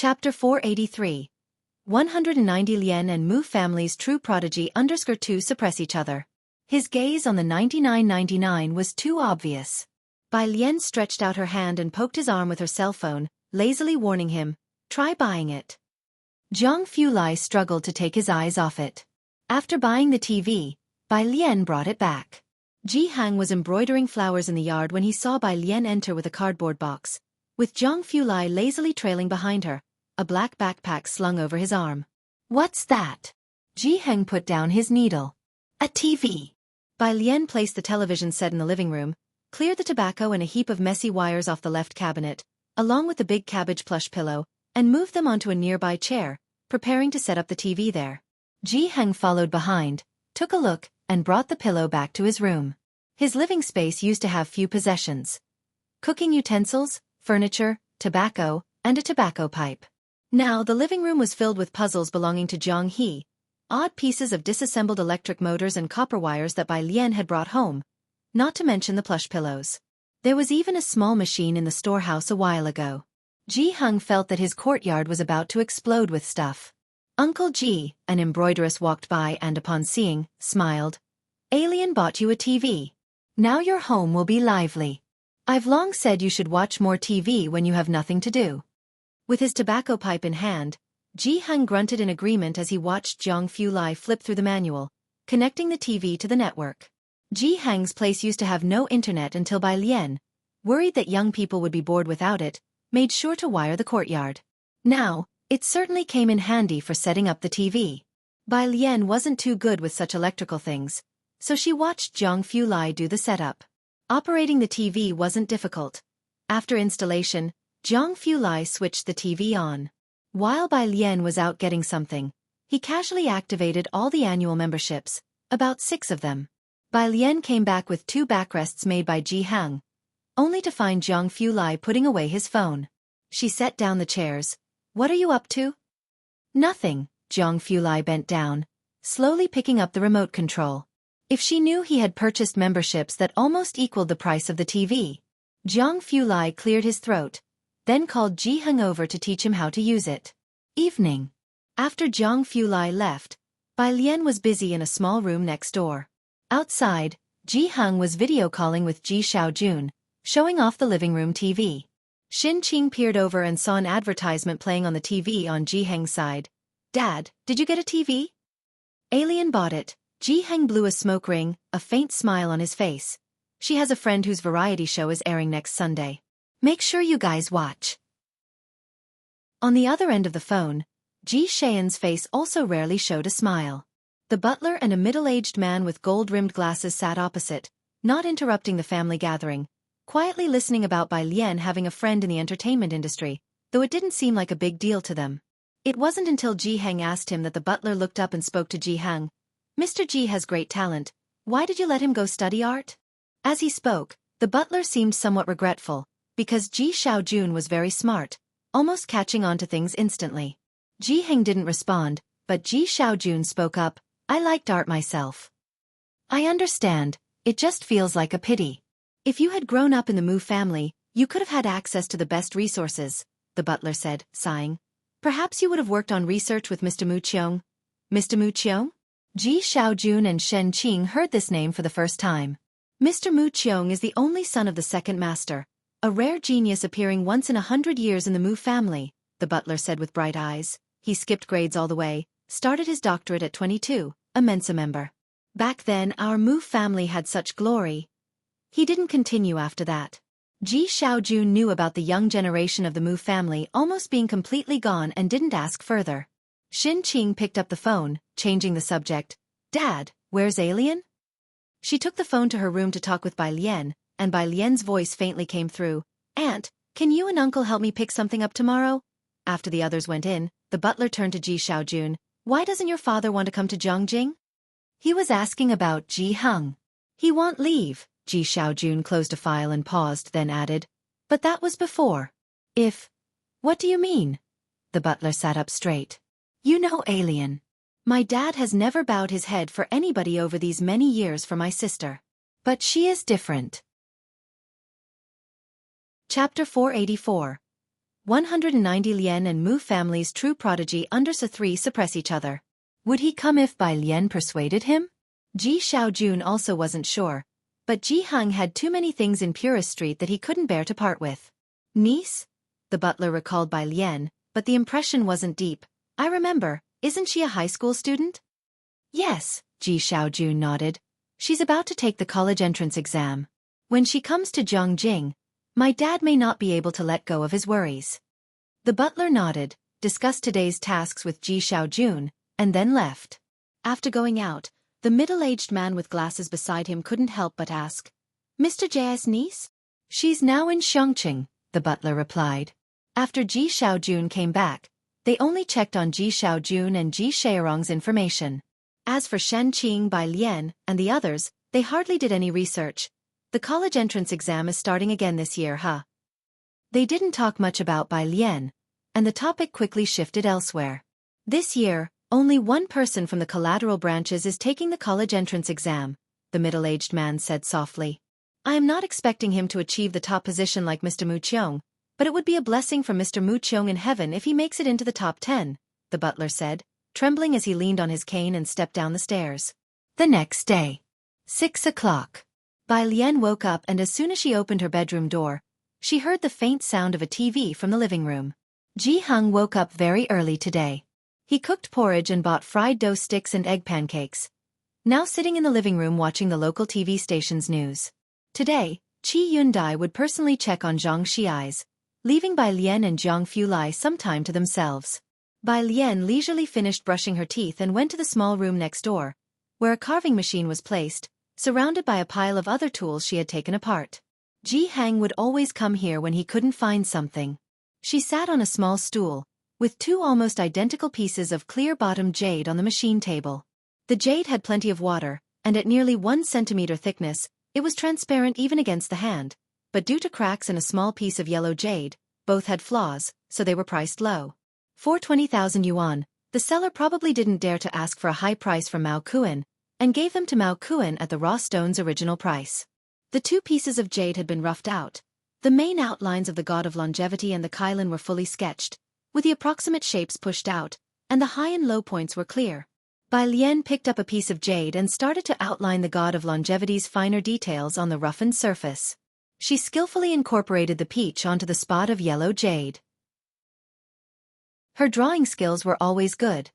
Chapter 483. 190 Lien and Mu family's true prodigy _2 suppress each other. His gaze on the 99.99 was too obvious. Bai Lien stretched out her hand and poked his arm with her cell phone, lazily warning him, "Try buying it." Jianghu Lai struggled to take his eyes off it. After buying the TV, Bai Lien brought it back. Jianghu was embroidering flowers in the yard when he saw Bai Lien enter with a cardboard box, with Jianghu Lai lazily trailing behind her, a black backpack slung over his arm. "What's that?" Jianghu put down his needle. "A TV." Bai Lien placed the television set in the living room, cleared the tobacco and a heap of messy wires off the left cabinet, along with the big cabbage plush pillow, and moved them onto a nearby chair, preparing to set up the TV there. Jianghu followed behind, took a look, and brought the pillow back to his room. His living space used to have few possessions: cooking utensils, furniture, tobacco, and a tobacco pipe. Now the living room was filled with puzzles belonging to Jianghu, odd pieces of disassembled electric motors and copper wires that Bai Lien had brought home, not to mention the plush pillows. There was even a small machine in the storehouse a while ago. Jianghu felt that his courtyard was about to explode with stuff. Uncle Ji, an embroideress, walked by and upon seeing, smiled. "Alien bought you a TV. Now your home will be lively. I've long said you should watch more TV when you have nothing to do." With his tobacco pipe in hand, Jianghu grunted in agreement as he watched Jianghu Lai flip through the manual, connecting the TV to the network. Jianghu's place used to have no internet until Bai Lien, worried that young people would be bored without it, made sure to wire the courtyard. Now, it certainly came in handy for setting up the TV. Bai Lien wasn't too good with such electrical things, so she watched Jianghu Lai do the setup. Operating the TV wasn't difficult. After installation, Jianghu Lai switched the TV on. While Bai Lien was out getting something, he casually activated all the annual memberships, about 6 of them. Bai Lien came back with 2 backrests made by Jianghu, only to find Jianghu Lai putting away his phone. She set down the chairs. "What are you up to?" "Nothing." Jianghu Lai bent down, slowly picking up the remote control. If she knew he had purchased memberships that almost equaled the price of the TV. Jianghu Lai cleared his throat, then called Jianghu over to teach him how to use it. Evening. After Jianghu Lai left, Bai Lien was busy in a small room next door. Outside, Jianghu was video calling with Ji Xiaojun, showing off the living room TV. Xianxia peered over and saw an advertisement playing on the TV on Jianghu's side. "Dad, did you get a TV?" "Alien bought it." Jianghu blew a smoke ring, a faint smile on his face. "She has a friend whose variety show is airing next Sunday. Make sure you guys watch." On the other end of the phone, Ji Xian's face also rarely showed a smile. The butler and a middle-aged man with gold-rimmed glasses sat opposite, not interrupting the family gathering, quietly listening about Bai Lien having a friend in the entertainment industry, though it didn't seem like a big deal to them. It wasn't until Jianghu asked him that the butler looked up and spoke to Jianghu. "Mr. Ji has great talent. Why did you let him go study art?" As he spoke, the butler seemed somewhat regretful, because Ji Xiaojun was very smart, almost catching on to things instantly. Jianghu didn't respond, but Ji Xiaojun spoke up. "I liked art myself." "I understand, it just feels like a pity. If you had grown up in the Mu family, you could have had access to the best resources," the butler said, sighing. "Perhaps you would have worked on research with Mr. Mu Qiong." "Mr. Mu Qiong?" Ji Xiaojun and Xianxia heard this name for the first time. Mr. Mu Qiong is the only son of the second master, a rare genius appearing once in 100 years in the Mu family, the butler said with bright eyes. "He skipped grades all the way, started his doctorate at 22, a Mensa member. Back then our Mu family had such glory. He didn't continue after that." Ji Xiaojun knew about the young generation of the Mu family almost being completely gone and didn't ask further. Xianxia picked up the phone, changing the subject. "Dad, where's Alien?" She took the phone to her room to talk with Bai Lien, and Bai Lien's voice faintly came through. "Aunt, can you and Uncle help me pick something up tomorrow?" After the others went in, the butler turned to Ji Xiaojun. "Why doesn't your father want to come to Jianghu?" He was asking about Jianghu. "He won't leave." Ji Xiaojun closed a file and paused, then added. "But that was before." "If..." "What do you mean?" The butler sat up straight. "You know Alien. My dad has never bowed his head for anybody over these many years for my sister. But she is different." Chapter 484. 190 Lien and Mu family's true prodigy under Sa3 suppress each other. Would he come if Bai Lien persuaded him? Ji Xiaojun also wasn't sure, but Ji Heng had too many things in Purist Street that he couldn't bear to part with. Niece? The butler recalled Bai Lien, but the impression wasn't deep. I remember, isn't she a high school student? Yes, Ji Xiaojun nodded. She's about to take the college entrance exam. When she comes to Jianghu, my dad may not be able to let go of his worries. The butler nodded, discussed today's tasks with Ji Xiaojun, and then left. After going out, the middle-aged man with glasses beside him couldn't help but ask, Mr. J's niece? She's now in Xianxia, the butler replied. After Ji Xiaojun came back, they only checked on Ji Xiaojun and Ji Shaorong's information. As for Shen Qing, Bai Lien, and the others, they hardly did any research. The college entrance exam is starting again this year, huh? They didn't talk much about Bai Lien, and the topic quickly shifted elsewhere. This year, only one person from the collateral branches is taking the college entrance exam, the middle-aged man said softly. I am not expecting him to achieve the top position like Mr. Mu Qiong, but it would be a blessing for Mr. Mu Qiong in heaven if he makes it into the top 10, the butler said, trembling as he leaned on his cane and stepped down the stairs. The next day. 6 o'clock. Bai Lien woke up, and as soon as she opened her bedroom door, she heard the faint sound of a TV from the living room. Ji Heng woke up very early today. He cooked porridge and bought fried dough sticks and egg pancakes. Now sitting in the living room watching the local TV station's news. Today, Qi Yundai would personally check on Zhang Xi's, leaving Bai Lien and Jiang Fulai some time to themselves. Bai Lien leisurely finished brushing her teeth and went to the small room next door, where a carving machine was placed, surrounded by a pile of other tools she had taken apart. Ji Heng would always come here when he couldn't find something. She sat on a small stool, with two almost identical pieces of clear-bottomed jade on the machine table. The jade had plenty of water, and at nearly 1 centimeter thickness, it was transparent even against the hand, but due to cracks in a small piece of yellow jade, both had flaws, so they were priced low. For 20,000 yuan, the seller probably didn't dare to ask for a high price from Mao Kuan, and gave them to Mao Kuan at the raw stone's original price. The two pieces of jade had been roughed out. The main outlines of the god of longevity and the Kylin were fully sketched, with the approximate shapes pushed out, and the high and low points were clear. Bai Lien picked up a piece of jade and started to outline the god of longevity's finer details on the roughened surface. She skillfully incorporated the peach onto the spot of yellow jade. Her drawing skills were always good,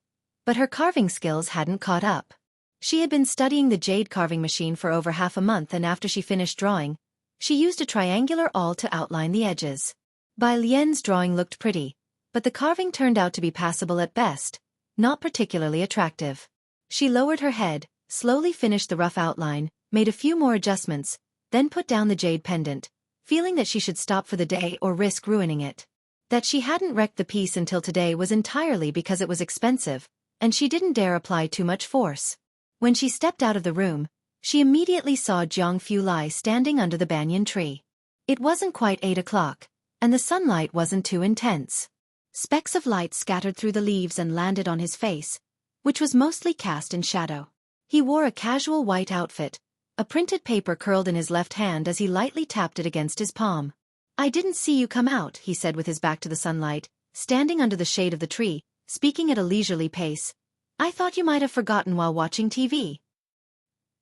but her carving skills hadn't caught up. She had been studying the jade carving machine for over half a month, and after she finished drawing, she used a triangular awl to outline the edges. Bai Lien's drawing looked pretty, but the carving turned out to be passable at best, not particularly attractive. She lowered her head, slowly finished the rough outline, made a few more adjustments, then put down the jade pendant, feeling that she should stop for the day or risk ruining it. That she hadn't wrecked the piece until today was entirely because it was expensive, and she didn't dare apply too much force. When she stepped out of the room, she immediately saw Jiang Fulai standing under the banyan tree. It wasn't quite 8 o'clock, and the sunlight wasn't too intense. Specks of light scattered through the leaves and landed on his face, which was mostly cast in shadow. He wore a casual white outfit, a printed paper curled in his left hand as he lightly tapped it against his palm. I didn't see you come out, he said with his back to the sunlight, standing under the shade of the tree, speaking at a leisurely pace. I thought you might have forgotten while watching TV.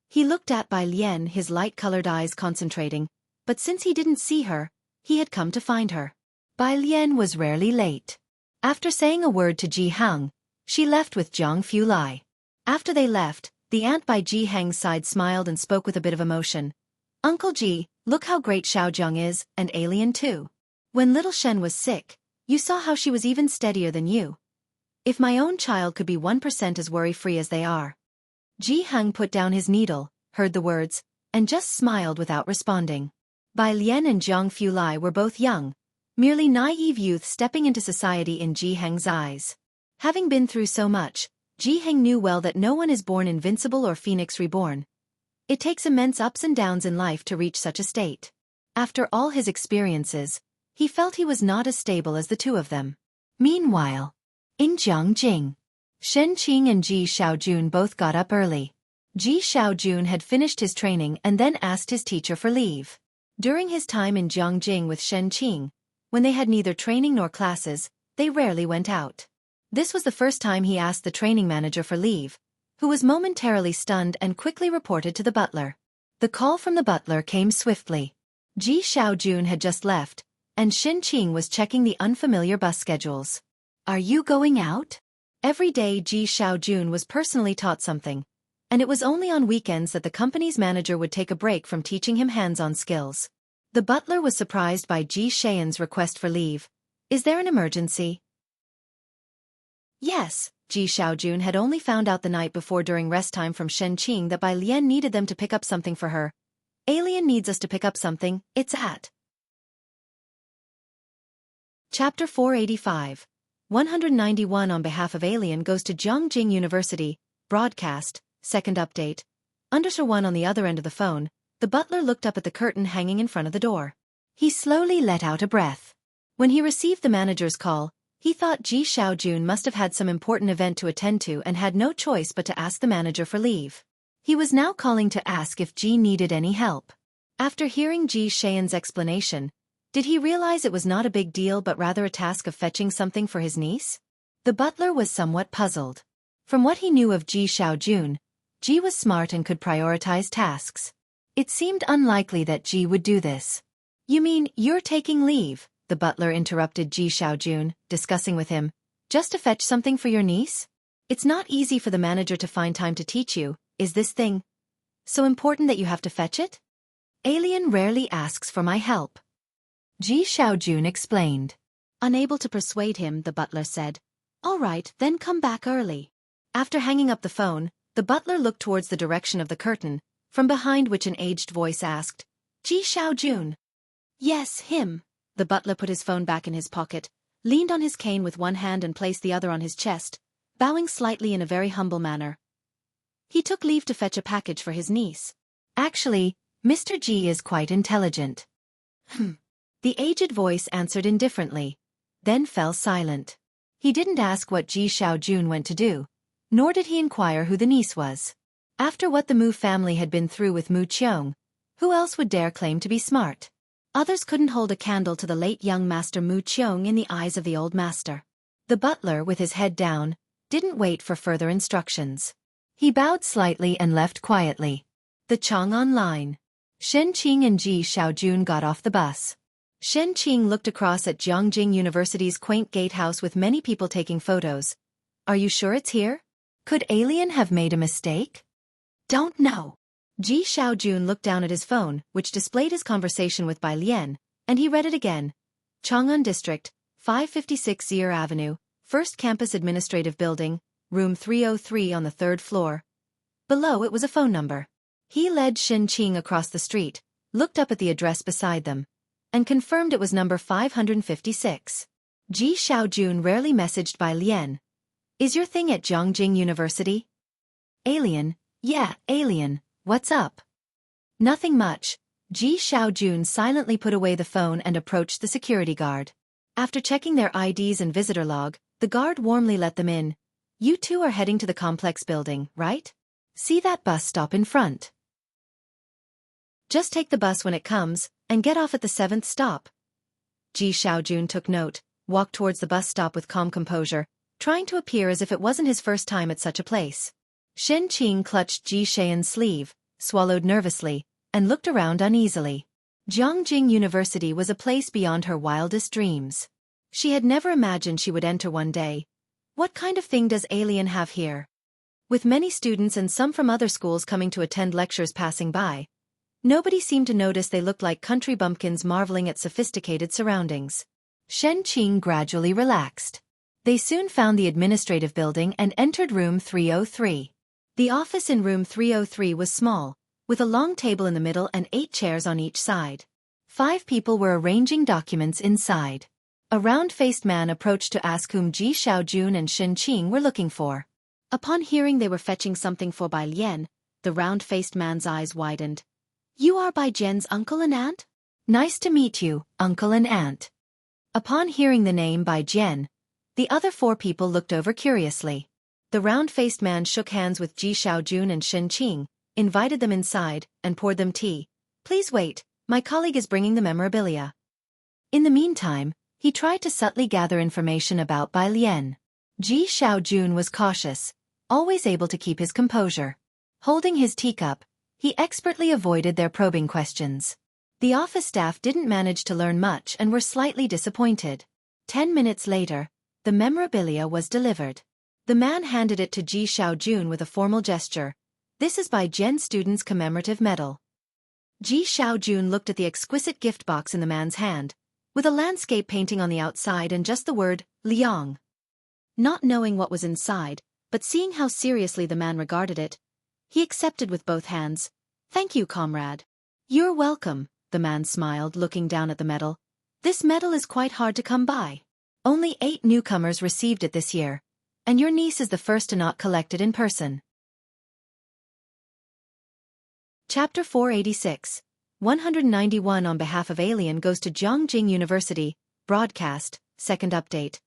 He looked at Bai Lien, his light-colored eyes concentrating, but since he didn't see her, he had come to find her. Bai Lien was rarely late. After saying a word to Ji Heng, she left with Jiang Fulai. After they left, the aunt by Ji Heng's side smiled and spoke with a bit of emotion. Uncle Ji, look how great Xiaojiang is, and alien too. When little Shen was sick, you saw how she was even steadier than you. If my own child could be 1% as worry-free as they are. Ji Heng put down his needle, heard the words, and just smiled without responding. Bai Lien and Jiang Fulai were both young, merely naive youth stepping into society in Ji Heng's eyes. Having been through so much, Ji Heng knew well that no one is born invincible or phoenix reborn. It takes immense ups and downs in life to reach such a state. After all his experiences, he felt he was not as stable as the two of them. Meanwhile, in Jianghu, Shen Qing and Ji Xiaojun both got up early. Ji Xiaojun had finished his training and then asked his teacher for leave. During his time in Jianghu with Shen Qing, When they had neither training nor classes, they rarely went out. This was the first time he asked the training manager for leave, who was momentarily stunned and quickly reported to the butler. The call from the butler came swiftly. Ji Xiaojun had just left, and Xianxia was checking the unfamiliar bus schedules. "Are you going out?" Every day Ji Xiaojun was personally taught something, and it was only on weekends that the company's manager would take a break from teaching him hands-on skills. The butler was surprised by Ji Xian's request for leave. "Is there an emergency?" Yes, Ji Xiaojun had only found out the night before during rest time from Xianxia that Bai Lian needed them to pick up something for her. "Alien needs us to pick up something, it's at." Chapter 485. 191 On behalf of Alien goes to Jianghu University, broadcast, second update. Underscore 1 on the other end of the phone, the butler looked up at the curtain hanging in front of the door. He slowly let out a breath. When he received the manager's call, he thought Ji Xiaojun must have had some important event to attend to and had no choice but to ask the manager for leave. He was now calling to ask if Ji needed any help. After hearing Ji Xian's explanation, did he realize it was not a big deal but rather a task of fetching something for his niece? The butler was somewhat puzzled. From what he knew of Ji Xiaojun, Ji was smart and could prioritize tasks. It seemed unlikely that Ji would do this. "You mean you're taking leave?" the butler interrupted Ji Xiaojun, discussing with him. "Just to fetch something for your niece? It's not easy for the manager to find time to teach you. Is this thing so important that you have to fetch it?" "Alien rarely asks for my help," Ji Xiaojun explained. Unable to persuade him, the butler said, "All right, then come back early." After hanging up the phone, the butler looked towards the direction of the curtain, from behind which an aged voice asked, "Ji Xiaojun?" "Yes, him." The butler put his phone back in his pocket, leaned on his cane with one hand and placed the other on his chest, bowing slightly in a very humble manner. He took leave to fetch a package for his niece. "Actually, Mr. Ji is quite intelligent." The aged voice answered indifferently, then fell silent. He didn't ask what Ji Xiaojun went to do, nor did he inquire who the niece was. After what the Mu family had been through with Mu Qiong, who else would dare claim to be smart? Others couldn't hold a candle to the late young master Mu Qiong in the eyes of the old master. The butler, with his head down, didn't wait for further instructions. He bowed slightly and left quietly. The Chang'an line. Xianxia and Ji Xiaojun got off the bus. Xianxia looked across at Jianghu University's quaint gatehouse with many people taking photos. "Are you sure it's here? Could Alien have made a mistake?" "Don't know." Ji Xiaojun looked down at his phone, which displayed his conversation with Bai Lian, and he read it again. Chang'an District, 556 Zier Avenue, First Campus Administrative Building, Room 303 on the third floor. Below it was a phone number. He led Xianxia across the street, looked up at the address beside them, and confirmed it was number 556. Ji Xiaojun rarely messaged Bai Lian. "Is your thing at Jianghu University?" "Alien, yeah, Alien, what's up?" "Nothing much." Ji Xiaojun silently put away the phone and approached the security guard. After checking their IDs and visitor log, the guard warmly let them in. "You two are heading to the complex building, right? See that bus stop in front? Just take the bus when it comes, and get off at the 7th stop." Ji Xiaojun took note, walked towards the bus stop with calm composure, trying to appear as if it wasn't his first time at such a place. Xianxia clutched Ji Xian's sleeve, swallowed nervously, and looked around uneasily. Jianghu University was a place beyond her wildest dreams. She had never imagined she would enter one day. What kind of thing does Alien have here? With many students and some from other schools coming to attend lectures passing by, nobody seemed to notice they looked like country bumpkins marveling at sophisticated surroundings. Xianxia gradually relaxed. They soon found the administrative building and entered room 303. The office in room 303 was small, with a long table in the middle and 8 chairs on each side. 5 people were arranging documents inside. A round-faced man approached to ask whom Ji Xiaojun and Xianxia were looking for. Upon hearing they were fetching something for Bai Lian, the round-faced man's eyes widened. "You are Bai Jian's uncle and aunt?" "Nice to meet you, uncle and aunt." Upon hearing the name Bai Jian, the other 4 people looked over curiously. The round-faced man shook hands with Ji Xiaojun and Xianxia, invited them inside, and poured them tea. "Please wait, my colleague is bringing the memorabilia." In the meantime, He tried to subtly gather information about Bai Lian. Ji Xiaojun was cautious, always able to keep his composure. Holding his teacup, he expertly avoided their probing questions. The office staff didn't manage to learn much and were slightly disappointed. 10 minutes later, the memorabilia was delivered. The man handed it to Ji Xiaojun with a formal gesture. This is by Gen student's commemorative medal. Ji Xiaojun looked at the exquisite gift box in the man's hand, with a landscape painting on the outside and just the word, Liang. Not knowing what was inside, but seeing how seriously the man regarded it, he accepted with both hands. Thank you, comrade. You're welcome, the man smiled, looking down at the medal. This medal is quite hard to come by. Only 8 newcomers received it this year, and your niece is the first to not collect it in person. Chapter 486. 191 On behalf of Alien goes to Jianghu University, broadcast, second update.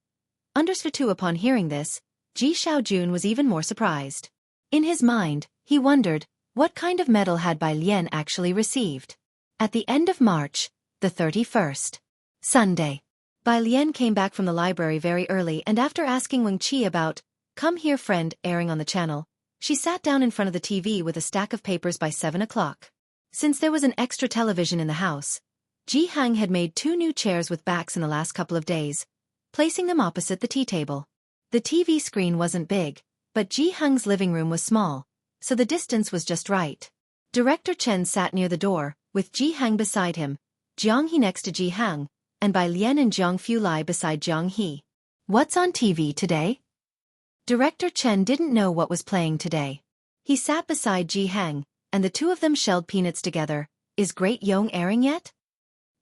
_2 Upon hearing this, Ji Xiaojun was even more surprised. In his mind, he wondered, what kind of medal had Bai Lian actually received? At the end of March, the 31st, Sunday, Bai Lian came back from the library very early and after asking Wuxia about, "Come here friend," airing on the channel, she sat down in front of the TV with a stack of papers by 7 o'clock. Since there was an extra television in the house, Jianghu had made 2 new chairs with backs in the last couple of days, placing them opposite the tea table. The TV screen wasn't big, but Jianghu's living room was small, so the distance was just right. Director Chen sat near the door, with Jianghu beside him, Jianghu next to Jianghu, and Bai Lian and Jianghu lie beside Jianghu. What's on TV today? Director Chen didn't know what was playing today. He sat beside Jianghu, and the two of them shelled peanuts together. Is Great Yong airing yet?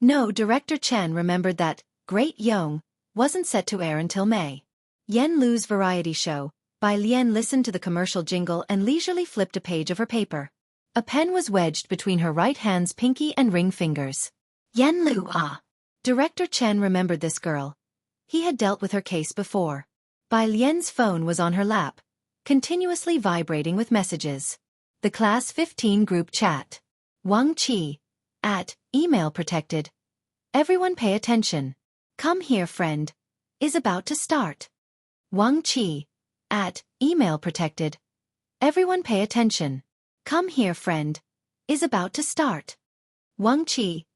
No, Director Chen remembered that Great Yong wasn't set to air until May. Yen Lu's variety show. Bai Lian listened to the commercial jingle and leisurely flipped a page of her paper. A pen was wedged between her right hand's pinky and ring fingers. Yen Lu Director Chen remembered this girl. He had dealt with her case before. Bai Lian's phone was on her lap, continuously vibrating with messages. The Class 15 group chat. Wuxia, email protected. Everyone pay attention. Come here friend. Is about to start. Wuxia, email protected. Everyone pay attention. Come here friend. Is about to start. Wuxia,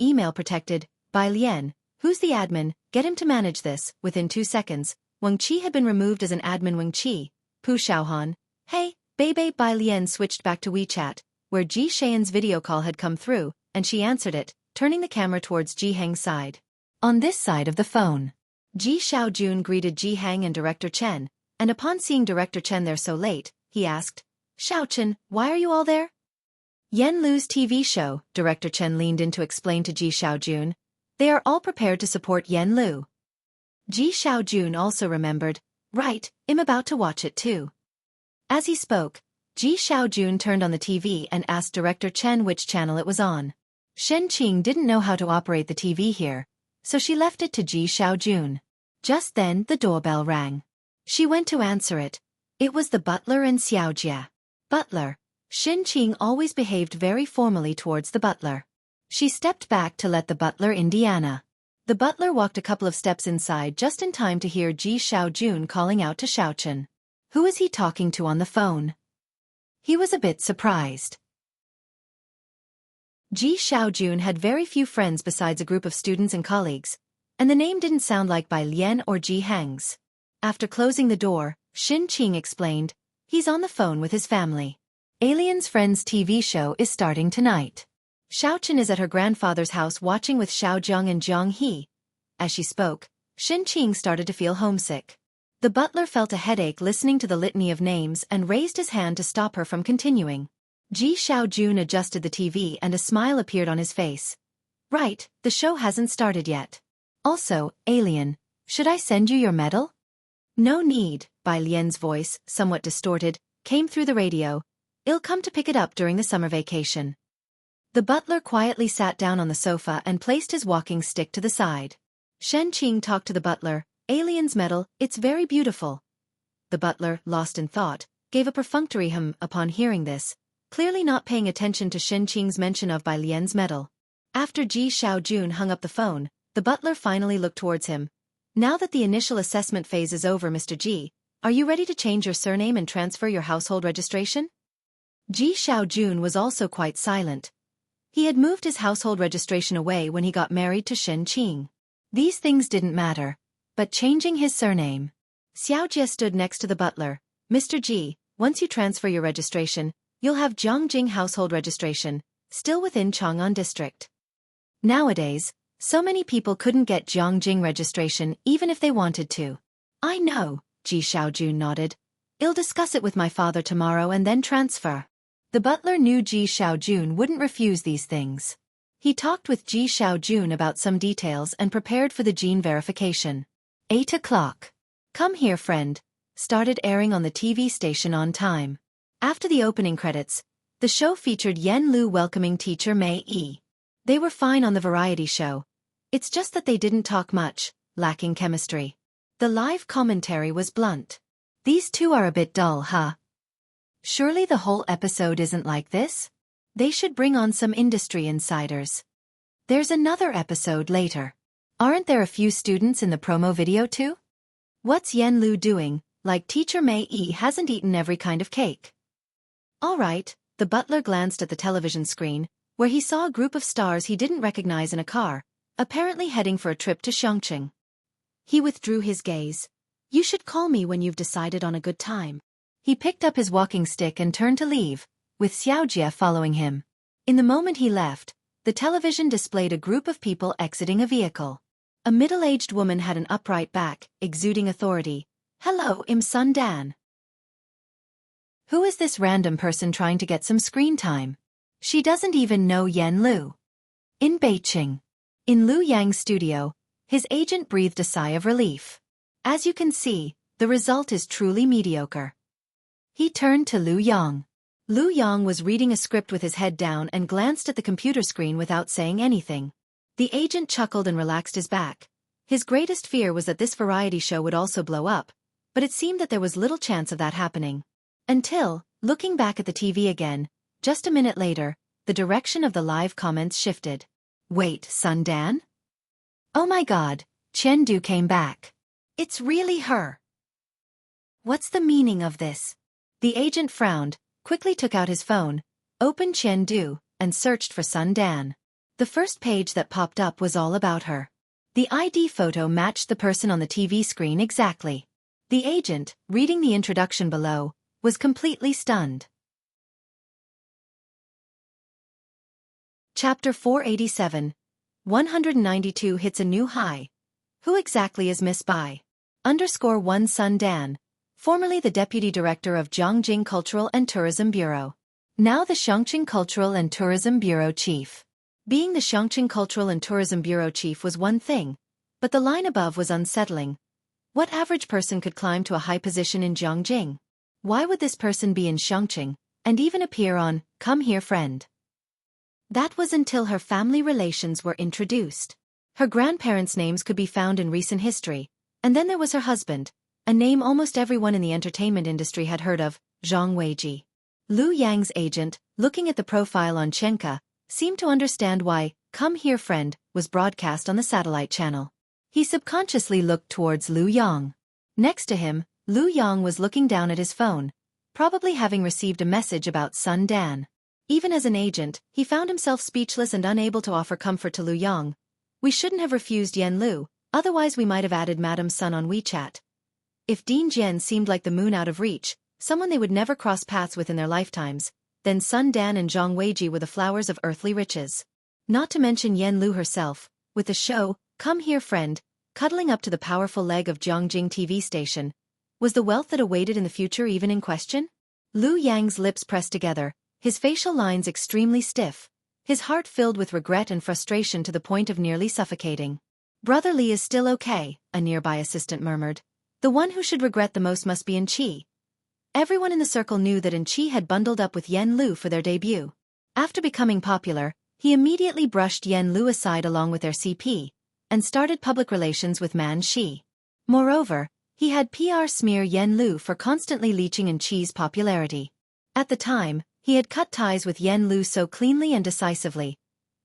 email protected. Bai Lian, who's the admin, get him to manage this. Within 2 seconds, Wuxia had been removed as an admin. Wuxia, Pu Xiaohan, hey, Bebe. Bai Lian switched back to WeChat, where Ji Xian's video call had come through, and she answered it, turning the camera towards Jianghu's side. On this side of the phone, Ji Xiaojun greeted Jianghu and Director Chen, and upon seeing Director Chen there so late, he asked, "Xiaochen, why are you all there?" Yen Lu's TV show, Director Chen leaned in to explain to Ji Xiaojun. They are all prepared to support Yen Lu. Ji Xiaojun also remembered, right, I'm about to watch it too. As he spoke, Ji Xiaojun turned on the TV and asked Director Chen which channel it was on. Shen Qing didn't know how to operate the TV here, so she left it to Ji Xiaojun. Just then the doorbell rang. She went to answer it. It was the butler and Xiaojia. Butler. Shen Qing always behaved very formally towards the butler. She stepped back to let the butler Indiana. The butler walked a couple of steps inside just in time to hear Ji Xiaojun calling out to Xiaochen. Who is he talking to on the phone? He was a bit surprised. Ji Xiaojun had very few friends besides a group of students and colleagues, and the name didn't sound like Bai Lian or Jianghu's. After closing the door, Shen Qing explained, he's on the phone with his family. Alien's Friends TV show is starting tonight. Xiaochen is at her grandfather's house watching with Xiaozhong and Jianghu. As she spoke, Shen Qing started to feel homesick. The butler felt a headache listening to the litany of names and raised his hand to stop her from continuing. Ji Xiaojun adjusted the TV and a smile appeared on his face. Right, the show hasn't started yet. Also, Alien, should I send you your medal? No need, Bai Lian's voice, somewhat distorted, came through the radio. I'll come to pick it up during the summer vacation. The butler quietly sat down on the sofa and placed his walking stick to the side. Shen Qing talked to the butler. Alien's medal, it's very beautiful. The butler, lost in thought, gave a perfunctory hum upon hearing this, clearly not paying attention to Shen Qing's mention of Bai Lian's medal. After Ji Xiaojun hung up the phone, The butler finally looked towards him. Now that the initial assessment phase is over, Mr. Ji, are you ready to change your surname and transfer your household registration? Ji Xiaojun was also quite silent. He had moved his household registration away when he got married to Shen Qing. These things didn't matter, but changing his surname. Xiaojia stood next to the butler. Mr. Ji, once you transfer your registration, you'll have Jiangjing household registration, still within Chang'an district. Nowadays, so many people couldn't get Jiangjing registration even if they wanted to. I know, Ji Xiaojun nodded. I'll discuss it with my father tomorrow and then transfer. The butler knew Ji Xiaojun wouldn't refuse these things. He talked with Ji Xiaojun about some details and prepared for the gene verification. 8 o'clock. Come Here Friend started airing on the TV station on time. After the opening credits, the show featured Yen Lu welcoming teacher Mei Yi. They were fine on the variety show. It's just that they didn't talk much, lacking chemistry. The live commentary was blunt. These two are a bit dull, huh? Surely the whole episode isn't like this? They should bring on some industry insiders. There's another episode later. Aren't there a few students in the promo video too? What's Yen Lu doing, like teacher Mei Yi hasn't eaten every kind of cake? All right, the butler glanced at the television screen, where he saw a group of stars he didn't recognize in a car, apparently heading for a trip to Xianxia. He withdrew his gaze. You should call me when you've decided on a good time. He picked up his walking stick and turned to leave, with Xiaojia following him. In the moment he left, the television displayed a group of people exiting a vehicle. A middle-aged woman had an upright back, exuding authority. Hello, I'm Sun Dan. Who is this random person trying to get some screen time? She doesn't even know Yen Lu. In Beijing. In Lu Yang's studio, his agent breathed a sigh of relief. As you can see, the result is truly mediocre. He turned to Lu Yang. Lu Yang was reading a script with his head down and glanced at the computer screen without saying anything. The agent chuckled and relaxed his back. His greatest fear was that this variety show would also blow up, but it seemed that there was little chance of that happening. Until, looking back at the TV again, just a minute later, the direction of the live comments shifted. Wait, Sun Dan? Oh my god, Chen Du came back. It's really her. What's the meaning of this? The agent frowned, quickly took out his phone, opened Chen Du, and searched for Sun Dan. The first page that popped up was all about her. The ID photo matched the person on the TV screen exactly. The agent, reading the introduction below, was completely stunned. Chapter 487. 192 hits a new high. Who exactly is Miss Bai? _1 Sun Dan, formerly the Deputy Director of Jiangjing Cultural and Tourism Bureau. Now the Xianxia Cultural and Tourism Bureau Chief. Being the Xianxia Cultural and Tourism Bureau Chief was one thing, but the line above was unsettling. What average person could climb to a high position in Jiangjing? Why would this person be in Xianxia, and even appear on Come Here Friend? That was until her family relations were introduced. Her grandparents' names could be found in recent history, and then there was her husband, a name almost everyone in the entertainment industry had heard of, Zhang Weiji. Lu Yang's agent, looking at the profile on Xianxia, seemed to understand why Come Here Friend was broadcast on the satellite channel. He subconsciously looked towards Lu Yang. Next to him, Lu Yang was looking down at his phone, probably having received a message about Sun Dan. Even as an agent, he found himself speechless and unable to offer comfort to Lu Yang. We shouldn't have refused Yen Lu, otherwise we might have added Madame Sun on WeChat. If Dean Jian seemed like the moon out of reach, someone they would never cross paths with in their lifetimes, then Sun Dan and Zhang Weiji were the flowers of earthly riches. Not to mention Yen Lu herself, with the show, Come Here Friend, cuddling up to the powerful leg of Jiangjing TV station. Was the wealth that awaited in the future even in question? Lu Yang's lips pressed together, his facial lines extremely stiff, his heart filled with regret and frustration to the point of nearly suffocating. Brother Li is still okay, a nearby assistant murmured. The one who should regret the most must be In Chi. Everyone in the circle knew that In Chi had bundled up with Yen Lu for their debut. After becoming popular, he immediately brushed Yen Lu aside along with their CP, and started public relations with Man Shi. Moreover, he had PR smear Yen Lu for constantly leeching In Chi's popularity. At the time, he had cut ties with Yen Lu so cleanly and decisively.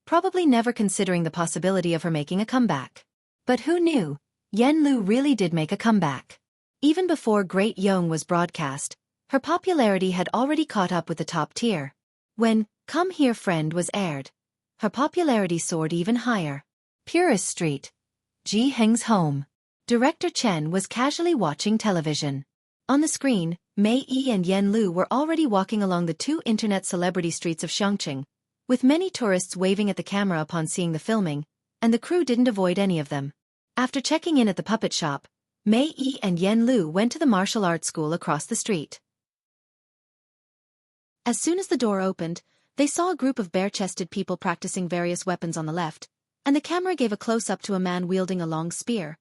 probably never considering the possibility of her making a comeback. But who knew? Lu really did make a comeback. Even before Great Yong was broadcast, her popularity had already caught up with the top tier. When Come Here Friend was aired, her popularity soared even higher. Purist Street. Ji Heng's home. Director Chen was casually watching television. On the screen, Mei Yi and Lu were already walking along the two internet celebrity streets of Xianxia, with many tourists waving at the camera upon seeing the filming, and the crew didn't avoid any of them. After checking in at the puppet shop, Mei Yi and Lu went to the martial arts school across the street. As soon as the door opened, they saw a group of bare-chested people practicing various weapons on the left, and the camera gave a close-up to a man wielding a long spear.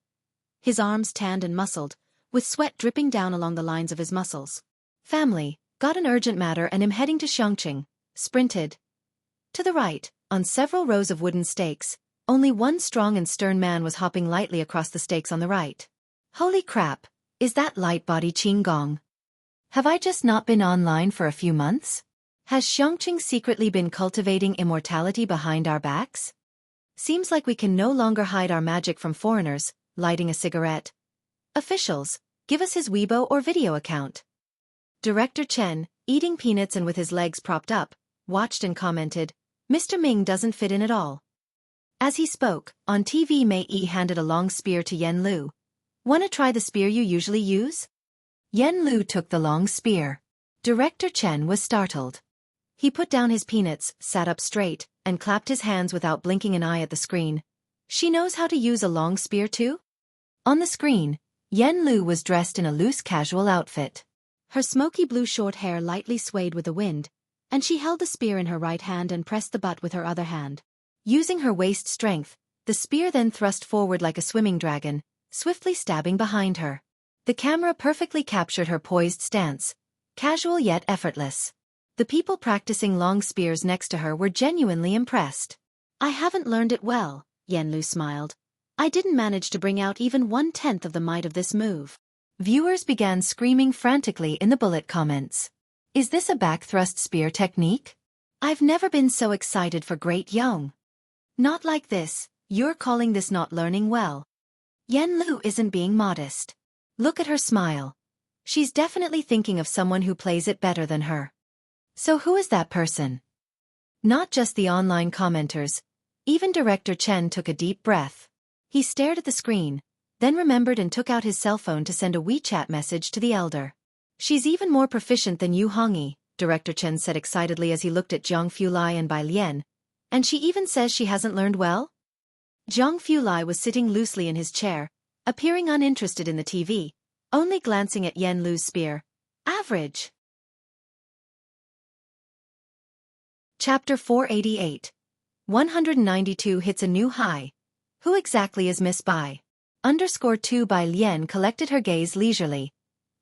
His arms tanned and muscled, with sweat dripping down along the lines of his muscles. Family, got an urgent matter and am heading to Xianxia, sprinted. To the right, on several rows of wooden stakes, only one strong and stern man was hopping lightly across the stakes on the right. Holy crap, is that light-body Qin Gong? Have I just not been online for a few months? Has Xianxia secretly been cultivating immortality behind our backs? Seems like we can no longer hide our magic from foreigners, lighting a cigarette. Officials, give us his Weibo or video account. Director Chen, eating peanuts and with his legs propped up, watched and commented, Mr. Ming doesn't fit in at all. As he spoke, on TV Mei Yi handed a long spear to Lu. Wanna try the spear you usually use? Lu took the long spear. Director Chen was startled. He put down his peanuts, sat up straight, and clapped his hands without blinking an eye at the screen. She knows how to use a long spear too? On the screen, Lu was dressed in a loose casual outfit. Her smoky blue short hair lightly swayed with the wind, and she held the spear in her right hand and pressed the butt with her other hand. Using her waist strength, the spear then thrust forward like a swimming dragon, swiftly stabbing behind her. The camera perfectly captured her poised stance, casual yet effortless. The people practicing long spears next to her were genuinely impressed. I haven't learned it well, Lu smiled. I didn't manage to bring out even 1/10 of the might of this move. Viewers began screaming frantically in the bullet comments. Is this a back-thrust spear technique? I've never been so excited for Great Yong. Not like this, you're calling this not learning well. Lu isn't being modest. Look at her smile. She's definitely thinking of someone who plays it better than her. So who is that person? Not just the online commenters. Even Director Chen took a deep breath. He stared at the screen, then remembered and took out his cell phone to send a WeChat message to the elder. She's even more proficient than you Hongyi, Director Chen said excitedly as he looked at Jianghu Lai and Bai Lian. And she even says she hasn't learned well? Jianghu Lai was sitting loosely in his chair, appearing uninterested in the TV, only glancing at Lu's spear. Average. Chapter 488. 192 hits a new high. Who exactly is Miss Bai? _2 Bai Lian collected her gaze leisurely,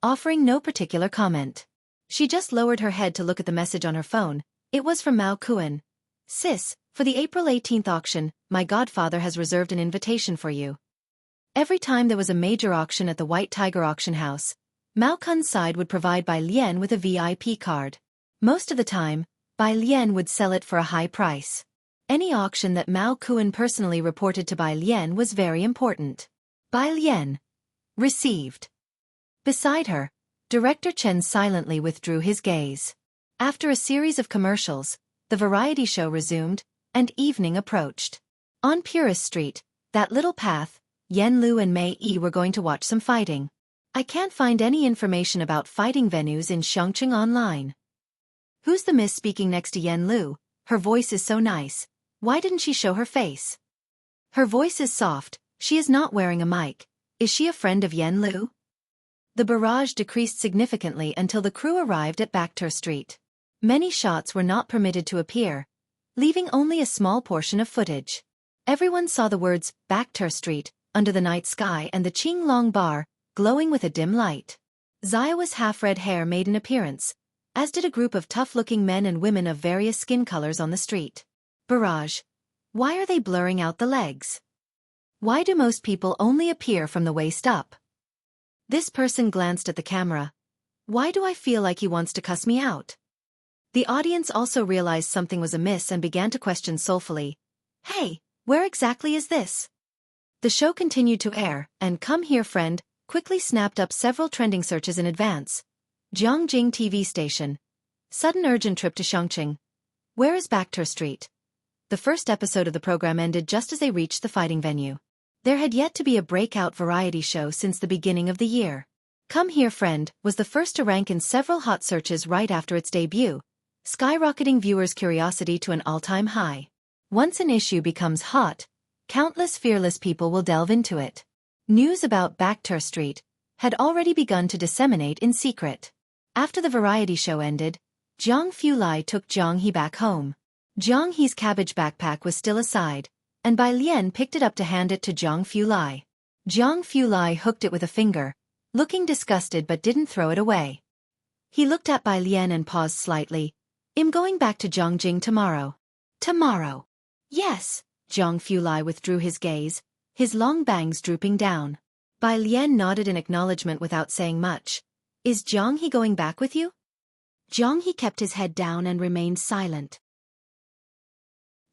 offering no particular comment. She just lowered her head to look at the message on her phone. It was from Mao Kuan. Sis, for the April 18th auction, my godfather has reserved an invitation for you. Every time there was a major auction at the White Tiger Auction House, Mao Kun's side would provide Bai Lian with a VIP card. Most of the time, Bai Lian would sell it for a high price. Any auction that Mao Kuan personally reported to Bai Lian was very important. Bai Lian. Received. Beside her, Director Chen silently withdrew his gaze. After a series of commercials, the variety show resumed, and evening approached. On Purist Street, that little path, Lu and Mei Yi were going to watch some fighting. I can't find any information about fighting venues in Xianxia online. Who's the miss speaking next to Lu? Her voice is so nice. Why didn't she show her face? Her voice is soft, she is not wearing a mic. Is she a friend of Lu? The barrage decreased significantly until the crew arrived at Backter Street. Many shots were not permitted to appear, leaving only a small portion of footage. Everyone saw the words, Backter Street, under the night sky and the Qinglong bar, glowing with a dim light. Xiao's half-red hair made an appearance, as did a group of tough-looking men and women of various skin colors on the street. Barrage. Why are they blurring out the legs? Why do most people only appear from the waist up? This person glanced at the camera. Why do I feel like he wants to cuss me out? The audience also realized something was amiss and began to question soulfully, Hey, where exactly is this? The show continued to air, and Come Here Friend quickly snapped up several trending searches in advance. Jianghu TV station. Sudden urgent trip to Xianxia. Where is Backter Street? The first episode of the program ended just as they reached the fighting venue. There had yet to be a breakout variety show since the beginning of the year. Come Here Friend was the first to rank in several hot searches right after its debut, skyrocketing viewers' curiosity to an all-time high. Once an issue becomes hot, countless fearless people will delve into it. News about Backter Street had already begun to disseminate in secret. After the variety show ended, Jianghu took Jianghe back home. Jianghe's cabbage backpack was still aside, and Bai Lian picked it up to hand it to Jianghu. Jianghu hooked it with a finger, looking disgusted but didn't throw it away. He looked at Bai Lian and paused slightly. I'm going back to Jianghu tomorrow. Tomorrow? Yes. Jianghu withdrew his gaze, his long bangs drooping down. Bai Lian nodded in acknowledgement without saying much. Is Jianghe going back with you? Jianghe kept his head down and remained silent.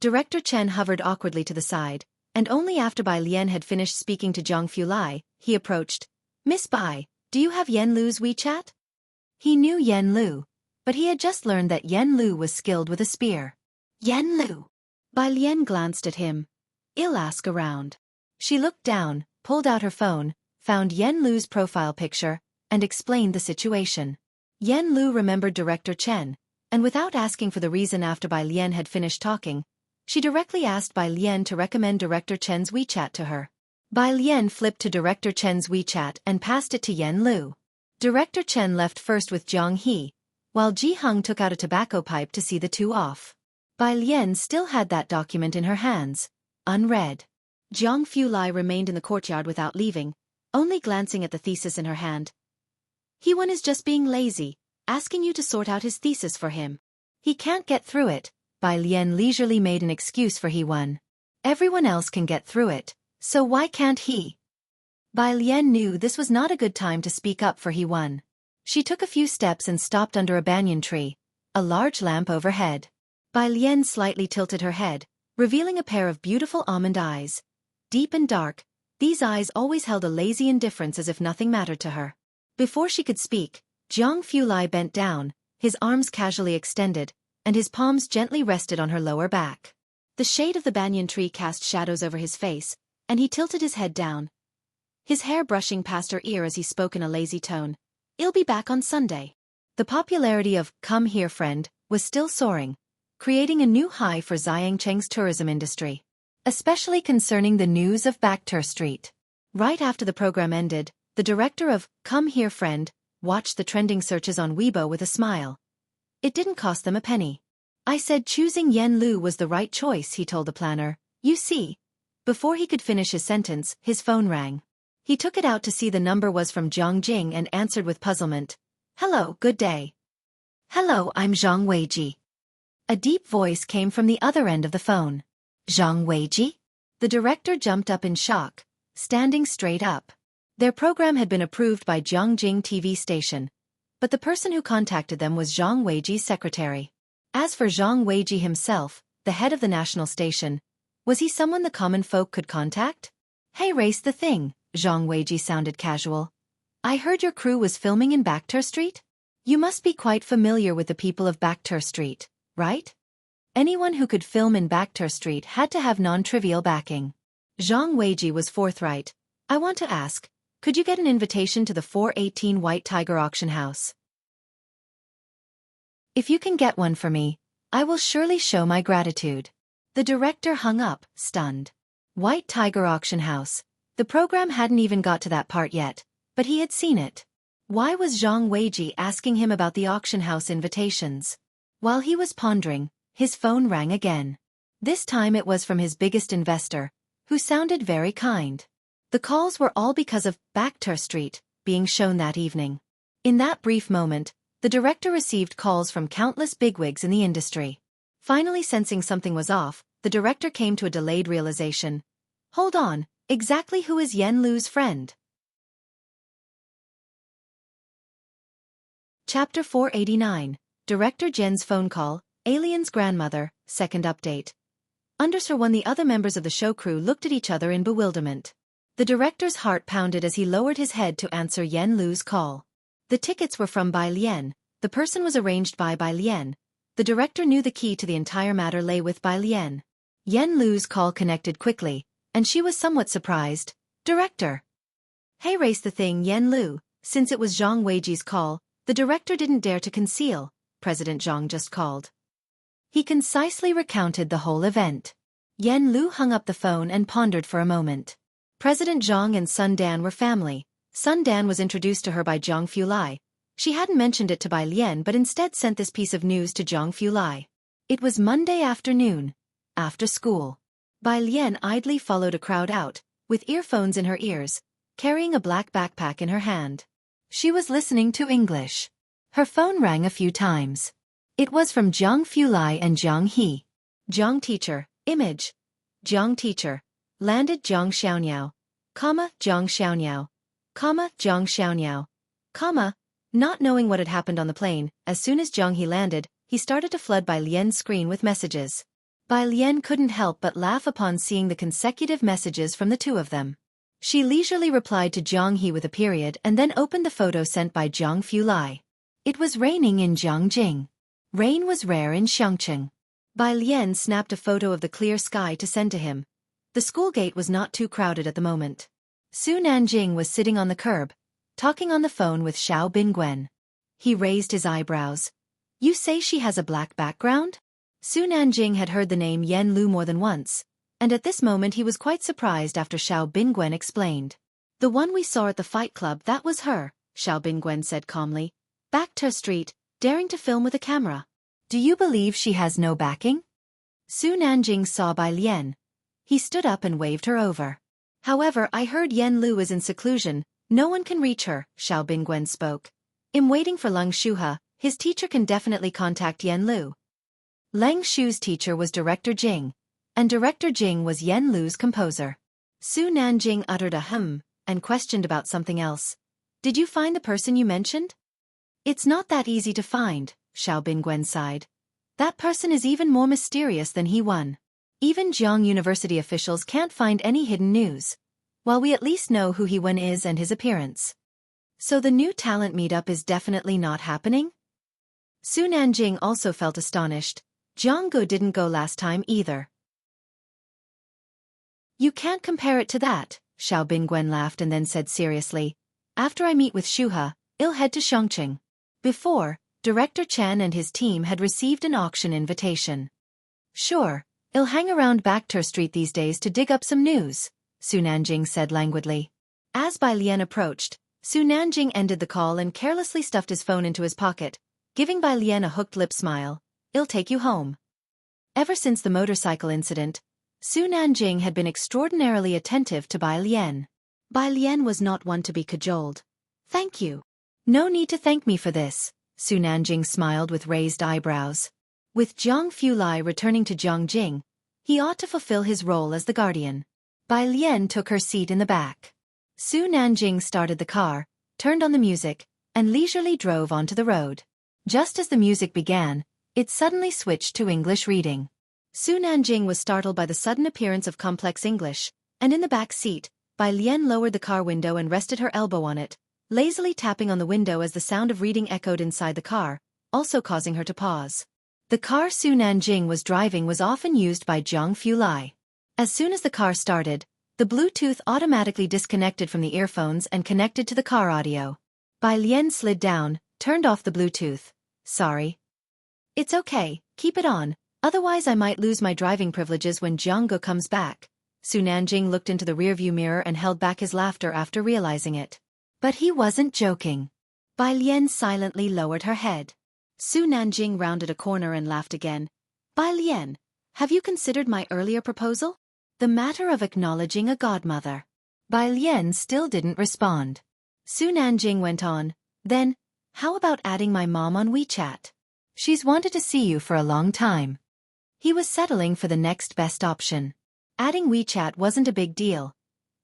Director Chen hovered awkwardly to the side, and only after Bai Lian had finished speaking to Jianghu, he approached. Miss Bai, do you have Yen Lu's WeChat? He knew Yen Lu, but he had just learned that Yen Lu was skilled with a spear. Yen Lu. Bai Lian glanced at him. I'll ask around. She looked down, pulled out her phone, found Yen Lu's profile picture, and explained the situation. Yen Lu remembered Director Chen, and without asking for the reason after Bai Lian had finished talking, she directly asked Bai Lian to recommend Director Chen's WeChat to her. Bai Lian flipped to Director Chen's WeChat and passed it to Yen Lu. Director Chen left first with Jianghe, while Jianghu took out a tobacco pipe to see the two off. Bai Lian still had that document in her hands, unread. Jianghu remained in the courtyard without leaving, only glancing at the thesis in her hand. Hewan is just being lazy, asking you to sort out his thesis for him. He can't get through it. Bai Lian leisurely made an excuse for Hewan. Everyone else can get through it, so why can't he? Bai Lian knew this was not a good time to speak up for Hewan. She took a few steps and stopped under a banyan tree, a large lamp overhead. Bai Lian slightly tilted her head, revealing a pair of beautiful almond eyes. Deep and dark, these eyes always held a lazy indifference as if nothing mattered to her. Before she could speak, Jianghu bent down, his arms casually extended, and his palms gently rested on her lower back. The shade of the banyan tree cast shadows over his face, and he tilted his head down, his hair brushing past her ear as he spoke in a lazy tone. I'll be back on Sunday. The popularity of Come Here Friend was still soaring, creating a new high for Xianxia's tourism industry, especially concerning the news of Backter Street. Right after the program ended, the director of Come Here Friend watched the trending searches on Weibo with a smile. It didn't cost them a penny. I said choosing Yen Lu was the right choice, he told the planner. You see. Before he could finish his sentence, his phone rang. He took it out to see the number was from Jiangjing and answered with puzzlement. Hello, good day. Hello, I'm Zhang Weiji. A deep voice came from the other end of the phone. Zhang Weiji? The director jumped up in shock, standing straight up. Their program had been approved by Jianghu TV station, but the person who contacted them was Zhang Weiji's secretary. As for Zhang Weiji himself, the head of the national station, was he someone the common folk could contact? Heiress the thing, Zhang Weiji sounded casual. I heard your crew was filming in Backter Street? You must be quite familiar with the people of Backter Street, right? Anyone who could film in Backter Street had to have non-trivial backing. Zhang Weiji was forthright. I want to ask, could you get an invitation to the 418 White Tiger auction house? If you can get one for me, I will surely show my gratitude. The director hung up, stunned. White Tiger auction house. The program hadn't even got to that part yet, but he had seen it. Why was Zhang Weiji asking him about the auction house invitations? While he was pondering, his phone rang again. This time it was from his biggest investor, who sounded very kind. The calls were all because of Backter Street being shown that evening. In that brief moment, the director received calls from countless bigwigs in the industry. Finally sensing something was off, the director came to a delayed realization. Hold on, exactly who is Yen Lu's friend? Chapter 489, Director Jen's phone call, Alien's grandmother, second update. Under one, the other members of the show crew looked at each other in bewilderment. The director's heart pounded as he lowered his head to answer Yen Lu's call. The tickets were from Bai Lian. The person was arranged by Bai Lian. The director knew the key to the entire matter lay with Bai Lian. Yen Lu's call connected quickly, and she was somewhat surprised. Director. Heiress the thing Yen Lu, since it was Zhang Weiji's call, the director didn't dare to conceal. President Zhang just called. He concisely recounted the whole event. Yen Lu hung up the phone and pondered for a moment. President Zhang and Sun Dan were family. Sun Dan was introduced to her by Zhang Fulai. She hadn't mentioned it to Bai Lian but instead sent this piece of news to Zhang Fulai. It was Monday afternoon. After school. Bai Lian idly followed a crowd out, with earphones in her ears, carrying a black backpack in her hand. She was listening to English. Her phone rang a few times. It was from Zhang Fulai and Zhang He. Zhang teacher, image. Zhang teacher. Landed Zhang Xianxia. Zhang Xianxia. Zhang Xianxia. Not knowing what had happened on the plane, as soon as Zhang He landed, he started to flood Bai Lian's screen with messages. Bai Lian couldn't help but laugh upon seeing the consecutive messages from the two of them. She leisurely replied to Zhang He with a period and then opened the photo sent by Zhang Fulai. It was raining in Jianghu. Rain was rare in Xianxia. Bai Lian snapped a photo of the clear sky to send to him. The school gate was not too crowded at the moment. Su Nanjing was sitting on the curb, talking on the phone with Xiao Bingwen. He raised his eyebrows. You say she has a black background? Su Nanjing had heard the name Yen Lu more than once, and at this moment he was quite surprised after Xiao Bingwen explained. The one we saw at the fight club, that was her, Xiao Bingwen said calmly. Backed her street, daring to film with a camera. Do you believe she has no backing? Su Nanjing saw Bai Lian. He stood up and waved her over. However, I heard Yen Lu is in seclusion. No one can reach her, Xiao Bingwen spoke. I'm waiting for Leng Shuhe. His teacher can definitely contact Yen Lu. Leng Shu's teacher was Director Jing, and Director Jing was Yen Lu's composer. Su Nanjing uttered a and questioned about something else. Did you find the person you mentioned? It's not that easy to find, Xiao Bingwen sighed. That person is even more mysterious than he won. Even Jianghu University officials can't find any hidden news, while we at least know who he Wen is and his appearance. So the new talent meetup is definitely not happening? Su Nanjing also felt astonished. Jianghu didn't go last time either. You can't compare it to that, Xiao Bingwen laughed and then said seriously. After I meet with Shuhe, I'll head to Xianxia. Before, Director Chen and his team had received an auction invitation. Sure, I'll hang around Backter Street these days to dig up some news, Su Nanjing said languidly. As Bai Lian approached, Su Nanjing ended the call and carelessly stuffed his phone into his pocket, giving Bai Lian a hooked lip smile. I'll take you home. Ever since the motorcycle incident, Su Nanjing had been extraordinarily attentive to Bai Lian. Bai Lian was not one to be cajoled. Thank you. No need to thank me for this, Su Nanjing smiled with raised eyebrows. With Zhang Fulai returning to Jiangjing, he ought to fulfill his role as the guardian. Bai Lian took her seat in the back. Su Nanjing started the car, turned on the music, and leisurely drove onto the road. Just as the music began, it suddenly switched to English reading. Su Nanjing was startled by the sudden appearance of complex English, and in the back seat, Bai Lian lowered the car window and rested her elbow on it, lazily tapping on the window as the sound of reading echoed inside the car, also causing her to pause. The car Su Nanjing was driving was often used by Zhang Fulai. As soon as the car started, the Bluetooth automatically disconnected from the earphones and connected to the car audio. Bai Lian slid down, turned off the Bluetooth. Sorry. It's okay, keep it on, otherwise I might lose my driving privileges when Jianghu comes back. Su Nanjing looked into the rearview mirror and held back his laughter after realizing it. But he wasn't joking. Bai Lian silently lowered her head. Su Nanjing rounded a corner and laughed again. Bai Lian, have you considered my earlier proposal? The matter of acknowledging a godmother. Bai Lian still didn't respond. Su Nanjing went on, then, how about adding my mom on WeChat? She's wanted to see you for a long time. He was settling for the next best option. Adding WeChat wasn't a big deal.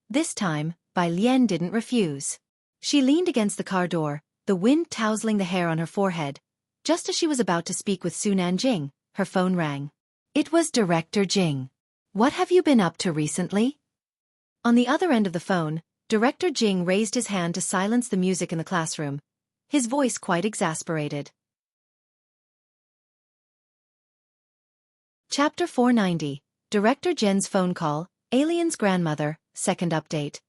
This time, Bai Lian didn't refuse. She leaned against the car door, the wind tousling the hair on her forehead. Just as she was about to speak with Su Nanjing, her phone rang. It was Director Jing. What have you been up to recently? On the other end of the phone, Director Jing raised his hand to silence the music in the classroom, his voice quite exasperated. Chapter 490, Director Jen's phone call, Alien's grandmother, second update.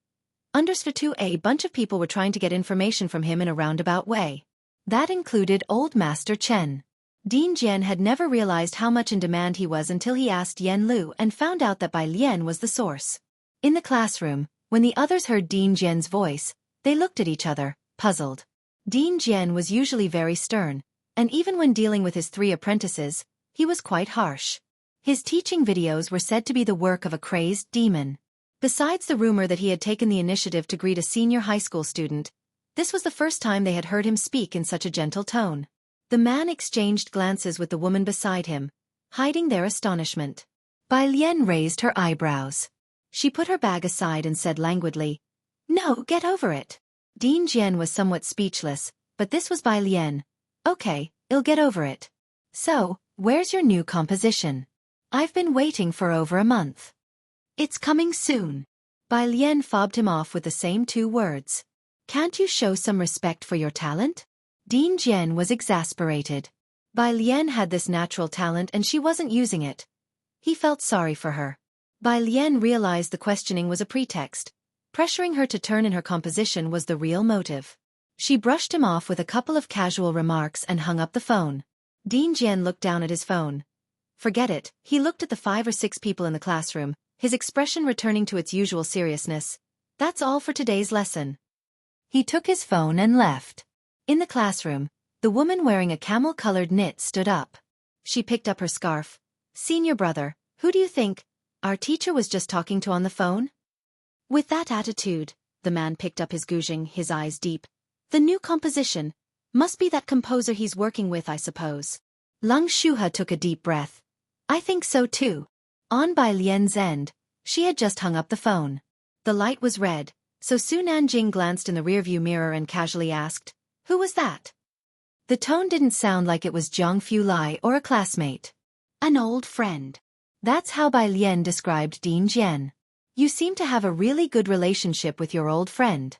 Understood. A bunch of people were trying to get information from him in a roundabout way. That included Old Master Chen. Dean Jian had never realized how much in demand he was until he asked Yen Lu and found out that Bai Lian was the source. In the classroom, when the others heard Dean Jian's voice, they looked at each other, puzzled. Dean Jian was usually very stern, and even when dealing with his 3 apprentices, he was quite harsh. His teaching videos were said to be the work of a crazed demon. Besides the rumor that he had taken the initiative to greet a senior high school student, this was the first time they had heard him speak in such a gentle tone. The man exchanged glances with the woman beside him, hiding their astonishment. Bai Lian raised her eyebrows. She put her bag aside and said languidly, "No, get over it." Dean Jian was somewhat speechless, but this was Bai Lian. "Okay, I'll get over it. So, where's your new composition? I've been waiting for over a month." "It's coming soon." Bai Lian fobbed him off with the same 2 words. "Can't you show some respect for your talent?" Dean Jian was exasperated. Bai Lian had this natural talent and she wasn't using it. He felt sorry for her. Bai Lian realized the questioning was a pretext. Pressuring her to turn in her composition was the real motive. She brushed him off with a couple of casual remarks and hung up the phone. Dean Jian looked down at his phone. Forget it, he looked at the 5 or 6 people in the classroom, his expression returning to its usual seriousness. That's all for today's lesson. He took his phone and left. In the classroom, the woman wearing a camel-colored knit stood up. She picked up her scarf. "Senior brother, who do you think our teacher was just talking to on the phone?" With that attitude, the man picked up his guzheng, his eyes deep. "The new composition. Must be that composer he's working with, I suppose." Lung Shuha took a deep breath. "I think so too." On Bai Lian's end, she had just hung up the phone. The light was red, so Su Nanjing glanced in the rearview mirror and casually asked, "Who was that?" The tone didn't sound like it was Jianghu Lai or a classmate. "An old friend." That's how Bai Lian described Dean Jian. "You seem to have a really good relationship with your old friend."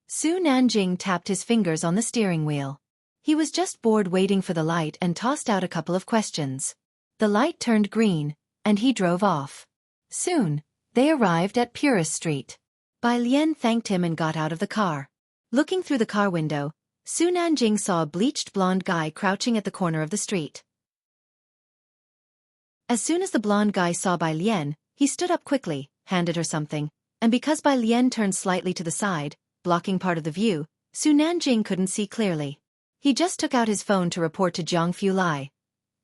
Su Nanjing tapped his fingers on the steering wheel. He was just bored waiting for the light and tossed out a couple of questions. The light turned green, and he drove off. Soon, they arrived at Purist Street. Bai Lian thanked him and got out of the car. Looking through the car window, Su Nanjing saw a bleached blonde guy crouching at the corner of the street. As soon as the blonde guy saw Bai Lian, he stood up quickly, handed her something, and because Bai Lian turned slightly to the side, blocking part of the view, Su Nanjing couldn't see clearly. He just took out his phone to report to Jianghu Lai.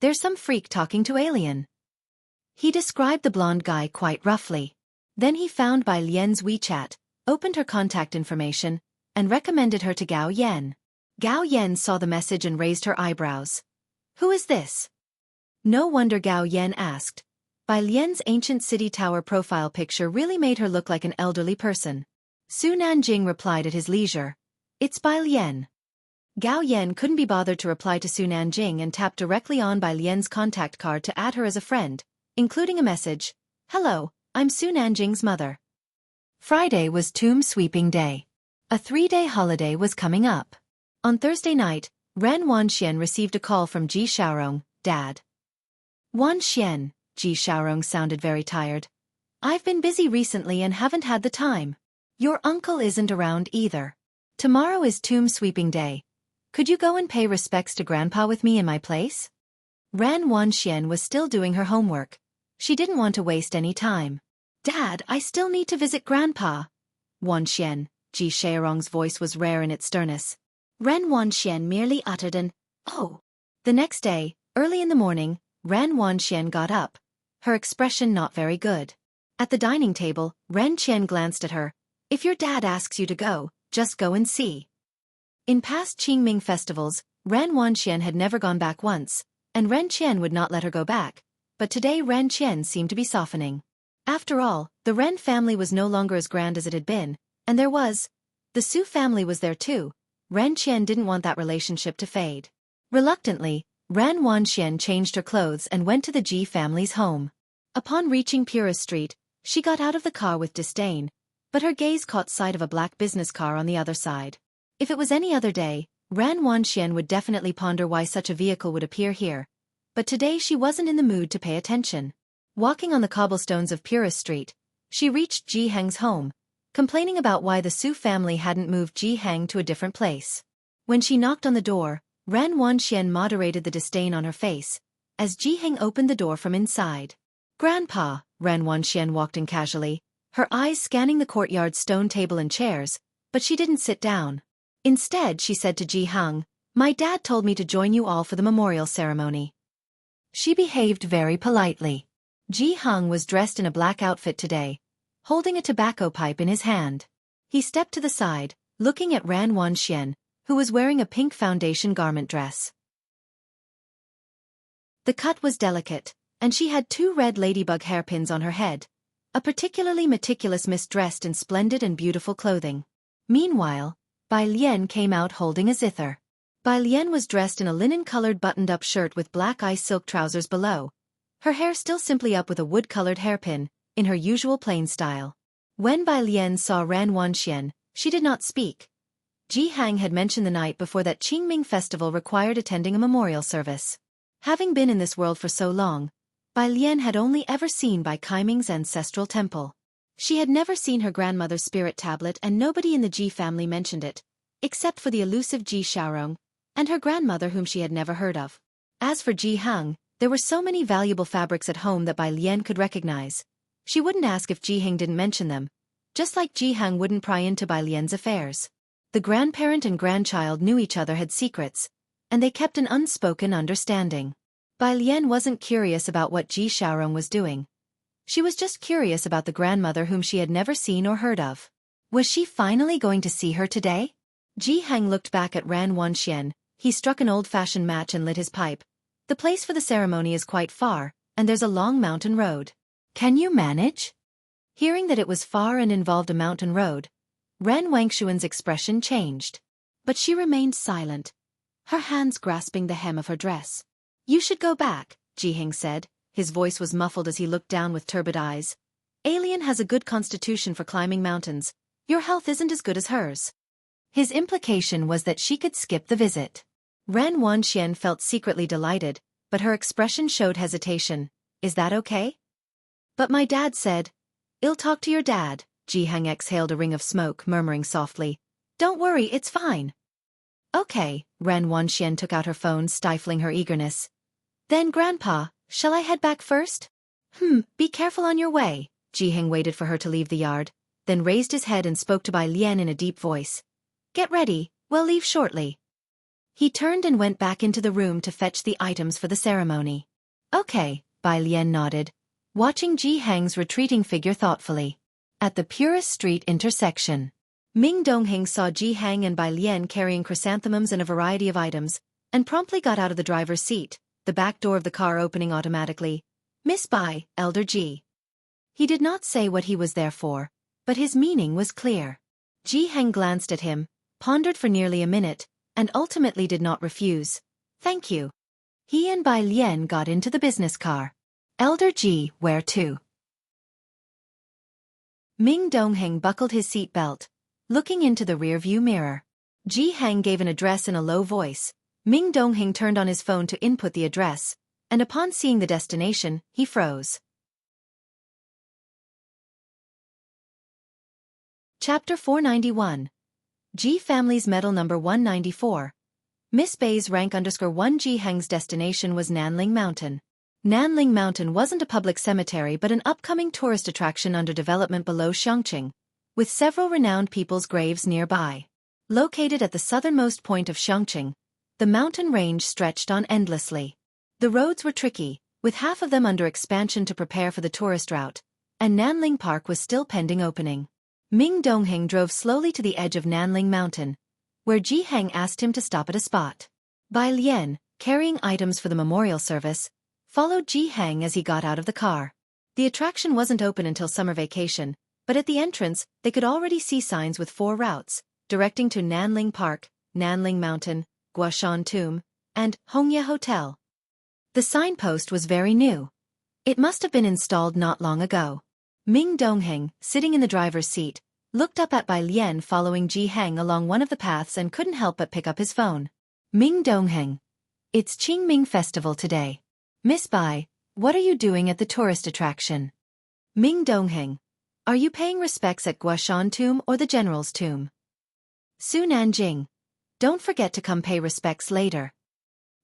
"There's some freak talking to Alien." He described the blonde guy quite roughly. Then he found Bai Lian's WeChat, opened her contact information, and recommended her to Gao Yan. Gao Yan saw the message and raised her eyebrows. "Who is this?" No wonder, Gao Yan asked. Bai Lian's ancient city tower profile picture really made her look like an elderly person. Su Nanjing replied at his leisure. "It's Bai Lian." Gao Yan couldn't be bothered to reply to Su Nanjing and tapped directly on Bai Lian's contact card to add her as a friend, including a message. "Hello, I'm Su Nanjing's mother." Friday was Tomb Sweeping Day. A 3-day holiday was coming up. On Thursday night, Ren Wanxian received a call from Ji Xiaorong, "Dad." "Wanxian," Ji Xiaorong sounded very tired. "I've been busy recently and haven't had the time. Your uncle isn't around either. Tomorrow is Tomb Sweeping Day. Could you go and pay respects to Grandpa with me in my place?" Ran Wanxian was still doing her homework. She didn't want to waste any time. "Dad, I still need to visit Grandpa." "Wanxian," Ji Xiaorong's voice was rare in its sternness. Ren Wanxian merely uttered an, "Oh." The next day, early in the morning, Ren Wanxian got up, her expression not very good. At the dining table, Ren Qian glanced at her. "If your dad asks you to go, just go and see." In past Qingming festivals, Ren Wanxian had never gone back once, and Ren Qian would not let her go back, but today Ren Qian seemed to be softening. After all, the Ren family was no longer as grand as it had been, and the Su family was there too. Ren Qian didn't want that relationship to fade. Reluctantly, Ran Wanxian changed her clothes and went to the Ji family's home. Upon reaching Pura Street, she got out of the car with disdain, but her gaze caught sight of a black business car on the other side. If it was any other day, Ran Wanxian would definitely ponder why such a vehicle would appear here, but today she wasn't in the mood to pay attention. Walking on the cobblestones of Pura Street, she reached Jihang's home, complaining about why the Su family hadn't moved Jihang to a different place. When she knocked on the door, Ran Wanxian moderated the disdain on her face, as Jihang opened the door from inside. "Grandpa," Ran Wanxian walked in casually, her eyes scanning the courtyard's stone table and chairs, but she didn't sit down. Instead, she said to Jihang, "My dad told me to join you all for the memorial ceremony." She behaved very politely. Jihang was dressed in a black outfit today, holding a tobacco pipe in his hand. He stepped to the side, looking at Ran Wanxian, who was wearing a pink foundation garment dress. The cut was delicate, and she had 2 red ladybug hairpins on her head, a particularly meticulous miss dressed in splendid and beautiful clothing. Meanwhile, Bai Lian came out holding a zither. Bai Lian was dressed in a linen-colored buttoned-up shirt with black ice silk trousers below, her hair still simply up with a wood-colored hairpin, in her usual plain style. When Bai Lian saw Ran Wanxian, she did not speak. Jihang had mentioned the night before that Qingming festival required attending a memorial service. Having been in this world for so long, Bai Lian had only ever seen Bai Kaiming's ancestral temple. She had never seen her grandmother's spirit tablet, and nobody in the Ji family mentioned it, except for the elusive Ji Xiaorong, and her grandmother whom she had never heard of. As for Jihang, there were so many valuable fabrics at home that Bai Lian could recognize. She wouldn't ask if Jihang didn't mention them, just like Jihang wouldn't pry into Bai Lian's affairs. The grandparent and grandchild knew each other had secrets, and they kept an unspoken understanding. Bai Lian wasn't curious about what Ji Xiaorong was doing. She was just curious about the grandmother whom she had never seen or heard of. Was she finally going to see her today? Jihang looked back at Ran Wanxian. He struck an old-fashioned match and lit his pipe. The place for the ceremony is quite far, and there's a long mountain road. Can you manage? Hearing that it was far and involved a mountain road, Ran Wangshuan's expression changed. But she remained silent, her hands grasping the hem of her dress. "You should go back," Jihang said. His voice was muffled as he looked down with turbid eyes. "Alien has a good constitution for climbing mountains. Your health isn't as good as hers." His implication was that she could skip the visit. Ran Wanxian felt secretly delighted, but her expression showed hesitation. "Is that okay?" "But my dad said..." "I'll talk to your dad." Jihang exhaled a ring of smoke, murmuring softly, "Don't worry, it's fine." "Okay," Ran Wanxian took out her phone, stifling her eagerness. "Then Grandpa, shall I head back first?" Be careful on your way." Jihang waited for her to leave the yard, then raised his head and spoke to Bai Lian in a deep voice. "Get ready, we'll leave shortly." He turned and went back into the room to fetch the items for the ceremony. "Okay," Bai Lian nodded, watching Jihang's retreating figure thoughtfully. At the Pura Street intersection, Ming Dongheng saw Jihang and Bai Lian carrying chrysanthemums and a variety of items, and promptly got out of the driver's seat, the back door of the car opening automatically. "Miss Bai, Elder Ji." He did not say what he was there for, but his meaning was clear. Jihang glanced at him, pondered for nearly a minute, and ultimately did not refuse. "Thank you." He and Bai Lian got into the business car. "Elder Ji, where to?" Ming Dongheng buckled his seat belt, looking into the rearview mirror. Jihang gave an address in a low voice. Ming Dongheng turned on his phone to input the address, and upon seeing the destination, he froze. Chapter 491. Ji Family's Medal Number 194. Miss Bai's rank _1 Jihang's destination was Nanling Mountain. Nanling Mountain wasn't a public cemetery but an upcoming tourist attraction under development below Xianxia, with several renowned people's graves nearby. Located at the southernmost point of Xianxia, the mountain range stretched on endlessly. The roads were tricky, with half of them under expansion to prepare for the tourist route, and Nanling Park was still pending opening. Ming Dongheng drove slowly to the edge of Nanling Mountain, where Jihang asked him to stop at a spot. Bai Lian, carrying items for the memorial service, followed Jihang as he got out of the car. The attraction wasn't open until summer vacation, but at the entrance, they could already see signs with 4 routes, directing to Nanling Park, Nanling Mountain, Guashan Tomb, and Hongye Hotel. The signpost was very new. It must have been installed not long ago. Ming Dongheng, sitting in the driver's seat, looked up at Bai Lian following Ji Heng along one of the paths and couldn't help but pick up his phone. Ming Dongheng. It's Qingming Festival today. Miss Bai, what are you doing at the tourist attraction? Ming Dongheng. Are you paying respects at Guashan Tomb or the General's Tomb? Su Nanjing. Don't forget to come pay respects later.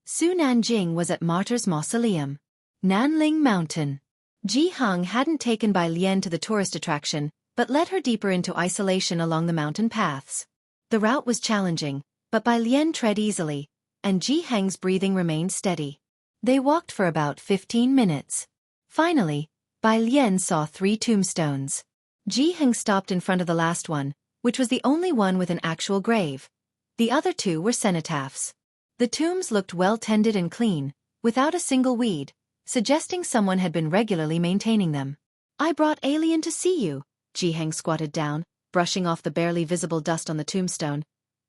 Su Nanjing was at Martyr's Mausoleum. Nanling Mountain. Ji Heng hadn't taken Bai Lian to the tourist attraction, but led her deeper into isolation along the mountain paths. The route was challenging, but Bai Lian tread easily, and Ji Heng's breathing remained steady. They walked for about 15 minutes. Finally, Bai Lian saw 3 tombstones. Ji Heng stopped in front of the last one, which was the only one with an actual grave. The other 2 were cenotaphs. The tombs looked well-tended and clean, without a single weed, suggesting someone had been regularly maintaining them. I brought Alien to see you. Ji Heng squatted down, brushing off the barely visible dust on the tombstone.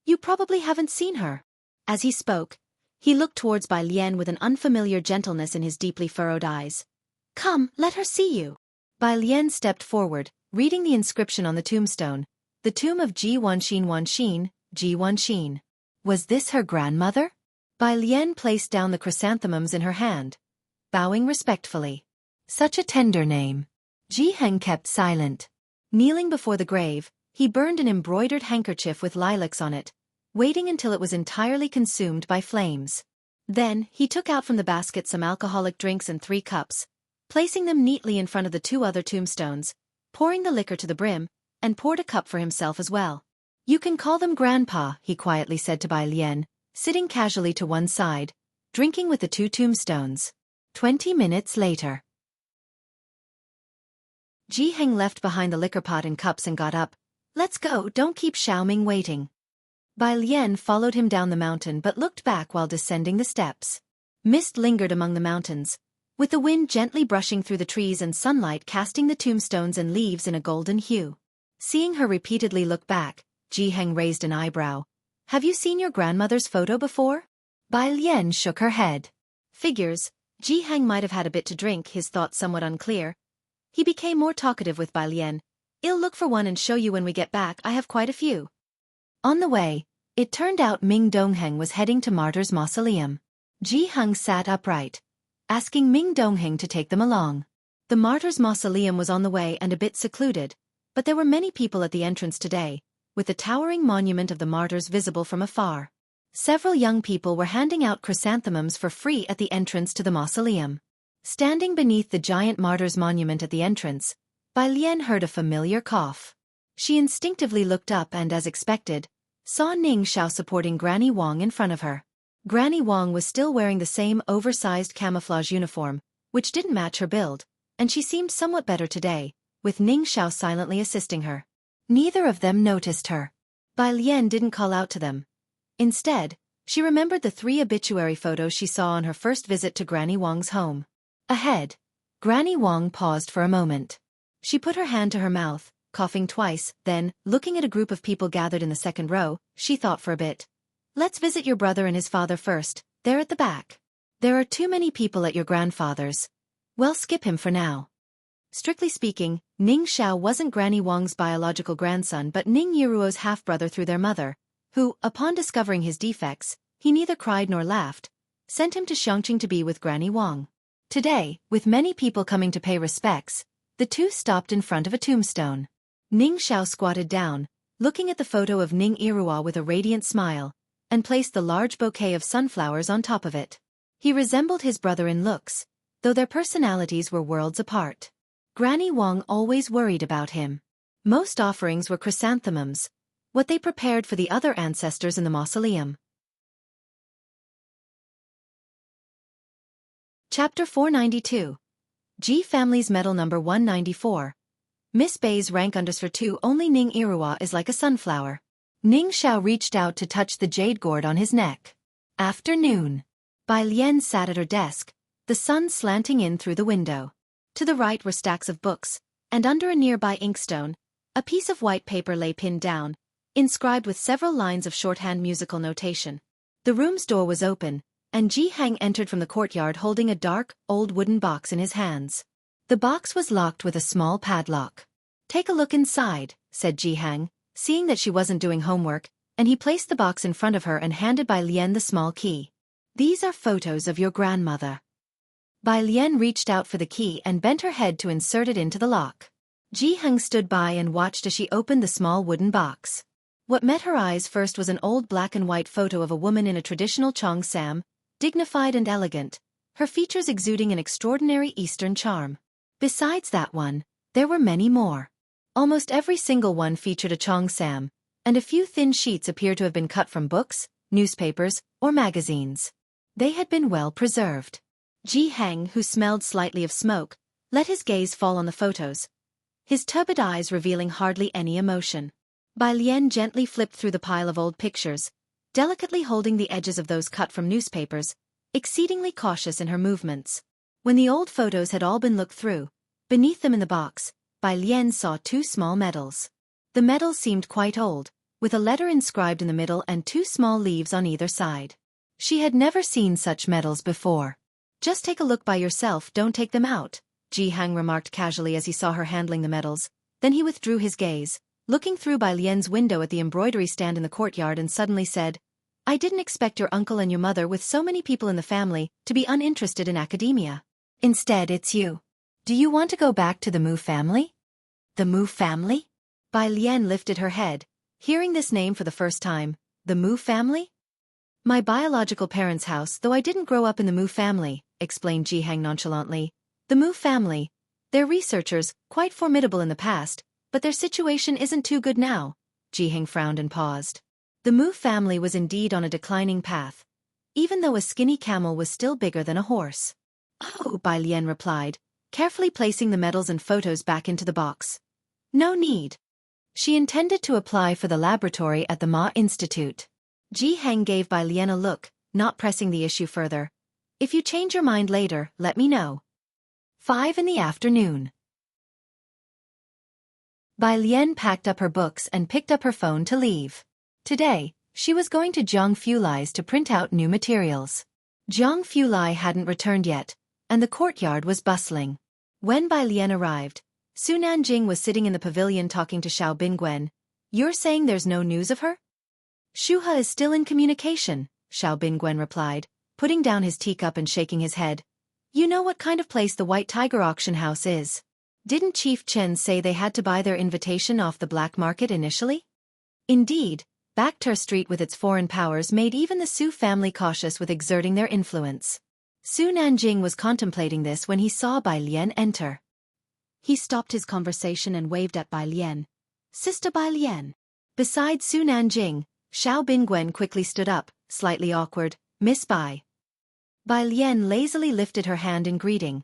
You probably haven't seen her. As he spoke, he looked towards Bai Lian with an unfamiliar gentleness in his deeply furrowed eyes. Come, let her see you. Bai Lian stepped forward, reading the inscription on the tombstone. The tomb of Ji Wanxin, Ji Wanxin. Was this her grandmother? Bai Lian placed down the chrysanthemums in her hand, bowing respectfully. Such a tender name. Ji Heng kept silent. Kneeling before the grave, he burned an embroidered handkerchief with lilacs on it, waiting until it was entirely consumed by flames. Then, he took out from the basket some alcoholic drinks and 3 cups, placing them neatly in front of the 2 other tombstones, pouring the liquor to the brim, and poured a cup for himself as well. You can call them Grandpa, he quietly said to Bai Lian, sitting casually to one side, drinking with the 2 tombstones. 20 minutes later. Ji Heng left behind the liquor pot and cups and got up. Let's go, don't keep Xiaoming waiting. Bai Lian followed him down the mountain but looked back while descending the steps. Mist lingered among the mountains, with the wind gently brushing through the trees and sunlight casting the tombstones and leaves in a golden hue. Seeing her repeatedly look back, Ji Heng raised an eyebrow. Have you seen your grandmother's photo before? Bai Lian shook her head. Figures, Ji Heng might have had a bit to drink, his thoughts somewhat unclear. He became more talkative with Bai Lian. I'll look for one and show you when we get back, I have quite a few. On the way, it turned out Ming Dongheng was heading to Martyr's Mausoleum. Ji Heng sat upright, asking Ming Dongheng to take them along. The Martyr's Mausoleum was on the way and a bit secluded, but there were many people at the entrance today, with the towering monument of the martyrs visible from afar. Several young people were handing out chrysanthemums for free at the entrance to the mausoleum. Standing beneath the giant martyr's monument at the entrance, Bai Lian heard a familiar cough. She instinctively looked up and, as expected, saw Ning Xiao supporting Granny Wang in front of her. Granny Wang was still wearing the same oversized camouflage uniform, which didn't match her build, and she seemed somewhat better today, with Ning Xiao silently assisting her. Neither of them noticed her. Bai Lian didn't call out to them. Instead, she remembered the 3 obituary photos she saw on her first visit to Granny Wang's home. Ahead, Granny Wang paused for a moment. She put her hand to her mouth, coughing twice, then, looking at a group of people gathered in the second row, she thought for a bit. Let's visit your brother and his father first, they're at the back. There are too many people at your grandfather's. Well, skip him for now. Strictly speaking, Ning Xiao wasn't Granny Wang's biological grandson but Ning Yiruo's half-brother through their mother, who, upon discovering his defects, he neither cried nor laughed, sent him to Xianxia to be with Granny Wang. Today, with many people coming to pay respects, the 2 stopped in front of a tombstone. Ning Xiao squatted down, looking at the photo of Ning Yiruo with a radiant smile, and placed the large bouquet of sunflowers on top of it. He resembled his brother in looks, though their personalities were worlds apart. Granny Wang always worried about him. Most offerings were chrysanthemums, what they prepared for the other ancestors in the mausoleum. Chapter 492. Ji Family's Medal Number 194. Miss Bai's rank underscore 2. Only Ning Yiruo is like a sunflower. Ning Xiao reached out to touch the jade gourd on his neck. Afternoon. Bai Lian sat at her desk, the sun slanting in through the window. To the right were stacks of books, and under a nearby inkstone, a piece of white paper lay pinned down, inscribed with several lines of shorthand musical notation. The room's door was open, and Jianghu entered from the courtyard holding a dark, old wooden box in his hands. The box was locked with a small padlock. "Take a look inside," said Jianghu, seeing that she wasn't doing homework, and he placed the box in front of her and handed Bai Lian the small key. "These are photos of your grandmother." Bai Lian reached out for the key and bent her head to insert it into the lock. Jianghu stood by and watched as she opened the small wooden box. What met her eyes first was an old black and white photo of a woman in a traditional cheongsam, dignified and elegant, her features exuding an extraordinary Eastern charm. Besides that one, there were many more. Almost every single one featured a cheongsam, and a few thin sheets appeared to have been cut from books, newspapers, or magazines. They had been well preserved. Jianghu, who smelled slightly of smoke, let his gaze fall on the photos, his turbid eyes revealing hardly any emotion. Bai Lian gently flipped through the pile of old pictures, delicately holding the edges of those cut from newspapers, exceedingly cautious in her movements. When the old photos had all been looked through, beneath them in the box, Bai Lian saw two small medals. The medals seemed quite old, with a letter inscribed in the middle and two small leaves on either side. She had never seen such medals before. "Just take a look by yourself, don't take them out," Jianghu remarked casually as he saw her handling the medals. Then he withdrew his gaze, looking through Bai Lian's window at the embroidery stand in the courtyard, and suddenly said, "I didn't expect your uncle and your mother, with so many people in the family, to be uninterested in academia. Instead, it's you. Do you want to go back to the Mu family?" "The Mu family?" Bai Lian lifted her head, hearing this name for the first time. "The Mu family?" "My biological parents' house, though I didn't grow up in the Mu family," explained Jianghu nonchalantly. "The Mu family. They're researchers, quite formidable in the past, but their situation isn't too good now." Jianghu frowned and paused. The Mu family was indeed on a declining path, even though a skinny camel was still bigger than a horse. "Oh," Bai Lian replied, carefully placing the medals and photos back into the box. "No need." She intended to apply for the laboratory at the Ma Institute. Jianghu gave Bai Lian a look, not pressing the issue further. "If you change your mind later, let me know." 5 in the afternoon. Bai Lian packed up her books and picked up her phone to leave. Today, she was going to Jianghu to print out new materials. Jianghu hadn't returned yet, and the courtyard was bustling. When Bai Lian arrived, Su Nanjing was sitting in the pavilion talking to Xiao Bingwen. "You're saying there's no news of her?" "Shuha is still in communication," Xiao Bingwen replied, putting down his teacup and shaking his head. "You know what kind of place the White Tiger auction house is? Didn't Chief Chen say they had to buy their invitation off the black market initially?" Indeed, Bakhtur Street with its foreign powers made even the Su family cautious with exerting their influence. Su Nanjing was contemplating this when he saw Bai Lian enter. He stopped his conversation and waved at Bai Lian. "Sister Bai Lian." Beside Su Nanjing, Xiao Bingwen quickly stood up, slightly awkward. "Miss Bai." Bai Lian lazily lifted her hand in greeting,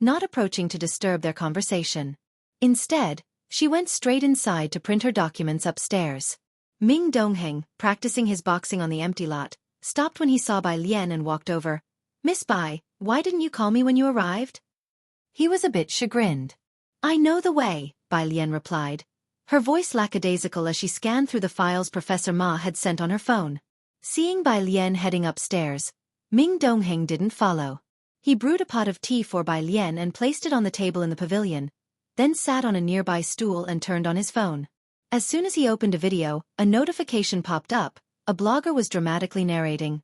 not approaching to disturb their conversation. Instead, she went straight inside to print her documents upstairs. Ming Dongheng, practicing his boxing on the empty lot, stopped when he saw Bai Lian and walked over. "Miss Bai, why didn't you call me when you arrived?" He was a bit chagrined. "I know the way," Bai Lian replied, her voice lackadaisical as she scanned through the files Professor Ma had sent on her phone. Seeing Bai Lian heading upstairs, Ming Dongheng didn't follow. He brewed a pot of tea for Bai Lian and placed it on the table in the pavilion, then sat on a nearby stool and turned on his phone. As soon as he opened a video, a notification popped up. A blogger was dramatically narrating.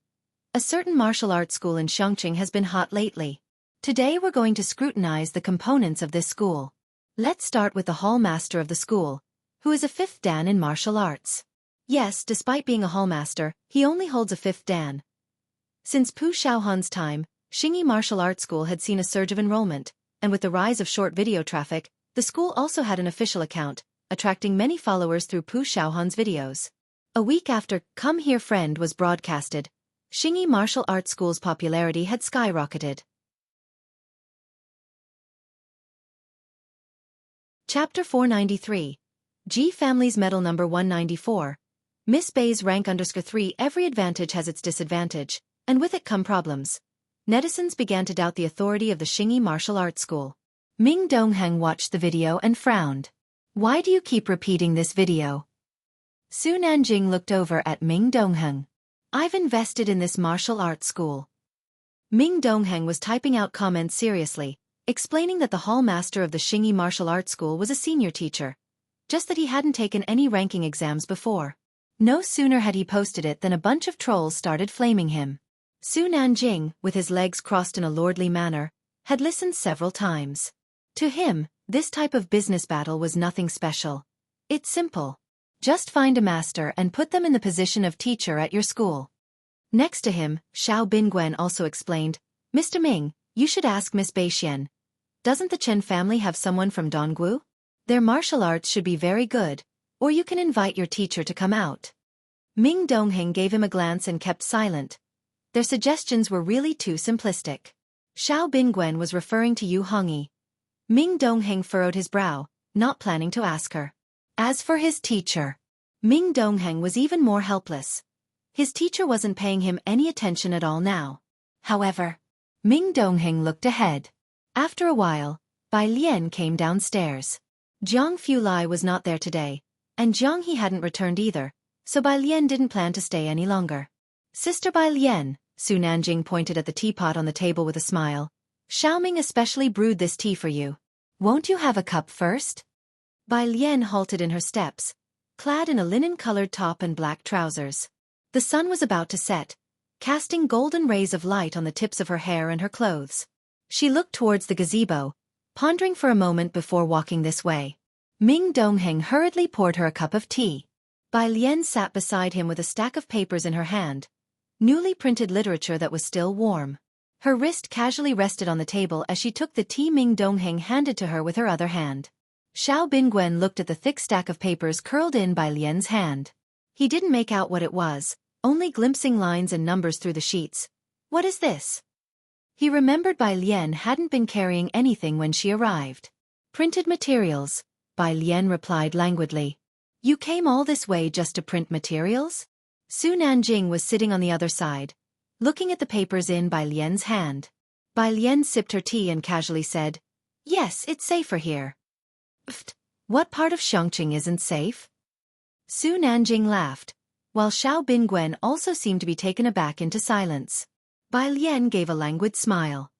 "A certain martial arts school in Xianxia has been hot lately. Today we're going to scrutinize the components of this school. Let's start with the hall master of the school, who is a 5th dan in martial arts." Yes, despite being a hallmaster, he only holds a 5th dan. Since Pu Shaohan's time, Xingyi Martial Arts School had seen a surge of enrollment, and with the rise of short video traffic, the school also had an official account, attracting many followers through Pu Shaohan's videos. A week after "Come Here Friend" was broadcasted, Xingyi Martial Arts School's popularity had skyrocketed. Chapter 493. G Family's Medal Number 194. Miss Bai's rank _3. Every advantage has its disadvantage, and with it come problems. Netizens began to doubt the authority of the Xingyi Martial Arts School. Ming Dongheng watched the video and frowned. "Why do you keep repeating this video?" Su Nanjing looked over at Ming Dongheng. "I've invested in this martial arts school. Ming Dongheng was typing out comments seriously, explaining that the hall master of the Xingyi martial arts school was a senior teacher, just that he hadn't taken any ranking exams before. No sooner had he posted it than a bunch of trolls started flaming him. Su Nanjing, with his legs crossed in a lordly manner, had listened several times. To him, this type of business battle was nothing special. It's simple. Just find a master and put them in the position of teacher at your school. Next to him, Xiao Bingwen also explained, Mr. Ming, you should ask Miss Beixian. Doesn't the Chen family have someone from Donggu? Their martial arts should be very good, or you can invite your teacher to come out. Ming Dongheng gave him a glance and kept silent. Their suggestions were really too simplistic. Xiao Bingwen was referring to Yu Hongyi. Ming Dongheng furrowed his brow, not planning to ask her. As for his teacher, Ming Dongheng was even more helpless. His teacher wasn't paying him any attention at all now. However, Ming Dongheng looked ahead. After a while, Bai Lian came downstairs. Jianghu Lai was not there today, and Jianghu hadn't returned either, so Bai Lian didn't plan to stay any longer. Sister Bai Lian, Su Nanjing pointed at the teapot on the table with a smile. Xiaoming especially brewed this tea for you. Won't you have a cup first? Bai Lian halted in her steps, clad in a linen-colored top and black trousers. The sun was about to set, casting golden rays of light on the tips of her hair and her clothes. She looked towards the gazebo, pondering for a moment before walking this way. Ming Dongheng hurriedly poured her a cup of tea. Bai Lian sat beside him with a stack of papers in her hand, newly printed literature that was still warm. Her wrist casually rested on the table as she took the tea Ming Dongheng handed to her with her other hand. Xiao Bingwen looked at the thick stack of papers curled in Bai Lian's hand. He didn't make out what it was, only glimpsing lines and numbers through the sheets. What is this? He remembered Bai Lian hadn't been carrying anything when she arrived. Printed materials, Bai Lian replied languidly. You came all this way just to print materials? Su Nanjing was sitting on the other side, looking at the papers in Bai Lian's hand. Bai Lian sipped her tea and casually said, Yes, it's safer here. Pfft, what part of Xianxia isn't safe? Su Nanjing laughed, while Xiao Bingwen also seemed to be taken aback into silence. Bai Lian gave a languid smile.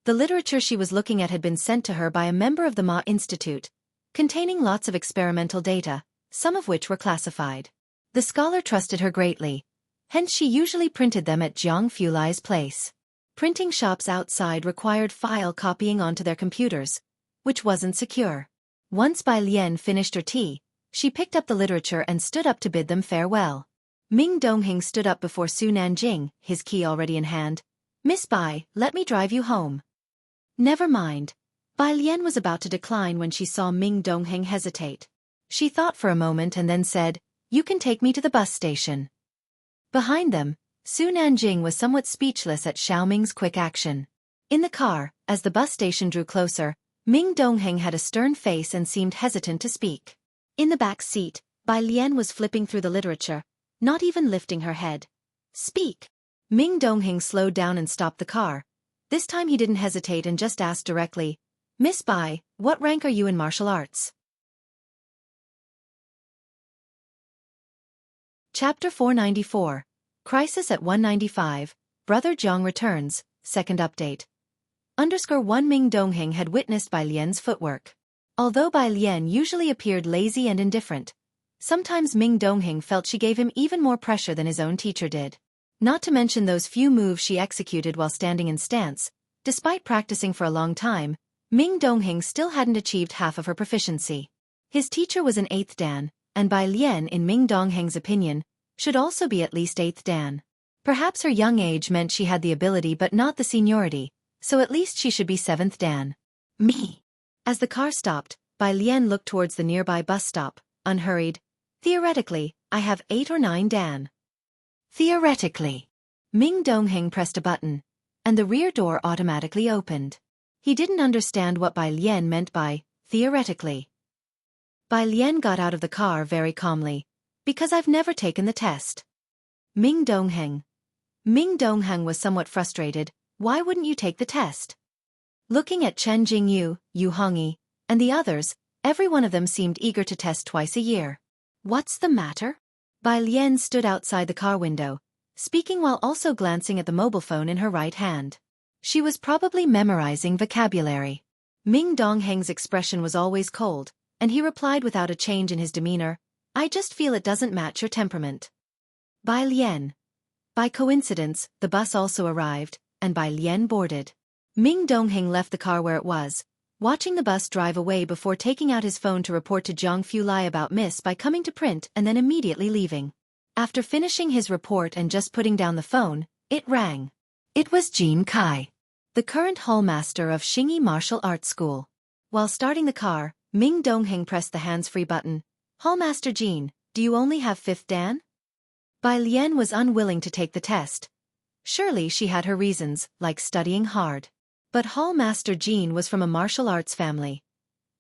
The literature she was looking at had been sent to her by a member of the Ma Institute, containing lots of experimental data, some of which were classified. The scholar trusted her greatly, hence she usually printed them at Jianghu Lai's place. Printing shops outside required file copying onto their computers, which wasn't secure. Once Bai Lian finished her tea, she picked up the literature and stood up to bid them farewell. Ming Dongheng stood up before Su Nanjing, his key already in hand. Miss Bai, let me drive you home. Never mind. Bai Lian was about to decline when she saw Ming Dongheng hesitate. She thought for a moment and then said, You can take me to the bus station. Behind them, Su Nanjing was somewhat speechless at Xiaoming's quick action. In the car, as the bus station drew closer, Ming Dongheng had a stern face and seemed hesitant to speak. In the back seat, Bai Lian was flipping through the literature, not even lifting her head. Speak. Ming Dongheng slowed down and stopped the car. This time he didn't hesitate and just asked directly, Miss Bai, what rank are you in martial arts? Chapter 494. Crisis at 195, Brother Jiang returns, second update. _1 Ming Dongheng had witnessed Bai Lian's footwork. Although Bai Lian usually appeared lazy and indifferent, sometimes Ming Dongheng felt she gave him even more pressure than his own teacher did. Not to mention those few moves she executed while standing in stance. Despite practicing for a long time, Ming Dongheng still hadn't achieved half of her proficiency. His teacher was an 8th Dan, and Bai Lian, in Ming Dongheng's opinion, should also be at least 8th Dan. Perhaps her young age meant she had the ability but not the seniority, so at least she should be 7th Dan. Me. As the car stopped, Bai Lian looked towards the nearby bus stop, unhurried. Theoretically, I have 8 or 9 Dan. Theoretically. Ming Dongheng pressed a button, and the rear door automatically opened. He didn't understand what Bai Lian meant by theoretically. Bai Lian got out of the car very calmly. Because I've never taken the test. Ming Dongheng. Ming Dongheng was somewhat frustrated. Why wouldn't you take the test? Looking at Chen Jingyu, Yu Hongyi, and the others, every one of them seemed eager to test twice a year. What's the matter? Bai Lian stood outside the car window, speaking while also glancing at the mobile phone in her right hand. She was probably memorizing vocabulary. Ming Dongheng's expression was always cold, and he replied without a change in his demeanor, "I just feel it doesn't match your temperament." Bai Lian. By coincidence, the bus also arrived, and Bai Lian boarded. Ming Dongheng left the car where it was, watching the bus drive away before taking out his phone to report to Jianghu Lai about Miss Bai coming to print and then immediately leaving. After finishing his report and just putting down the phone, it rang. It was Jin Kai, the current hallmaster of Xingyi Martial Arts School. While starting the car, Ming Dongheng pressed the hands-free button. "Hallmaster Jin, do you only have 5th Dan?" Bai Lian was unwilling to take the test. Surely she had her reasons, like studying hard. But Hallmaster Jin was from a martial arts family.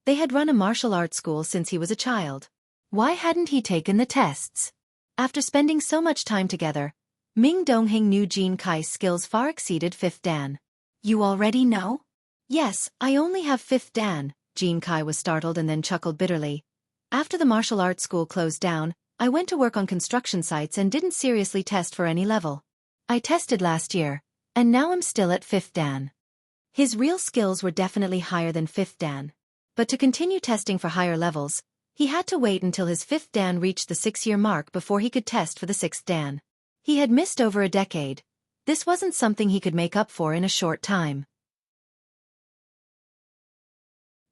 They had run a martial arts school since he was a child. Why hadn't he taken the tests? After spending so much time together, Ming Dongheng knew Jin Kai's skills far exceeded 5th Dan. "You already know?" "Yes, I only have 5th Dan." Jin Kai was startled and then chuckled bitterly. "After the martial arts school closed down, I went to work on construction sites and didn't seriously test for any level. I tested last year, and now I'm still at 5th Dan." His real skills were definitely higher than 5th Dan. But to continue testing for higher levels, he had to wait until his 5th Dan reached the 6-year mark before he could test for the 6th Dan. He had missed over a decade. This wasn't something he could make up for in a short time.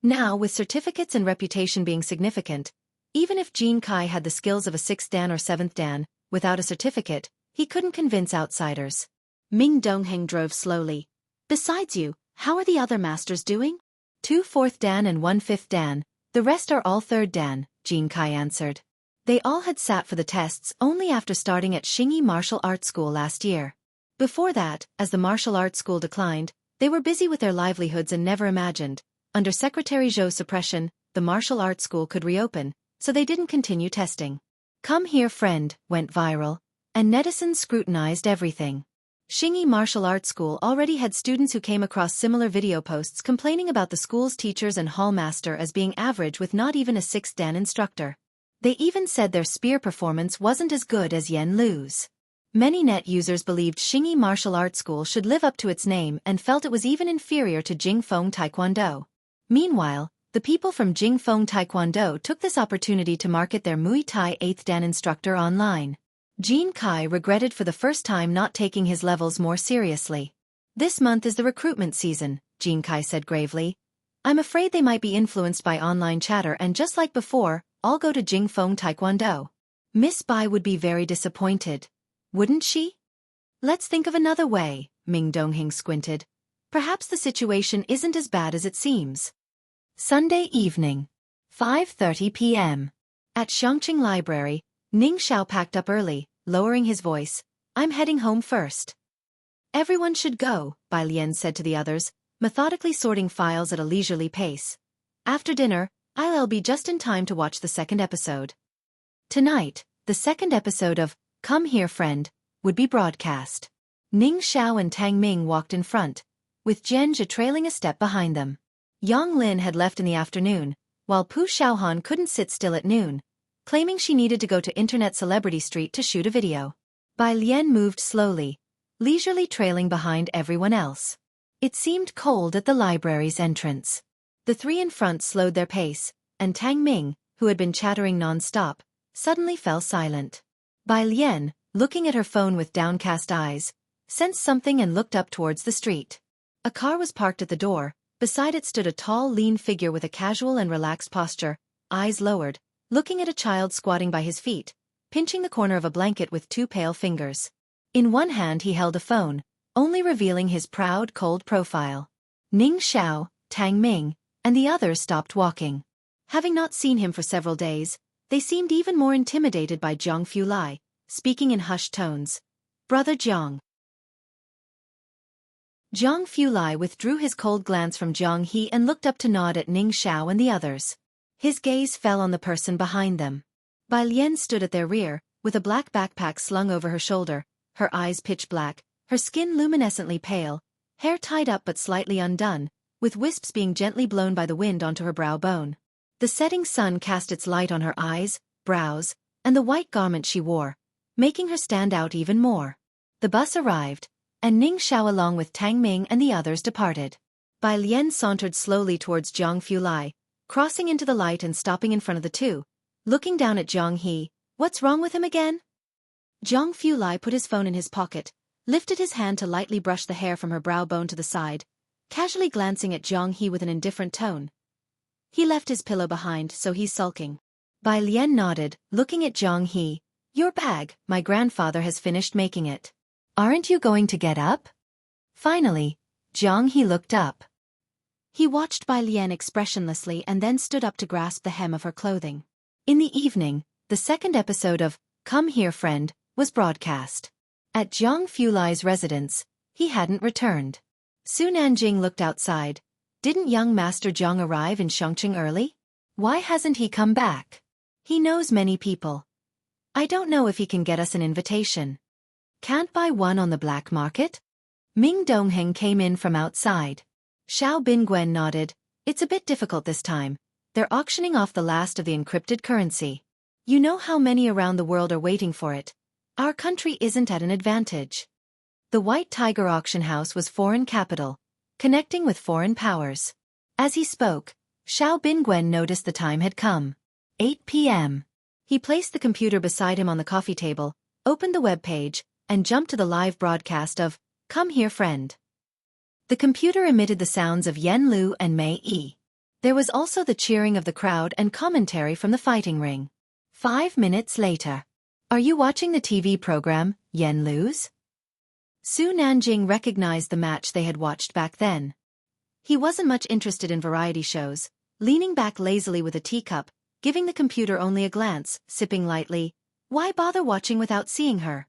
Now, with certificates and reputation being significant, even if Jin Kai had the skills of a 6th Dan or 7th Dan, without a certificate, he couldn't convince outsiders. Ming Dongheng drove slowly. "Besides you, how are the other masters doing?" "2 4th Dan and 1 5th Dan, the rest are all 3rd Dan," Jin Kai answered. They all had sat for the tests only after starting at Xingyi Martial Arts School last year. Before that, as the martial arts school declined, they were busy with their livelihoods and never imagined, under Secretary Zhou's suppression, the martial arts school could reopen, so they didn't continue testing. "Come Here Friend" went viral, and netizens scrutinized everything. Xingyi Martial Arts School already had students who came across similar video posts complaining about the school's teachers and hallmaster as being average with not even a 6th Dan instructor. They even said their spear performance wasn't as good as Yen Lu's. Many net users believed Xingyi Martial Arts School should live up to its name and felt it was even inferior to Jingfeng Taekwondo. Meanwhile, the people from Jingfeng Taekwondo took this opportunity to market their Muay Thai 8th Dan instructor online. Jin Kai regretted for the first time not taking his levels more seriously. "This month is the recruitment season," Jin Kai said gravely. "I'm afraid they might be influenced by online chatter and just like before, I'll go to Jingfeng Taekwondo." Miss Bai would be very disappointed. Wouldn't she? "Let's think of another way," Ming Dongheng squinted. "Perhaps the situation isn't as bad as it seems." Sunday evening. 5:30 p.m. At Xianxia Library, Ning Xiao packed up early, lowering his voice. "I'm heading home first." "Everyone should go," Bai Lian said to the others, methodically sorting files at a leisurely pace. "After dinner, I'll be just in time to watch the 2nd episode." Tonight, the 2nd episode of Come Here Friend would be broadcast. Ning Xiao and Tang Ming walked in front, with Jianghu trailing a step behind them. Yang Lin had left in the afternoon, while Pu Xiaohan couldn't sit still at noon, claiming she needed to go to Internet Celebrity Street to shoot a video. Bai Lian moved slowly, leisurely trailing behind everyone else. It seemed cold at the library's entrance. The three in front slowed their pace, and Tang Ming, who had been chattering non-stop, suddenly fell silent. Bai Lian, looking at her phone with downcast eyes, sensed something and looked up towards the street. A car was parked at the door, beside it stood a tall, lean figure with a casual and relaxed posture, eyes lowered, looking at a child squatting by his feet, pinching the corner of a blanket with 2 pale fingers. In one hand he held a phone, only revealing his proud, cold profile. Ning Xiao, Tang Ming, and the others stopped walking. Having not seen him for several days, they seemed even more intimidated by Jianghu Lai, speaking in hushed tones. "Brother Jiang." Jianghu Lai withdrew his cold glance from Jiang He and looked up to nod at Ning Xiao and the others. His gaze fell on the person behind them. Bai Lian stood at their rear, with a black backpack slung over her shoulder, her eyes pitch black, her skin luminescently pale, hair tied up but slightly undone, with wisps being gently blown by the wind onto her brow bone. The setting sun cast its light on her eyes, brows, and the white garment she wore, making her stand out even more. The bus arrived, and Ning Xiao along with Tang Ming and the others departed. Bai Lian sauntered slowly towards Jianghu, crossing into the light and stopping in front of the two, looking down at Jianghe. What's wrong with him again? Jianghu put his phone in his pocket, lifted his hand to lightly brush the hair from her brow bone to the side, casually glancing at Jianghe with an indifferent tone. He left his pillow behind, so he's sulking. Bai Lian nodded, looking at Jianghe. Your bag, my grandfather has finished making it. Aren't you going to get up? Finally, Jianghe looked up. He watched Bai Lian expressionlessly and then stood up to grasp the hem of her clothing. In the evening, the second episode of Come Here Friend was broadcast. At Jiang Fulai's residence, he hadn't returned. Su Nanjing looked outside. Didn't young Master Jiang arrive in Xianxia early? Why hasn't he come back? He knows many people. I don't know if he can get us an invitation. Can't buy one on the black market? Ming Dongheng came in from outside. Xiao Bingwen nodded. It's a bit difficult this time. They're auctioning off the last of the encrypted currency. You know how many around the world are waiting for it. Our country isn't at an advantage. The White Tiger auction house was foreign capital, connecting with foreign powers. As he spoke, Xiao Bingwen noticed the time had come. 8 p.m. He placed the computer beside him on the coffee table, opened the web page, and jumped to the live broadcast of Come Here Friend. The computer emitted the sounds of Yen Lu and Mei Yi. There was also the cheering of the crowd and commentary from the fighting ring. 5 minutes later. Are you watching the TV program, Yen Lu's? Su Nanjing recognized the match they had watched back then. He wasn't much interested in variety shows, leaning back lazily with a teacup, giving the computer only a glance, sipping lightly. Why bother watching without seeing her?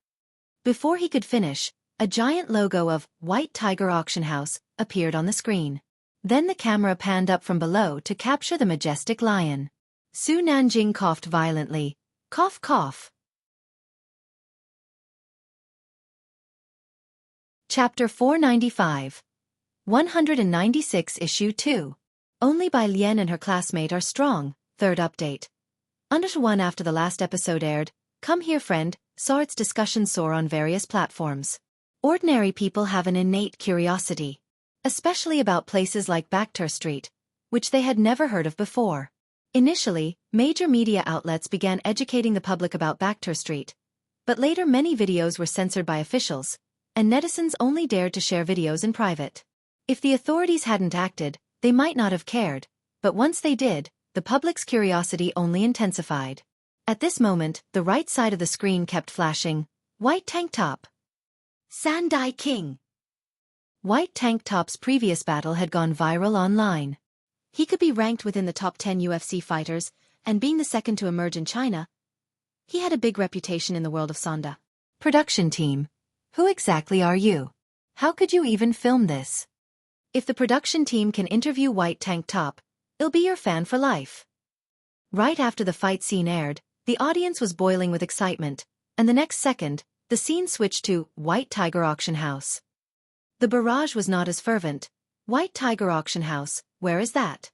Before he could finish, a giant logo of White Tiger Auction House appeared on the screen. Then the camera panned up from below to capture the majestic lion. Su Nanjing coughed violently. Cough, cough. Chapter 495. 196 Issue 2. Only Bai Lian and her classmate are strong. Third update. Under 1 after the last episode aired, Come Here Friend saw its discussion soar on various platforms. Ordinary people have an innate curiosity, especially about places like Bakhtur Street, which they had never heard of before. Initially, major media outlets began educating the public about Bakhtur Street, but later many videos were censored by officials, and netizens only dared to share videos in private. If the authorities hadn't acted, they might not have cared, but once they did, the public's curiosity only intensified. At this moment, the right side of the screen kept flashing. White tank top. Sandai King. White tank top's previous battle had gone viral online. He could be ranked within the top 10 UFC fighters, and being the second to emerge in China, he had a big reputation in the world of Sonda. Production team. Who exactly are you? How could you even film this? If the production team can interview White Tank Top, it'll be your fan for life. Right after the fight scene aired, the audience was boiling with excitement, and the next second, the scene switched to White Tiger Auction House. The barrage was not as fervent. White Tiger Auction House, where is that?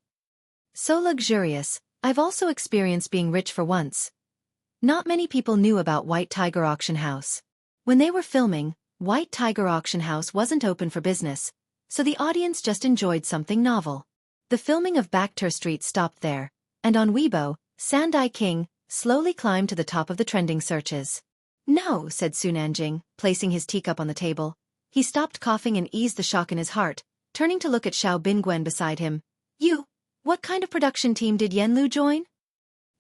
So luxurious, I've also experienced being rich for once. Not many people knew about White Tiger Auction House. When they were filming, White Tiger Auction House wasn't open for business, so the audience just enjoyed something novel. The filming of Bakhtur Street stopped there, and on Weibo, Sandai King slowly climbed to the top of the trending searches. No, said Su Nanjing, placing his teacup on the table. He stopped coughing and eased the shock in his heart, turning to look at Xiao Bingwen beside him. You, what kind of production team did Yen Lu join?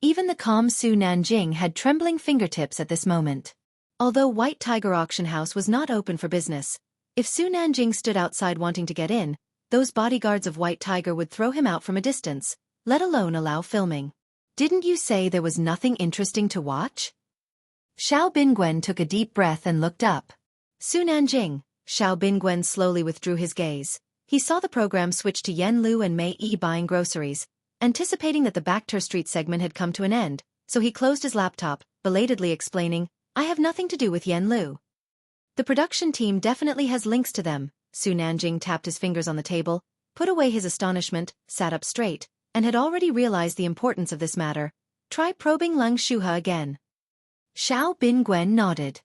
Even the calm Su Nanjing had trembling fingertips at this moment. Although White Tiger Auction House was not open for business, if Su Nanjing stood outside wanting to get in, those bodyguards of White Tiger would throw him out from a distance, let alone allow filming. Didn't you say there was nothing interesting to watch? Xiao Bingwen took a deep breath and looked up. Su Nanjing. Xiao Bingwen slowly withdrew his gaze. He saw the program switch to Yen Lu and Mei Yi buying groceries, anticipating that the Bakhtur Street segment had come to an end, so he closed his laptop, belatedly explaining, I have nothing to do with Yen Lu. The production team definitely has links to them. Su Nanjing tapped his fingers on the table, put away his astonishment, sat up straight, and had already realized the importance of this matter. Try probing Lung Shuha again. Xiao Bingwen nodded.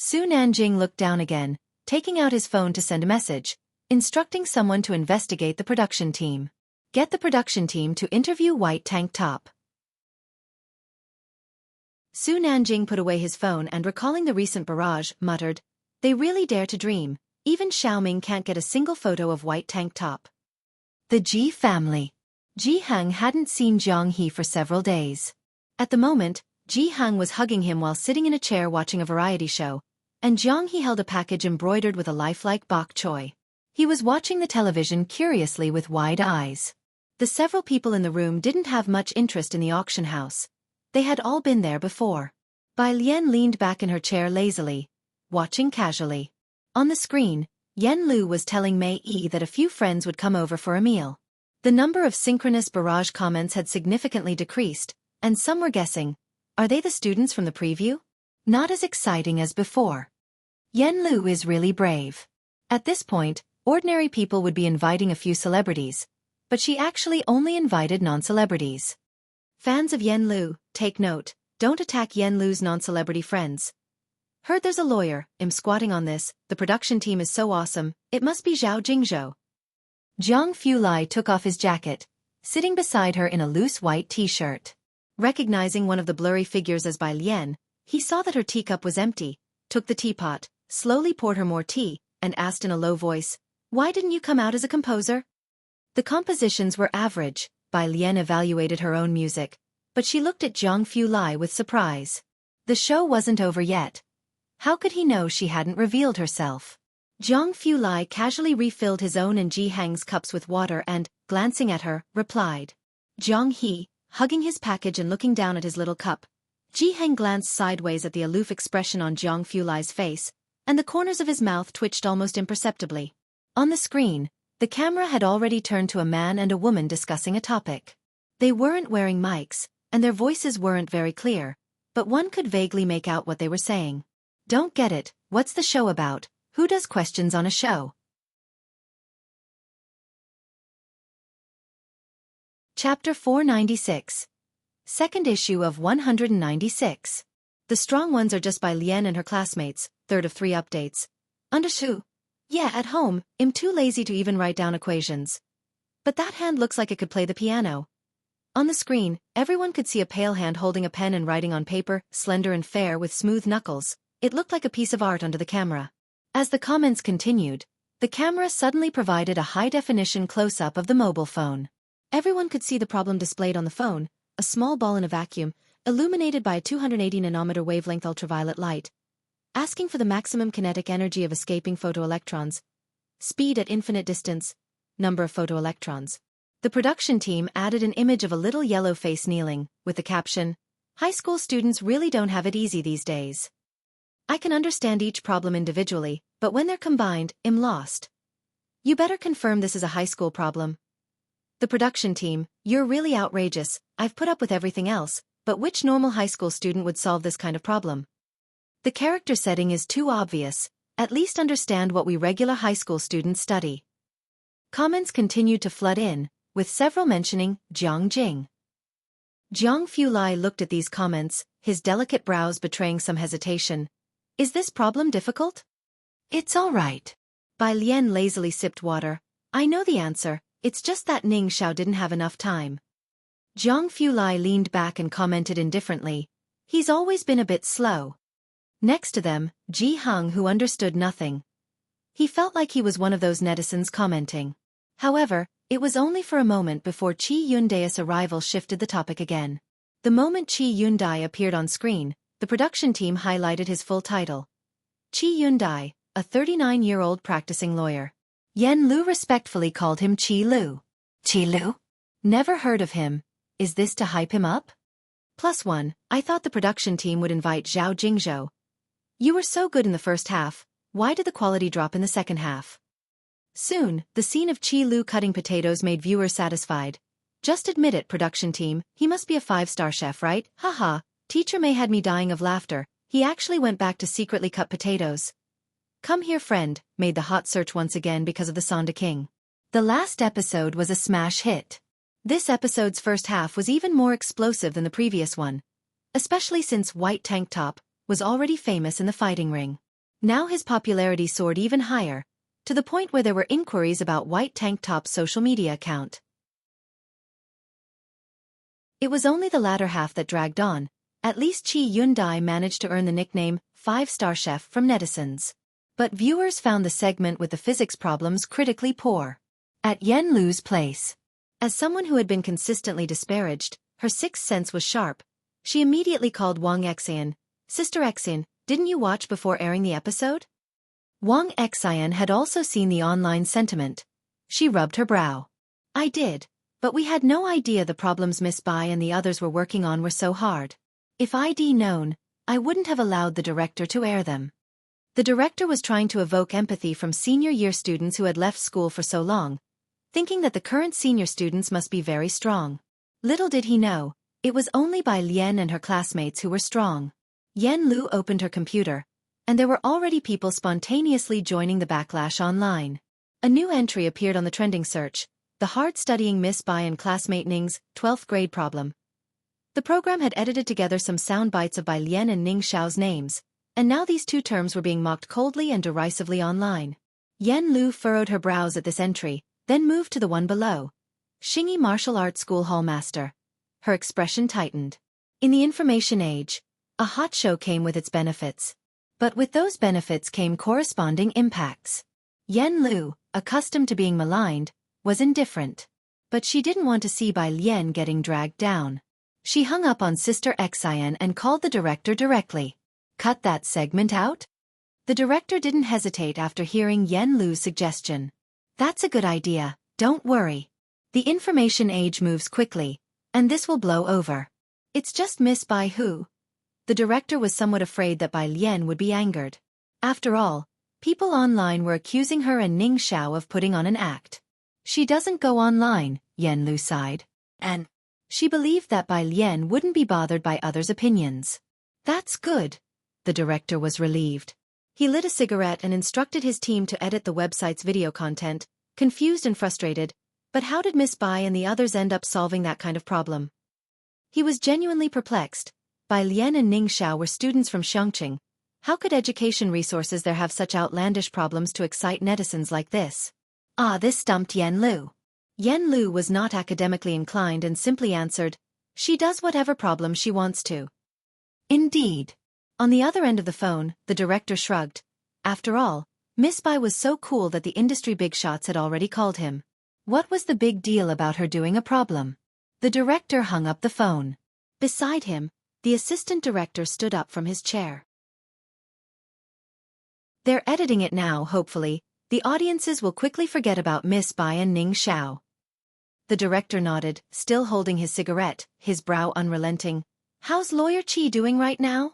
Su Nanjing looked down again, taking out his phone to send a message, instructing someone to investigate the production team. Get the production team to interview White Tank Top. Su Nanjing put away his phone and, recalling the recent barrage, muttered, "They really dare to dream. Even Xiaoming can't get a single photo of White Tank Top." The Ji family. Jianghu hadn't seen Jianghu for several days. At the moment, Jianghu was hugging him while sitting in a chair watching a variety show, and Jianghu held a package embroidered with a lifelike bok choy. He was watching the television curiously with wide eyes. The several people in the room didn't have much interest in the auction house. They had all been there before. Bai Lian leaned back in her chair lazily, watching casually. On the screen, Yen Lu was telling Mei Yi that a few friends would come over for a meal. The number of synchronous barrage comments had significantly decreased, and some were guessing, are they the students from the preview? Not as exciting as before. Yen Lu is really brave. At this point, ordinary people would be inviting a few celebrities, but she actually only invited non-celebrities. Fans of Yen Lu, take note, don't attack Yen Lu's non-celebrity friends. Heard there's a lawyer, squatting on this, the production team is so awesome, it must be Zhao Jingzhou. Jiang Fulai took off his jacket, sitting beside her in a loose white t-shirt. Recognizing one of the blurry figures as Bai Lian, he saw that her teacup was empty, took the teapot, slowly poured her more tea, and asked in a low voice, "Why didn't you come out as a composer?" The compositions were average. Bai Lian evaluated her own music, but she looked at Jiang Fulai with surprise. The show wasn't over yet. How could he know she hadn't revealed herself? Jiang Fulai casually refilled his own and Ji Hang's cups with water and, glancing at her, replied. Jiang He, hugging his package and looking down at his little cup. Ji Hang glanced sideways at the aloof expression on Jiang Fulai's face, and the corners of his mouth twitched almost imperceptibly. On the screen, the camera had already turned to a man and a woman discussing a topic. They weren't wearing mics, and their voices weren't very clear, but one could vaguely make out what they were saying. Don't get it, what's the show about? Who does questions on a show? Chapter 496. Second issue of 196. The strong ones are just by Lian and her classmates, third of 3 updates. Undershu. Yeah, at home, I'm too lazy to even write down equations. But that hand looks like it could play the piano. On the screen, everyone could see a pale hand holding a pen and writing on paper, slender and fair with smooth knuckles. It looked like a piece of art under the camera. As the comments continued, the camera suddenly provided a high-definition close-up of the mobile phone. Everyone could see the problem displayed on the phone, a small ball in a vacuum, illuminated by a 280 nanometer wavelength ultraviolet light, asking for the maximum kinetic energy of escaping photoelectrons, speed at infinite distance, number of photoelectrons. The production team added an image of a little yellow face kneeling, with the caption, "High school students really don't have it easy these days. I can understand each problem individually, but when they're combined, I'm lost. You better confirm this is a high school problem." The production team, "You're really outrageous, I've put up with everything else, but which normal high school student would solve this kind of problem? The character setting is too obvious, at least understand what we regular high school students study." Comments continued to flood in, with several mentioning Jiang Jing. Jiang Fulai looked at these comments, his delicate brows betraying some hesitation. "Is this problem difficult?" "It's all right." Bai Lian lazily sipped water. "I know the answer, it's just that Ning Xiao didn't have enough time." Jiang Fulai leaned back and commented indifferently, "He's always been a bit slow." Next to them, Ji Hang, who understood nothing. He felt like he was one of those netizens commenting. However, it was only for a moment before Qi Yundai's arrival shifted the topic again. The moment Qi Yundai appeared on screen, the production team highlighted his full title. Qi Yundai, a 39-year-old practicing lawyer. Yen Lu respectfully called him Qi Lu. Qi Lu? Never heard of him. Is this to hype him up? +1, I thought the production team would invite Zhao Jingzhou. You were so good in the first half, why did the quality drop in the second half? Soon, the scene of Qi Lu cutting potatoes made viewers satisfied. Just admit it, production team, he must be a 5-star chef, right? Haha, Teacher May had me dying of laughter, he actually went back to secretly cut potatoes. Come here friend, made the hot search once again because of the Sonda King. The last episode was a smash hit. This episode's first half was even more explosive than the previous one, especially since White Tank Top was already famous in the fighting ring. Now his popularity soared even higher, to the point where there were inquiries about White Tank Top's social media account. It was only the latter half that dragged on. At least Xianxia managed to earn the nickname five-star chef from netizens. But viewers found the segment with the physics problems critically poor. At Yen Lu's place. As someone who had been consistently disparaged, her sixth sense was sharp. She immediately called Wang Xian. Sister Xian, didn't you watch before airing the episode? Wang Xian had also seen the online sentiment. She rubbed her brow. I did, but we had no idea the problems Miss Bai and the others were working on were so hard. If I'd known, I wouldn't have allowed the director to air them. The director was trying to evoke empathy from senior year students who had left school for so long, thinking that the current senior students must be very strong. Little did he know, it was only Bai Lian and her classmates who were strong. Yen Lu opened her computer, and there were already people spontaneously joining the backlash online. A new entry appeared on the trending search, the hard-studying Miss Bai and classmate Ning's 12th grade problem. The program had edited together some sound bites of Bai Lian and Ning Xiao's names, and now these two terms were being mocked coldly and derisively online. Yen Lu furrowed her brows at this entry, then moved to the one below. Xingyi Martial Arts School Hallmaster. Her expression tightened. In the information age, a hot show came with its benefits. But with those benefits came corresponding impacts. Yen Lu, accustomed to being maligned, was indifferent. But she didn't want to see Bai Lian getting dragged down. She hung up on Sister Xian and called the director directly. Cut that segment out? The director didn't hesitate after hearing Yen Lu's suggestion. That's a good idea, don't worry. The information age moves quickly, and this will blow over. It's just Miss Bai who. The director was somewhat afraid that Bai Lian would be angered. After all, people online were accusing her and Ning Xiao of putting on an act. She doesn't go online, Yen Lu sighed. And she believed that Bai Lian wouldn't be bothered by others' opinions. That's good. The director was relieved. He lit a cigarette and instructed his team to edit the website's video content, confused and frustrated. But how did Miss Bai and the others end up solving that kind of problem? He was genuinely perplexed. Bai Lian and Ning Xiao were students from Xianxia. How could education resources there have such outlandish problems to excite netizens like this? This stumped Yen Lu. Yen Lu was not academically inclined and simply answered, she does whatever problem she wants to. Indeed. On the other end of the phone, the director shrugged. After all, Miss Bai was so cool that the industry big shots had already called him. What was the big deal about her doing a problem? The director hung up the phone. Beside him, the assistant director stood up from his chair. They're editing it now, hopefully. The audiences will quickly forget about Miss Bai and Ning Xiao. The director nodded, still holding his cigarette, his brow unrelenting. How's Lawyer Qi doing right now?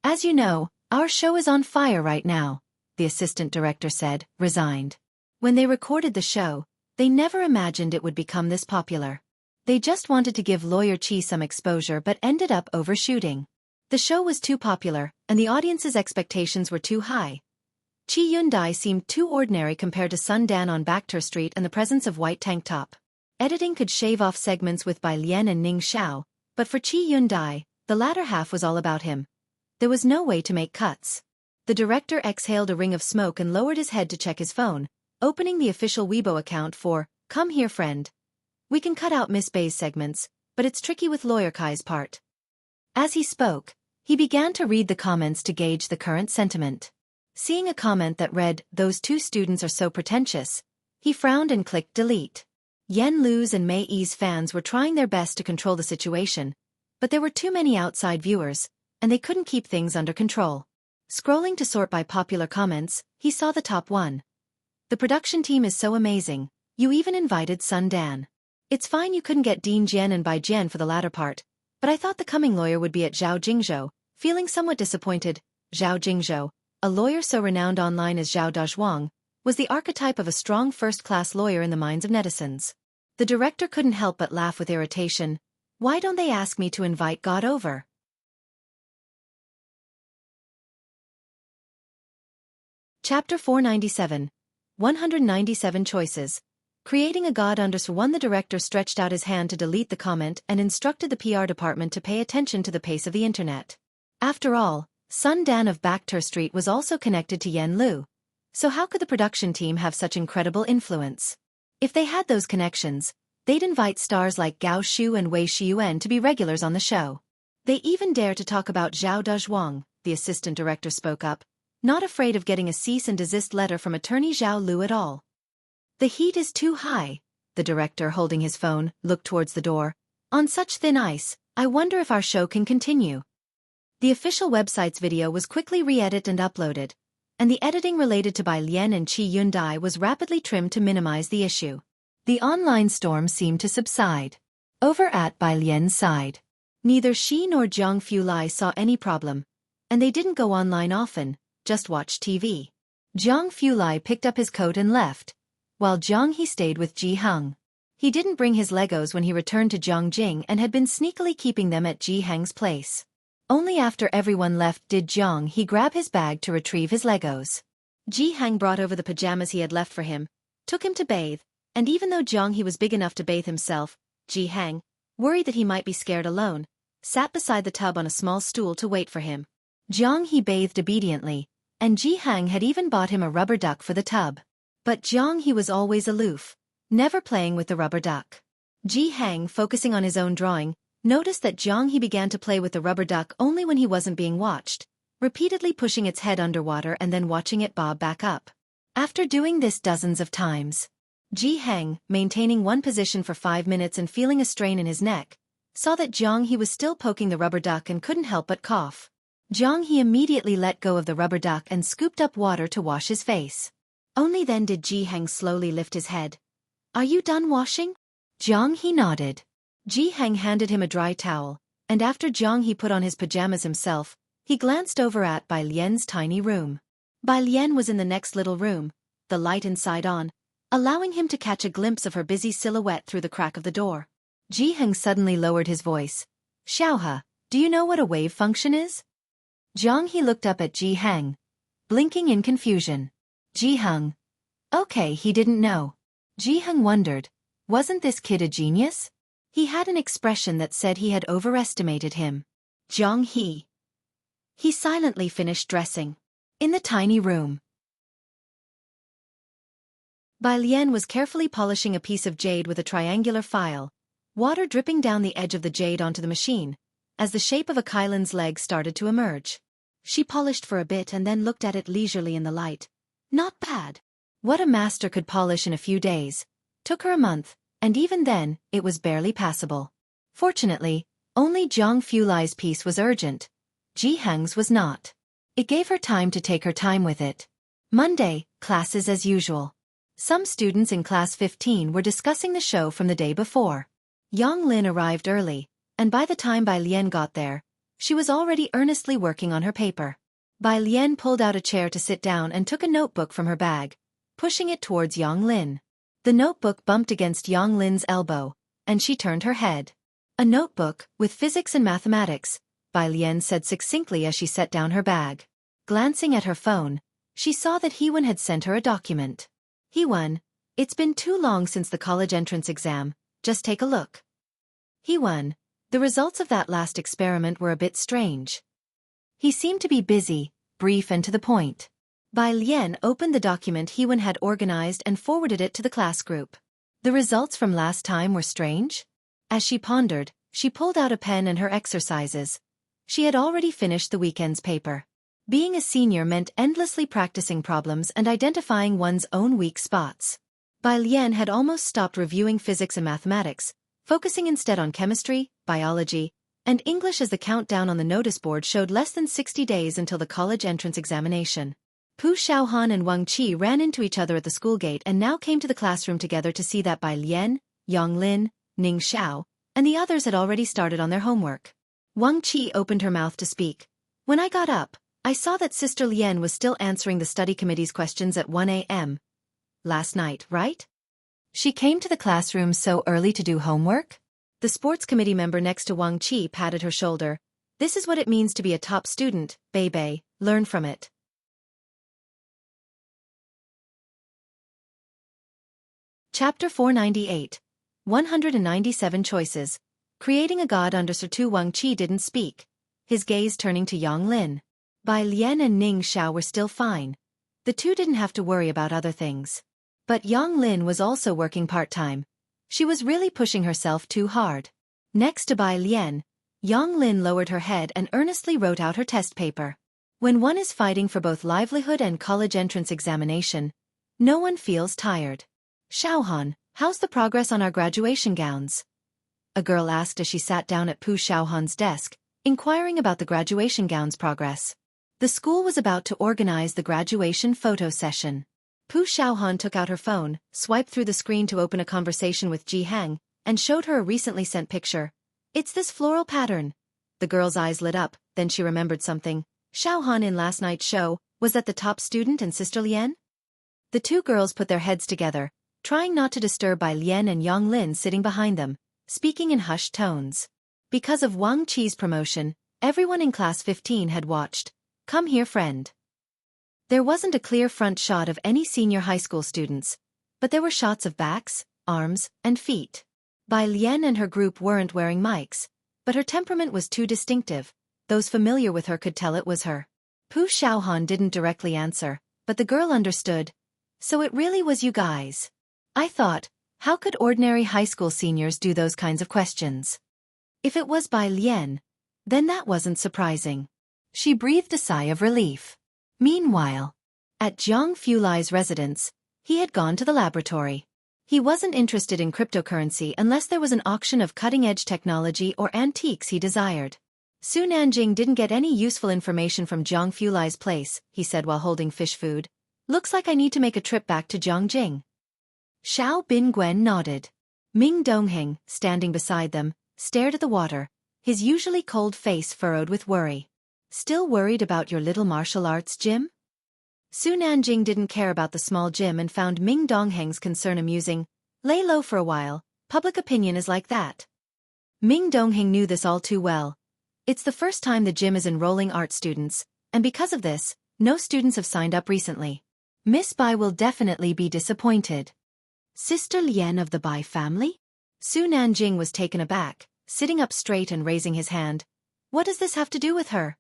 As you know, our show is on fire right now, the assistant director said, resigned. When they recorded the show, they never imagined it would become this popular. They just wanted to give Lawyer Qi some exposure but ended up overshooting. The show was too popular, and the audience's expectations were too high. Qi Yundai seemed too ordinary compared to Sun Dan on Backter Street and the presence of White Tank Top. Editing could shave off segments with Bai Lian and Ning Xiao, but for Qi Yundai, the latter half was all about him. There was no way to make cuts. The director exhaled a ring of smoke and lowered his head to check his phone, opening the official Weibo account for, "Come here friend. We can cut out Miss Bai's segments, but it's tricky with Lawyer Kai's part." As he spoke, he began to read the comments to gauge the current sentiment. Seeing a comment that read, "Those two students are so pretentious," he frowned and clicked delete. Yen Lu's and Mei Yi's fans were trying their best to control the situation, but there were too many outside viewers, and they couldn't keep things under control. Scrolling to sort by popular comments, he saw the top one. "The production team is so amazing, you even invited Sun Dan. It's fine you couldn't get Dean Jian and Bai Jian for the latter part, but I thought the coming lawyer would be at Zhao Jingzhou," feeling somewhat disappointed. Zhao Jingzhou, a lawyer so renowned online as Zhao Dazhuang, was the archetype of a strong first-class lawyer in the minds of netizens. The director couldn't help but laugh with irritation. Why don't they ask me to invite God over? Chapter 497. 197 Choices. Creating a God _1. The director stretched out his hand to delete the comment and instructed the PR department to pay attention to the pace of the internet. After all, Sun Dan of Baektur Street was also connected to Yen Lu. So how could the production team have such incredible influence? If they had those connections, they'd invite stars like Gao Shu and Wei Xiuyuan to be regulars on the show. They even dare to talk about Zhao Dezhuang, the assistant director spoke up, not afraid of getting a cease and desist letter from attorney Zhao Lu at all. The heat is too high. The director, holding his phone, looked towards the door. On such thin ice, I wonder if our show can continue. The official website's video was quickly re-edited and uploaded, and the editing related to Bai Lian and Qi Yundai was rapidly trimmed to minimize the issue. The online storm seemed to subside. Over at Bai Lian's side, neither she nor Jiang Fulai saw any problem, and they didn't go online often, just watched TV. Jiang Fulai picked up his coat and left, while Jiang He stayed with Ji Heng. He didn't bring his Legos when he returned to Jiangjing and had been sneakily keeping them at Ji Heng's place. Only after everyone left did Jiang He grab his bag to retrieve his Legos. Ji Heng brought over the pajamas he had left for him, took him to bathe, and even though Jiang He was big enough to bathe himself, Ji Heng, worried that he might be scared alone, sat beside the tub on a small stool to wait for him. Jiang He bathed obediently, and Ji Heng had even bought him a rubber duck for the tub. But Jiang He was always aloof, never playing with the rubber duck. Ji Heng, focusing on his own drawing, noticed that Jiang He began to play with the rubber duck only when he wasn't being watched, repeatedly pushing its head underwater and then watching it bob back up. After doing this dozens of times, Ji Heng, maintaining one position for 5 minutes and feeling a strain in his neck, saw that Jiang He was still poking the rubber duck and couldn't help but cough. Jiang He immediately let go of the rubber duck and scooped up water to wash his face. Only then did Ji Heng slowly lift his head. "Are you done washing?" Jiang He nodded. Ji Heng handed him a dry towel, and after Jiang He put on his pajamas himself, he glanced over at Bai Lian's tiny room. Bai Lian was in the next little room, the light inside on, allowing him to catch a glimpse of her busy silhouette through the crack of the door. Ji Heng suddenly lowered his voice. "Xiaohe, do you know what a wave function is?" Jiang He looked up at Ji Heng, blinking in confusion. Ji Heng. Okay, he didn't know. Ji Heng wondered, wasn't this kid a genius? He had an expression that said he had overestimated him. Jiang He. He silently finished dressing. In the tiny room, Bai Lian was carefully polishing a piece of jade with a triangular file, water dripping down the edge of the jade onto the machine, as the shape of a Kailan's leg started to emerge. She polished for a bit and then looked at it leisurely in the light. Not bad. What a master could polish in a few days. Took her a month, and even then, it was barely passable. Fortunately, only Jiang Fulai's piece was urgent. Ji Heng's was not. It gave her time to take her time with it. Monday, classes as usual. Some students in class 15 were discussing the show from the day before. Yang Lin arrived early, and by the time Bai Lian got there, she was already earnestly working on her paper. Bai Lian pulled out a chair to sit down and took a notebook from her bag, pushing it towards Yang Lin. The notebook bumped against Yang Lin's elbow, and she turned her head. "A notebook, with physics and mathematics," Bai Lian said succinctly as she set down her bag. Glancing at her phone, she saw that Hewen had sent her a document. "Hewen, it's been too long since the college entrance exam, just take a look." "Hewen, the results of that last experiment were a bit strange." He seemed to be busy, brief and to the point. Bai Lian opened the document Hewen had organized and forwarded it to the class group. The results from last time were strange? As she pondered, she pulled out a pen and her exercises. She had already finished the weekend's paper. Being a senior meant endlessly practicing problems and identifying one's own weak spots. Bai Lian had almost stopped reviewing physics and mathematics, focusing instead on chemistry, biology, and English as the countdown on the notice board showed less than 60 days until the college entrance examination. Pu Xiaohan and Wang Qi ran into each other at the school gate and now came to the classroom together to see that Bai Lian, Yang Lin, Ning Xiao, and the others had already started on their homework. Wang Qi opened her mouth to speak. "When I got up, I saw that Sister Lian was still answering the study committee's questions at 1 a.m. last night, right? She came to the classroom so early to do homework?" The sports committee member next to Wang Qi patted her shoulder. "This is what it means to be a top student, Bei. Learn from it." Chapter 498. 197 Choices. Creating a God under Sir Tu. Wang Qi didn't speak, his gaze turning to Yang Lin. Bai Lian and Ning Xiao were still fine. The two didn't have to worry about other things. But Yang Lin was also working part-time. She was really pushing herself too hard. Next to Bai Lian, Yang Lin lowered her head and earnestly wrote out her test paper. When one is fighting for both livelihood and college entrance examination, no one feels tired. Xiaohan, how's the progress on our graduation gowns? A girl asked as she sat down at Pu Xiaohan's desk, inquiring about the graduation gowns' progress. The school was about to organize the graduation photo session. Pu Xiaohan took out her phone, swiped through the screen to open a conversation with Ji Hang, and showed her a recently sent picture. It's this floral pattern. The girl's eyes lit up, then she remembered something. Xiaohan in last night's show, was that the top student and Sister Lian? The two girls put their heads together, trying not to disturb Bai Lian and Yang Lin sitting behind them, speaking in hushed tones. Because of Wang Qi's promotion, everyone in class 15 had watched. Come here, friend. There wasn't a clear front shot of any senior high school students, but there were shots of backs, arms, and feet. Bai Lian and her group weren't wearing mics, but her temperament was too distinctive. Those familiar with her could tell it was her. Pu Xiaohan didn't directly answer, but the girl understood. So it really was you guys. I thought, how could ordinary high school seniors do those kinds of questions? If it was Bai Lian, then that wasn't surprising. She breathed a sigh of relief. Meanwhile, at Jianghu Lai's residence, he had gone to the laboratory. He wasn't interested in cryptocurrency unless there was an auction of cutting-edge technology or antiques he desired. Su Nanjing didn't get any useful information from Jianghu Lai's place, he said while holding fish food. Looks like I need to make a trip back to Jiangjing. Xiao Binguen nodded. Ming Dongheng, standing beside them, stared at the water, his usually cold face furrowed with worry. Still worried about your little martial arts gym? Su Nanjing didn't care about the small gym and found Ming Dongheng's concern amusing. Lay low for a while, public opinion is like that. Ming Dongheng knew this all too well. It's the first time the gym is enrolling art students, and because of this, no students have signed up recently. Miss Bai will definitely be disappointed. Sister Lian of the Bai family? Su Nanjing was taken aback, sitting up straight and raising his hand. What does this have to do with her?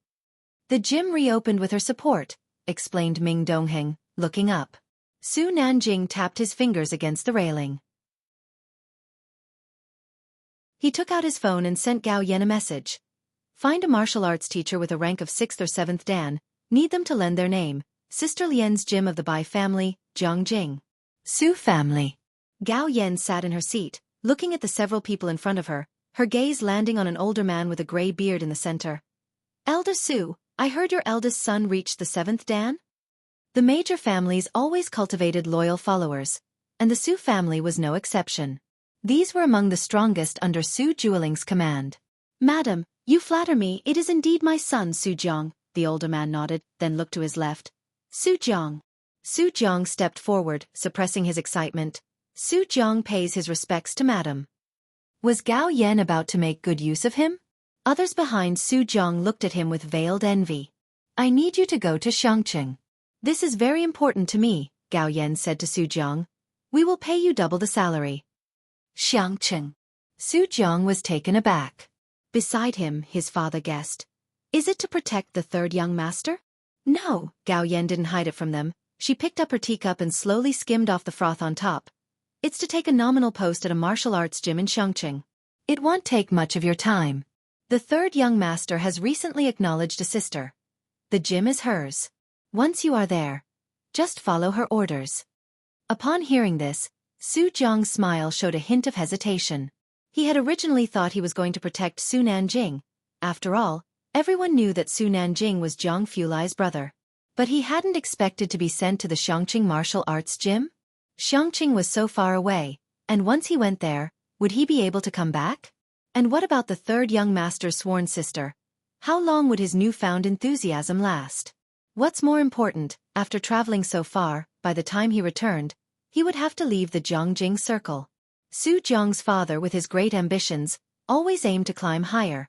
The gym reopened with her support, explained Ming Dongheng, looking up. Su Nanjing tapped his fingers against the railing. He took out his phone and sent Gao Yan a message. Find a martial arts teacher with a rank of 6th or 7th Dan, need them to lend their name. Sister Lian's gym of the Bai family, Jiangjing. Su family. Gao Yan sat in her seat, looking at the several people in front of her, her gaze landing on an older man with a gray beard in the center. Elder Su, I heard your eldest son reached the 7th Dan? The major families always cultivated loyal followers, and the Su family was no exception. These were among the strongest under Su Jueling's command. Madam, you flatter me, it is indeed my son Su Jiang, the older man nodded, then looked to his left. Su Jiang. Su Jiang stepped forward, suppressing his excitement. Su Jiang pays his respects to madam. Was Gao Yan about to make good use of him? Others behind Su Jiang looked at him with veiled envy. I need you to go to Xianxia. This is very important to me, Gao Yan said to Su Jiang. We will pay you double the salary. Xianxia. Su Jiang was taken aback. Beside him, his father guessed. Is it to protect the third young master? No, Gao Yan didn't hide it from them. She picked up her teacup and slowly skimmed off the froth on top. It's to take a nominal post at a martial arts gym in Xianxia. It won't take much of your time. The third young master has recently acknowledged a sister. The gym is hers. Once you are there, just follow her orders. Upon hearing this, Su Jiang's smile showed a hint of hesitation. He had originally thought he was going to protect Su Nanjing. After all, everyone knew that Su Nanjing was Jianghu Lai's brother. But he hadn't expected to be sent to the Xianxia martial arts gym. Xianxia was so far away, and once he went there, would he be able to come back? And what about the third young master's sworn sister? How long would his newfound enthusiasm last? What's more important, after traveling so far, by the time he returned, he would have to leave the Jiangjing circle. Su Jiang's father with his great ambitions, always aimed to climb higher.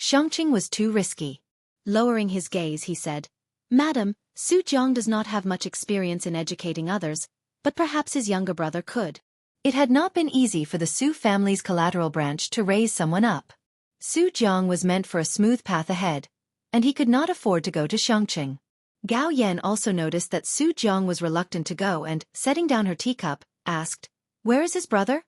Xianxia was too risky. Lowering his gaze he said, Madam, Su Jiang does not have much experience in educating others, but perhaps his younger brother could. It had not been easy for the Su family's collateral branch to raise someone up. Su Jiang was meant for a smooth path ahead, and he could not afford to go to Xianxia. Gao Yan also noticed that Su Jiang was reluctant to go and, setting down her teacup, asked, "Where is his brother?"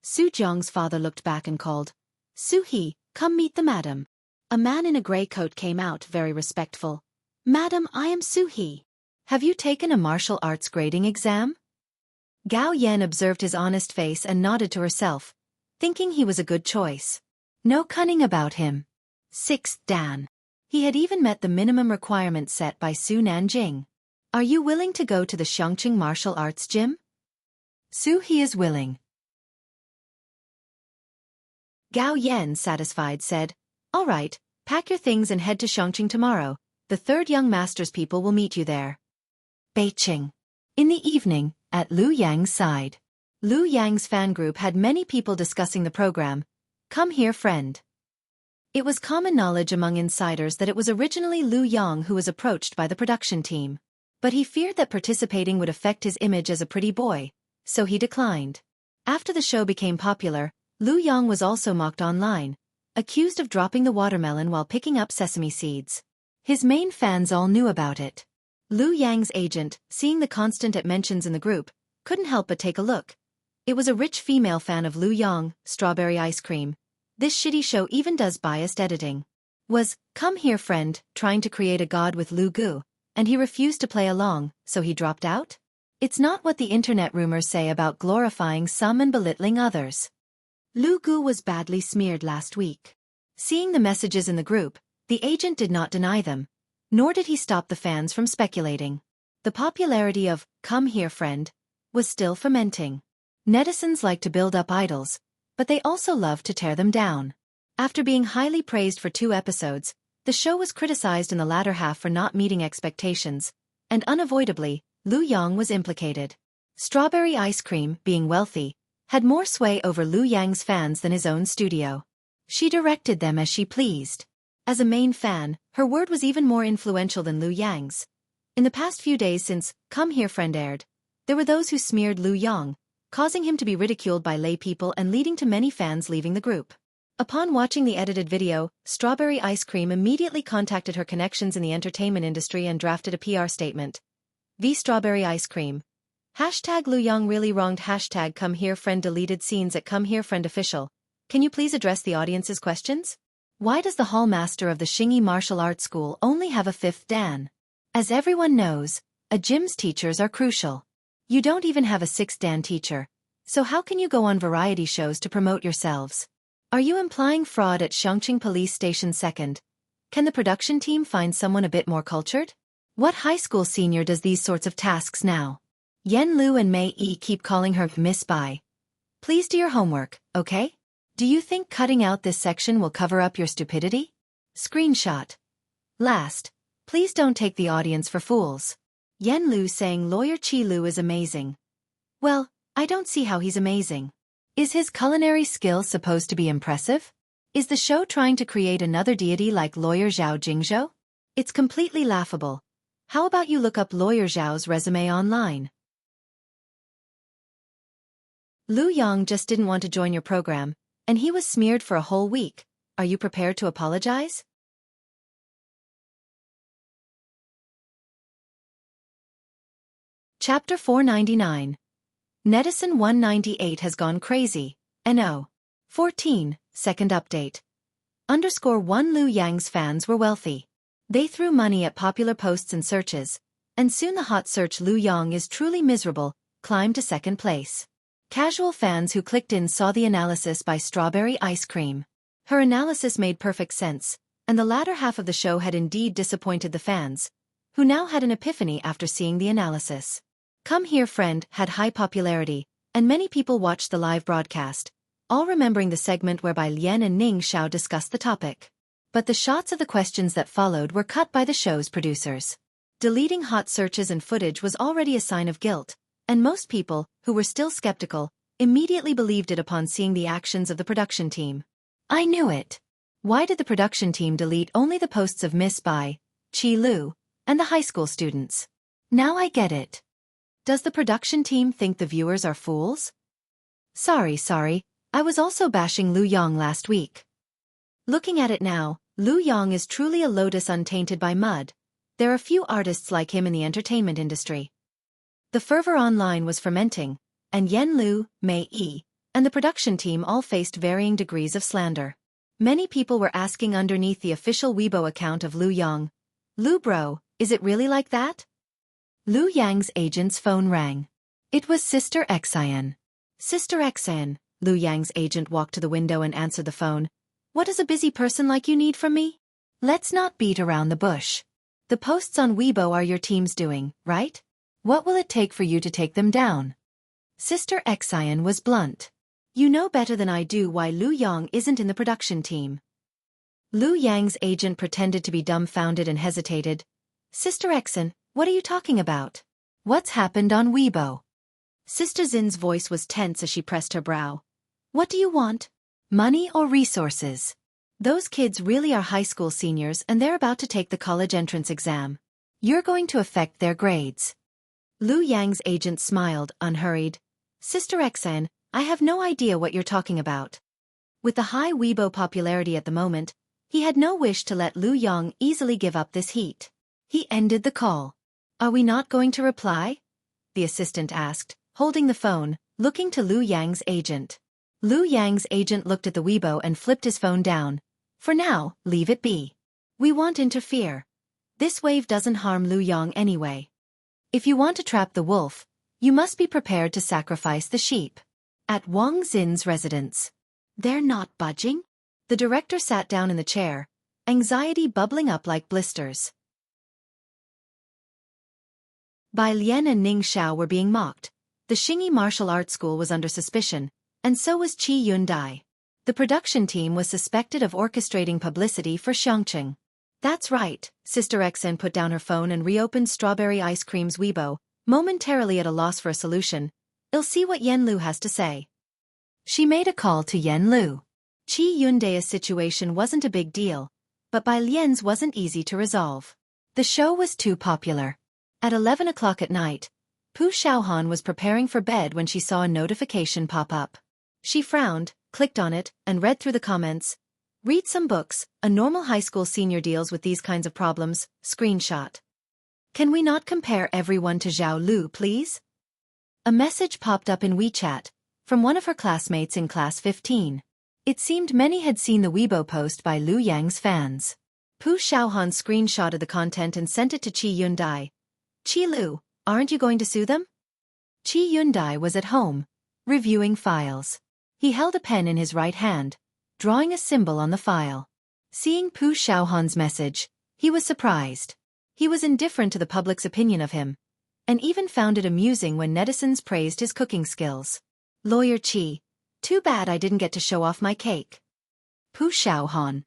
Su Jiang's father looked back and called, "Su He, come meet the madam." A man in a grey coat came out, very respectful. "Madam, I am Su He. Have you taken a martial arts grading exam?" Gao Yan observed his honest face and nodded to herself, thinking he was a good choice. No cunning about him. 6th Dan. He had even met the minimum requirements set by Su Nanjing. "Are you willing to go to the Xianxia martial arts gym?" Su He is willing. Gao Yan, satisfied, said, "All right, pack your things and head to Xianxia tomorrow. The third young master's people will meet you there." Beijing. In the evening, at Lu Yang's side. Lu Yang's fan group had many people discussing the program. "Come here, friend." It was common knowledge among insiders that it was originally Lu Yang who was approached by the production team. But he feared that participating would affect his image as a pretty boy, so he declined. After the show became popular, Lu Yang was also mocked online, accused of dropping the watermelon while picking up sesame seeds. His main fans all knew about it. Lu Yang's agent, seeing the constant mentions in the group, couldn't help but take a look. It was a rich female fan of Lu Yang, strawberry ice cream. "This shitty show even does biased editing." Was, "Come here, friend," trying to create a god with Lu Gu, and he refused to play along, so he dropped out? It's not what the internet rumors say about glorifying some and belittling others. Lu Gu was badly smeared last week. Seeing the messages in the group, the agent did not deny them, nor did he stop the fans from speculating. The popularity of "Come here, friend" was still fermenting. Netizens like to build up idols, but they also love to tear them down. After being highly praised for 2 episodes, the show was criticized in the latter half for not meeting expectations, and unavoidably, Lu Yang was implicated. Strawberry ice cream, being wealthy, had more sway over Lu Yang's fans than his own studio. She directed them as she pleased. As a main fan, her word was even more influential than Lu Yang's. In the past few days since "Come Here, Friend" aired, there were those who smeared Lu Yang, causing him to be ridiculed by lay people and leading to many fans leaving the group. Upon watching the edited video, Strawberry Ice Cream immediately contacted her connections in the entertainment industry and drafted a PR statement. "V Strawberry Ice Cream. Hashtag Lu Yang really wronged. Hashtag Come Here Friend deleted scenes at Come Here Friend official. Can you please address the audience's questions? Why does the hall master of the Xingyi Martial Arts School only have a 5th Dan? As everyone knows, a gym's teachers are crucial. You don't even have a 6th Dan teacher, so how can you go on variety shows to promote yourselves? Are you implying fraud at Xianxia Police Station 2nd? Can the production team find someone a bit more cultured? What high school senior does these sorts of tasks now? Yen Lu and Mei Yi keep calling her Miss Bai. Please do your homework, okay? Do you think cutting out this section will cover up your stupidity? Screenshot. Last, please don't take the audience for fools. Yen Lu saying Lawyer Qi Lu is amazing. Well, I don't see how he's amazing. Is his culinary skill supposed to be impressive? Is the show trying to create another deity like Lawyer Zhao Jingzhou? It's completely laughable. How about you look up Lawyer Zhao's resume online? Lu Yang just didn't want to join your program, and he was smeared for a whole week. Are you prepared to apologize? Chapter 499. Netizen 198 has gone crazy. NO. 14, second update. _1 Lu Yang's fans were wealthy. They threw money at popular posts and searches, and soon the hot search "Lu Yang is truly miserable" climbed to 2nd place. Casual fans who clicked in saw the analysis by Strawberry Ice Cream. Her analysis made perfect sense, and the latter half of the show had indeed disappointed the fans, who now had an epiphany after seeing the analysis. Come Here Friend had high popularity, and many people watched the live broadcast, all remembering the segment whereby Lian and Ning Xiao discussed the topic. But the shots of the questions that followed were cut by the show's producers. Deleting hot searches and footage was already a sign of guilt, and most people, who were still skeptical, immediately believed it upon seeing the actions of the production team. I knew it. Why did the production team delete only the posts of Miss Bai, Qi Lu, and the high school students? Now I get it. Does the production team think the viewers are fools? Sorry, I was also bashing Lu Yang last week. Looking at it now, Lu Yong is truly a lotus untainted by mud. There are few artists like him in the entertainment industry. The fervor online was fermenting, and Yen Lu, Mei Yi, and the production team all faced varying degrees of slander. Many people were asking underneath the official Weibo account of Lu Yong, "Lu bro, is it really like that?" Lu Yang's agent's phone rang. It was Sister Xian. Sister Xian, Lu Yang's agent walked to the window and answered the phone. "What does a busy person like you need from me?" "Let's not beat around the bush. The posts on Weibo are your team's doing, right? What will it take for you to take them down?" Sister Xian was blunt. "You know better than I do why Lu Yong isn't in the production team." Lu Yang's agent pretended to be dumbfounded and hesitated. "Sister Xian, what are you talking about? What's happened on Weibo?" Sister Zin's voice was tense as she pressed her brow. "What do you want? Money or resources? Those kids really are high school seniors and they're about to take the college entrance exam. You're going to affect their grades." Lu Yang's agent smiled, unhurried. "Sister Xian, I have no idea what you're talking about." With the high Weibo popularity at the moment, he had no wish to let Lu Yong easily give up this heat. He ended the call. "Are we not going to reply?" the assistant asked, holding the phone, looking to Lu Yang's agent. Lu Yang's agent looked at the Weibo and flipped his phone down. "For now, leave it be. We won't interfere. This wave doesn't harm Lu Yong anyway. If you want to trap the wolf, you must be prepared to sacrifice the sheep." At Wang Xin's residence. "They're not budging?" The director sat down in the chair, anxiety bubbling up like blisters. Bai Lian and Ning Xiao were being mocked. The Xingyi martial arts school was under suspicion, and so was Qi Yundai. The production team was suspected of orchestrating publicity for Xianxia. "That's right," Sister Xian put down her phone and reopened Strawberry Ice Cream's Weibo, momentarily at a loss for a solution. "I'll see what Yen Lu has to say." She made a call to Yen Lu. Qi Yundai's situation wasn't a big deal, but Bai Lian's wasn't easy to resolve. The show was too popular. At 11 o'clock at night, Pu Xiaohan was preparing for bed when she saw a notification pop up. She frowned, clicked on it, and read through the comments. "Read some books, a normal high school senior deals with these kinds of problems," screenshot. "Can we not compare everyone to Zhao Lu, please?" A message popped up in WeChat, from one of her classmates in class 15. It seemed many had seen the Weibo post by Lu Yang's fans. Pu Xiaohan screenshotted the content and sent it to Qi Yundai. "Qi Lu, aren't you going to sue them?" Qi Yundai was at home, reviewing files. He held a pen in his right hand, drawing a symbol on the file. Seeing Pu Xiaohan's message, he was surprised. He was indifferent to the public's opinion of him, and even found it amusing when netizens praised his cooking skills. "Lawyer Qi, too bad I didn't get to show off my cake." Pu Xiaohan.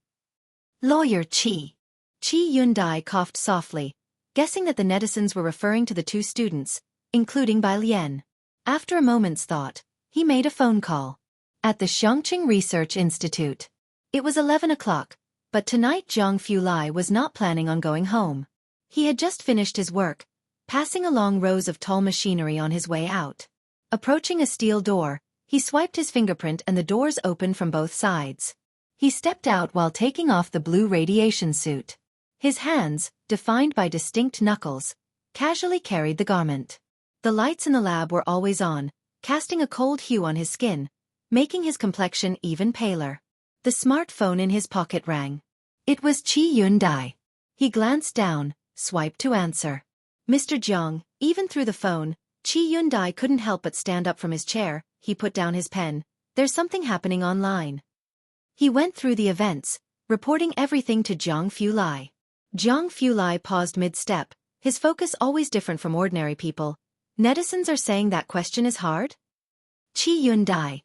"Lawyer Qi." Qi Yundai coughed softly, guessing that the netizens were referring to the two students, including Bai Lian. After a moment's thought, he made a phone call. At the Xiangqing Research Institute. It was 11 o'clock, but tonight Jianghu Lai was not planning on going home. He had just finished his work, passing along rows of tall machinery on his way out. Approaching a steel door, he swiped his fingerprint and the doors opened from both sides. He stepped out while taking off the blue radiation suit. His hands, defined by distinct knuckles, casually carried the garment. The lights in the lab were always on, casting a cold hue on his skin, making his complexion even paler. The smartphone in his pocket rang. It was Qi Yundai. He glanced down, swiped to answer. "Mr. Jiang." Even through the phone, Qi Yundai couldn't help but stand up from his chair. He put down his pen. "There's something happening online." He went through the events, reporting everything to Jianghu Lai. Jianghu Lai paused mid-step, his focus always different from ordinary people. "Netizens are saying that question is hard?" Qi Yundai.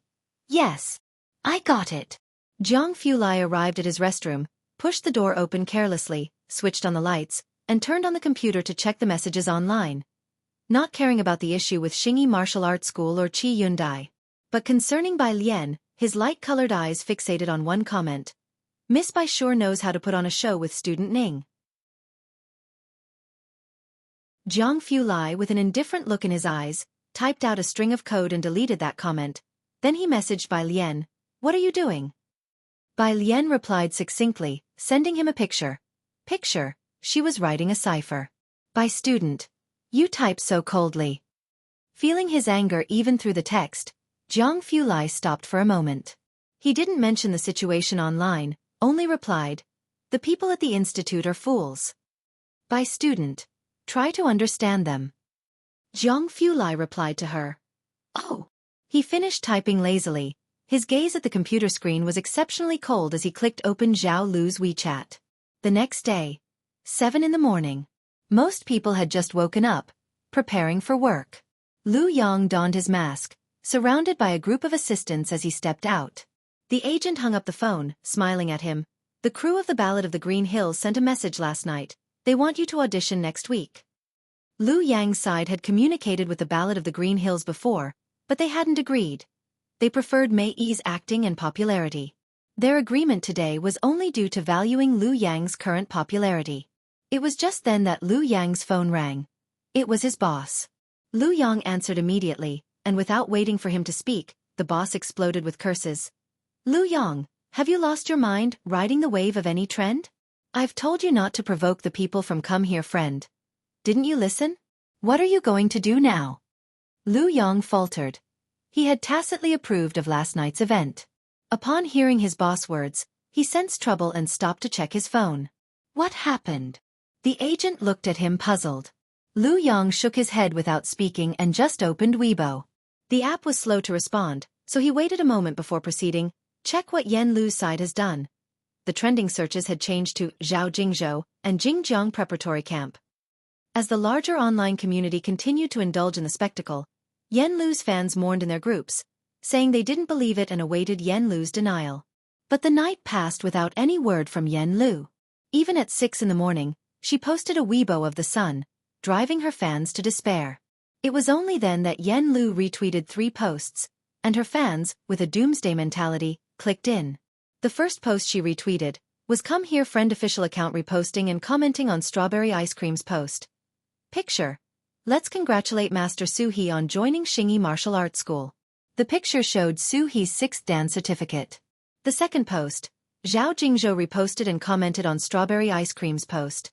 "Yes. I got it." Jianghu Lai arrived at his restroom, pushed the door open carelessly, switched on the lights, and turned on the computer to check the messages online. Not caring about the issue with Xingyi Martial Arts School or Qi Yundai, but concerning Bai Lian, his light-colored eyes fixated on one comment. "Miss Bai sure knows how to put on a show with student Ning." Jianghu Lai, with an indifferent look in his eyes, typed out a string of code and deleted that comment. Then he messaged Bai Lian, "What are you doing?" Bai Lian replied succinctly, sending him a picture. Picture, she was writing a cipher. By student. You type so coldly. Feeling his anger even through the text, Jianghu stopped for a moment. He didn't mention the situation online, only replied, "The people at the institute are fools." By student. Try to understand them. Jianghu replied to her. Oh. He finished typing lazily. His gaze at the computer screen was exceptionally cold as he clicked open Zhao Lu's WeChat. The next day. 7 in the morning. Most people had just woken up, preparing for work. Lu Yang donned his mask, surrounded by a group of assistants as he stepped out. The agent hung up the phone, smiling at him. The crew of the Ballad of the Green Hills sent a message last night. They want you to audition next week. Lu Yang's side had communicated with the Ballad of the Green Hills before, but they hadn't agreed. They preferred Mei Yi's acting and popularity. Their agreement today was only due to valuing Lu Yang's current popularity. It was just then that Lu Yang's phone rang. It was his boss. Lu Yang answered immediately, and without waiting for him to speak, the boss exploded with curses. Lu Yang, have you lost your mind, riding the wave of any trend? I've told you not to provoke the people from come here, friend. Didn't you listen? What are you going to do now? Lu Yang faltered. He had tacitly approved of last night's event. Upon hearing his boss words, he sensed trouble and stopped to check his phone. What happened? The agent looked at him puzzled. Lu Yang shook his head without speaking and just opened Weibo. The app was slow to respond, so he waited a moment before proceeding. Check what Yan Lu's side has done. The trending searches had changed to Zhao Jingzhou and Jingjiang Preparatory Camp. As the larger online community continued to indulge in the spectacle, Yan Lu's fans mourned in their groups, saying they didn't believe it and awaited Yan Lu's denial. But the night passed without any word from Yan Lu. Even at 6 in the morning, she posted a Weibo of the sun, driving her fans to despair. It was only then that Yan Lu retweeted 3 posts, and her fans, with a doomsday mentality, clicked in. The first post she retweeted was Come Here Friend official account reposting and commenting on Strawberry Ice Cream's post. Picture. Let's congratulate Master Su He on joining Xingyi Martial Arts School. The picture showed Su He's 6th dan certificate. The second post, Zhao Jingzhou reposted and commented on Strawberry Ice Cream's post.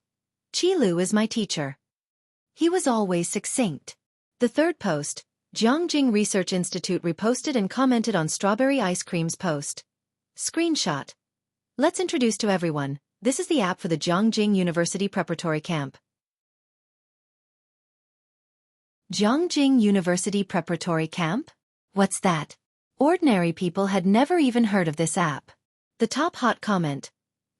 Qi Lu is my teacher. He was always succinct. The third post, Jianghu Research Institute reposted and commented on Strawberry Ice Cream's post. Screenshot. Let's introduce to everyone, this is the app for the Jianghu University Preparatory Camp. Jianghu University Preparatory Camp? What's that? Ordinary people had never even heard of this app. The top hot comment.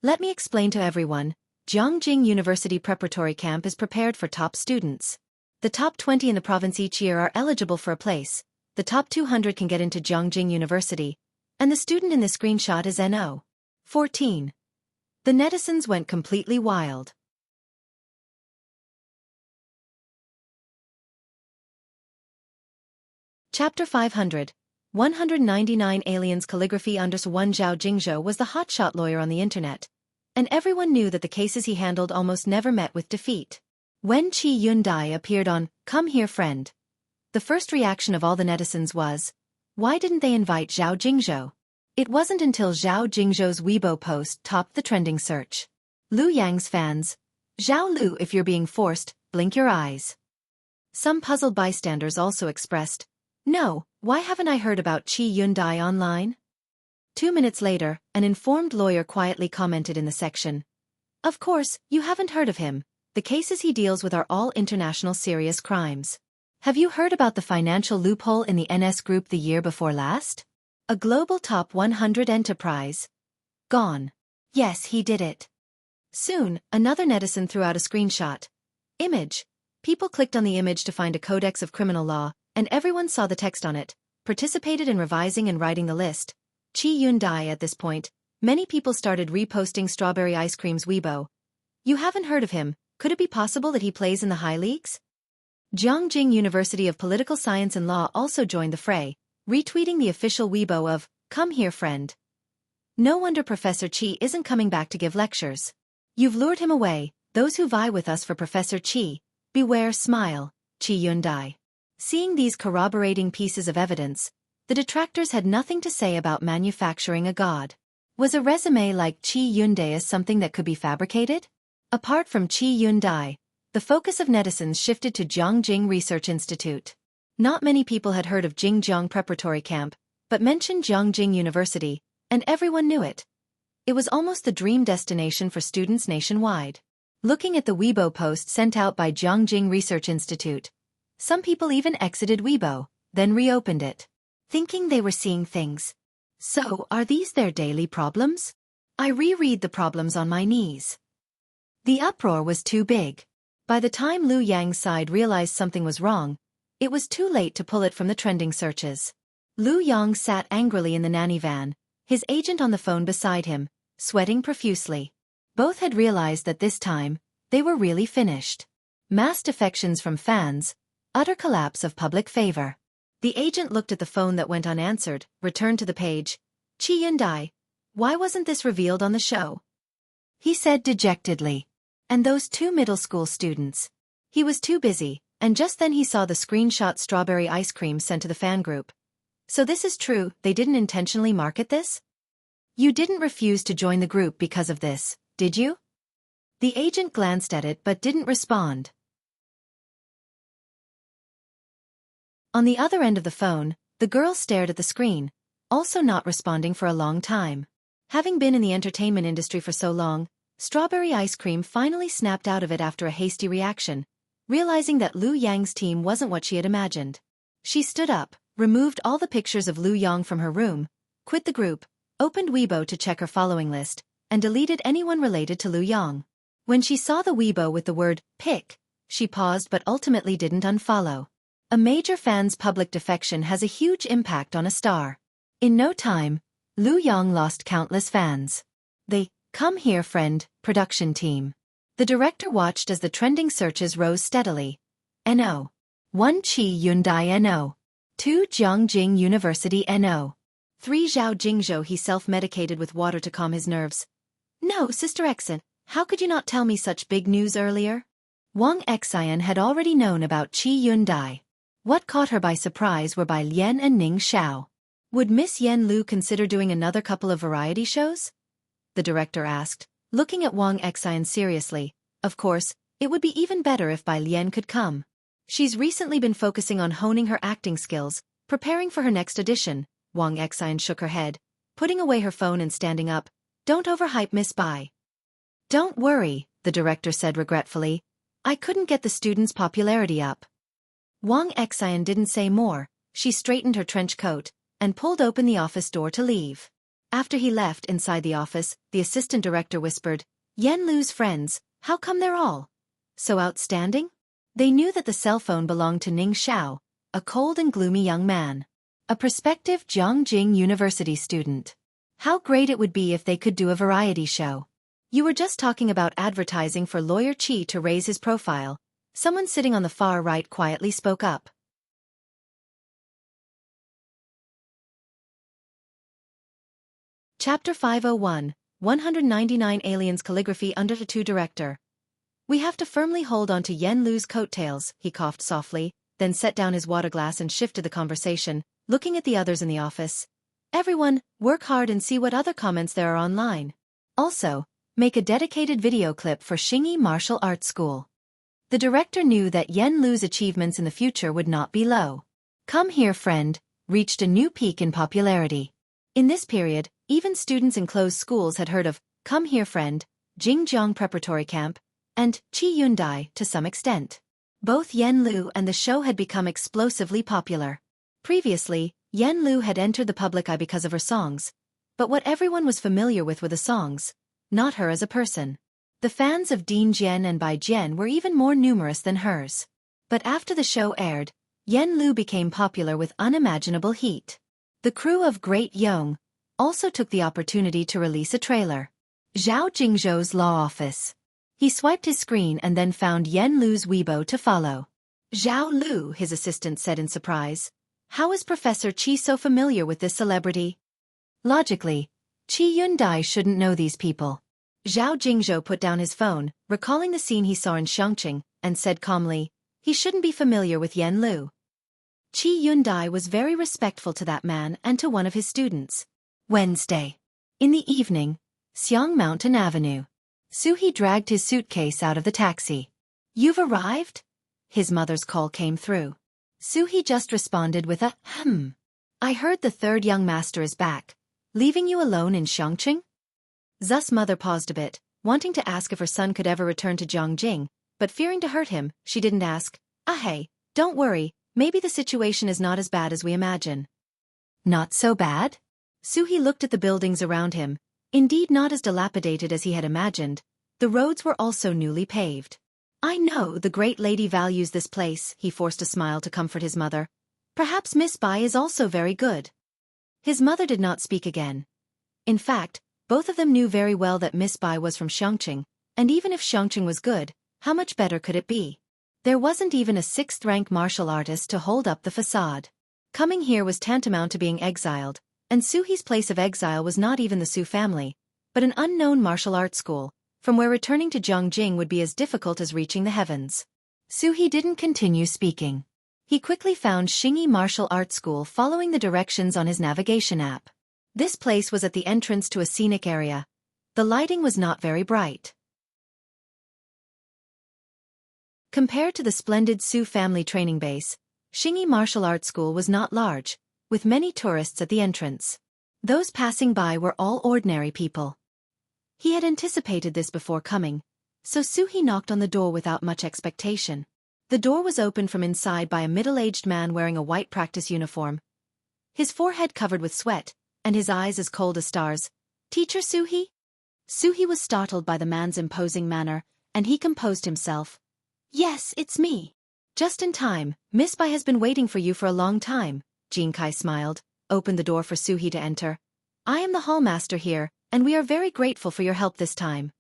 Let me explain to everyone, Jianghu University Preparatory Camp is prepared for top students. The top 20 in the province each year are eligible for a place, the top 200 can get into Jianghu University, and the student in the screenshot is NO. 14. The netizens went completely wild. Chapter 500. 199 Aliens Calligraphy _1 Zhao Jingzhou was the hotshot lawyer on the internet, and everyone knew that the cases he handled almost never met with defeat. When Qi Yundai appeared on Come Here Friend, the first reaction of all the netizens was, why didn't they invite Zhao Jingzhou? It wasn't until Zhao Jingzhou's Weibo post topped the trending search. Lu Yang's fans, Zhao Lu, if you're being forced, blink your eyes. Some puzzled bystanders also expressed, no, why haven't I heard about Qi Yundai online? 2 minutes later, an informed lawyer quietly commented in the section. Of course, you haven't heard of him. The cases he deals with are all international serious crimes. Have you heard about the financial loophole in the NS Group the year before last? A global top 100 enterprise. Gone. Yes, he did it. Soon, another netizen threw out a screenshot. Image. People clicked on the image to find a codex of criminal law, and everyone saw the text on it, participated in revising and writing the list. Qi Yundai. At this point, many people started reposting Strawberry Ice Cream's Weibo. You haven't heard of him, could it be possible that he plays in the high leagues? Jianghu University of Political Science and Law also joined the fray, retweeting the official Weibo of Come Here Friend. No wonder Professor Qi isn't coming back to give lectures. You've lured him away, those who vie with us for Professor Qi. Beware, smile, Qi Yundai. Seeing these corroborating pieces of evidence, the detractors had nothing to say about manufacturing a god. Was a resume like Qi Yundai's something that could be fabricated? Apart from Qi Yundai, the focus of netizens shifted to Jianghu Research Institute. Not many people had heard of Jingjiang Preparatory Camp, but mentioned Jianghu University, and everyone knew it. It was almost the dream destination for students nationwide. Looking at the Weibo post sent out by Jianghu Research Institute, some people even exited Weibo, then reopened it, thinking they were seeing things. So, are these their daily problems? I reread the problems on my knees. The uproar was too big. By the time Lu Yang's side realized something was wrong, it was too late to pull it from the trending searches. Lu Yang sat angrily in the nanny van, his agent on the phone beside him, sweating profusely. Both had realized that this time, they were really finished. Mass defections from fans, utter collapse of public favor. The agent looked at the phone that went unanswered, returned to the page. Qi Yundai, why wasn't this revealed on the show? He said dejectedly. And those two middle school students. He was too busy, and just then he saw the screenshot strawberry ice cream sent to the fan group. So this is true, they didn't intentionally market this? You didn't refuse to join the group because of this, did you? The agent glanced at it but didn't respond. On the other end of the phone, the girl stared at the screen, also not responding for a long time. Having been in the entertainment industry for so long, strawberry ice cream finally snapped out of it after a hasty reaction, realizing that Lu Yang's team wasn't what she had imagined. She stood up, removed all the pictures of Lu Yang from her room, quit the group, opened Weibo to check her following list, and deleted anyone related to Lu Yang. When she saw the Weibo with the word pick, she paused but ultimately didn't unfollow. A major fan's public defection has a huge impact on a star. In no time, Lu Yang lost countless fans. The "Come Here Friend" production team. The director watched as the trending searches rose steadily. No. 1 Qi Yundai No. 2 Jianghu University No. 3 Zhao Jingzhou. He self-medicated with water to calm his nerves. No, Sister Exon, how could you not tell me such big news earlier? Wang Xian had already known about Qi Yundai. What caught her by surprise were by Lian and Ning Xiao. Would Miss Yen Lu consider doing another couple of variety shows? The director asked, looking at Wang Xian seriously. Of course, it would be even better if Bai Lian could come. She's recently been focusing on honing her acting skills, preparing for her next audition. Wang Xian shook her head, putting away her phone and standing up. Don't overhype Miss Bai. Don't worry, the director said regretfully. I couldn't get the students' popularity up. Wang Xian didn't say more. She straightened her trench coat and pulled open the office door to leave. After he left inside the office, the assistant director whispered, Yen Lu's friends, how come they're all so outstanding? They knew that the cell phone belonged to Ning Xiao, a cold and gloomy young man. A prospective Jianghu University student. How great it would be if they could do a variety show. You were just talking about advertising for Lawyer Qi to raise his profile. Someone sitting on the far right quietly spoke up. Chapter 501, 199 Aliens Calligraphy Under the 2 Director. We have to firmly hold on to Yen Lu's coattails, he coughed softly, then set down his water glass and shifted the conversation, looking at the others in the office. Everyone, work hard and see what other comments there are online. Also, make a dedicated video clip for Xingyi Martial Arts School. The director knew that Yen Lu's achievements in the future would not be low. Come Here Friend reached a new peak in popularity. In this period, even students in closed schools had heard of Come Here Friend, Jingjiang Preparatory Camp, and Qi Yundai to some extent. Both Yen Lu and the show had become explosively popular. Previously, Yen Lu had entered the public eye because of her songs, but what everyone was familiar with were the songs, not her as a person. The fans of Dean Jian and Bai Jian were even more numerous than hers. But after the show aired, Yen Lu became popular with unimaginable heat. The crew of Great Yong also took the opportunity to release a trailer. Zhao Jingzhou's law office. He swiped his screen and then found Yen Lu's Weibo to follow. Zhao Lu, his assistant said in surprise. How is Professor Qi so familiar with this celebrity? Logically, Qi Yundai shouldn't know these people. Zhao Jingzhou put down his phone, recalling the scene he saw in Xianxia, and said calmly, he shouldn't be familiar with Yen Lu. Qi Yundai was very respectful to that man and to one of his students. Wednesday. In the evening, Xiang Mountain Avenue. Suhi dragged his suitcase out of the taxi. "You've arrived?" His mother's call came through. Suhi just responded with a "I heard the third young master is back, leaving you alone in Xianxia?" Zu's mother paused a bit, wanting to ask if her son could ever return to Jianghu, but fearing to hurt him, she didn't ask. Hey, don't worry, maybe the situation is not as bad as we imagine." "Not so bad?" Suhi looked at the buildings around him, indeed not as dilapidated as he had imagined. The roads were also newly paved. "I know the great lady values this place," he forced a smile to comfort his mother. "Perhaps Miss Bai is also very good." His mother did not speak again. In fact, both of them knew very well that Miss Bai was from Xianxia, and even if Xianxia was good, how much better could it be? There wasn't even a 6th-rank martial artist to hold up the facade. Coming here was tantamount to being exiled, and Suhi's place of exile was not even the Su family, but an unknown martial arts school, from where returning to Jianghu would be as difficult as reaching the heavens. Suhi didn't continue speaking. He quickly found Xingyi Martial Arts School following the directions on his navigation app. This place was at the entrance to a scenic area. The lighting was not very bright. Compared to the splendid Su family training base, Xingyi Martial Arts School was not large, with many tourists at the entrance. Those passing by were all ordinary people. He had anticipated this before coming, so Suhi knocked on the door without much expectation. The door was opened from inside by a middle-aged man wearing a white practice uniform, his forehead covered with sweat, and his eyes as cold as stars. "Teacher Suhi?" Suhi was startled by the man's imposing manner, and he composed himself. "Yes, it's me." "Just in time, Miss Bai has been waiting for you for a long time." Jianghu smiled, opened the door for Suhi to enter. "I am the hallmaster here, and we are very grateful for your help this time."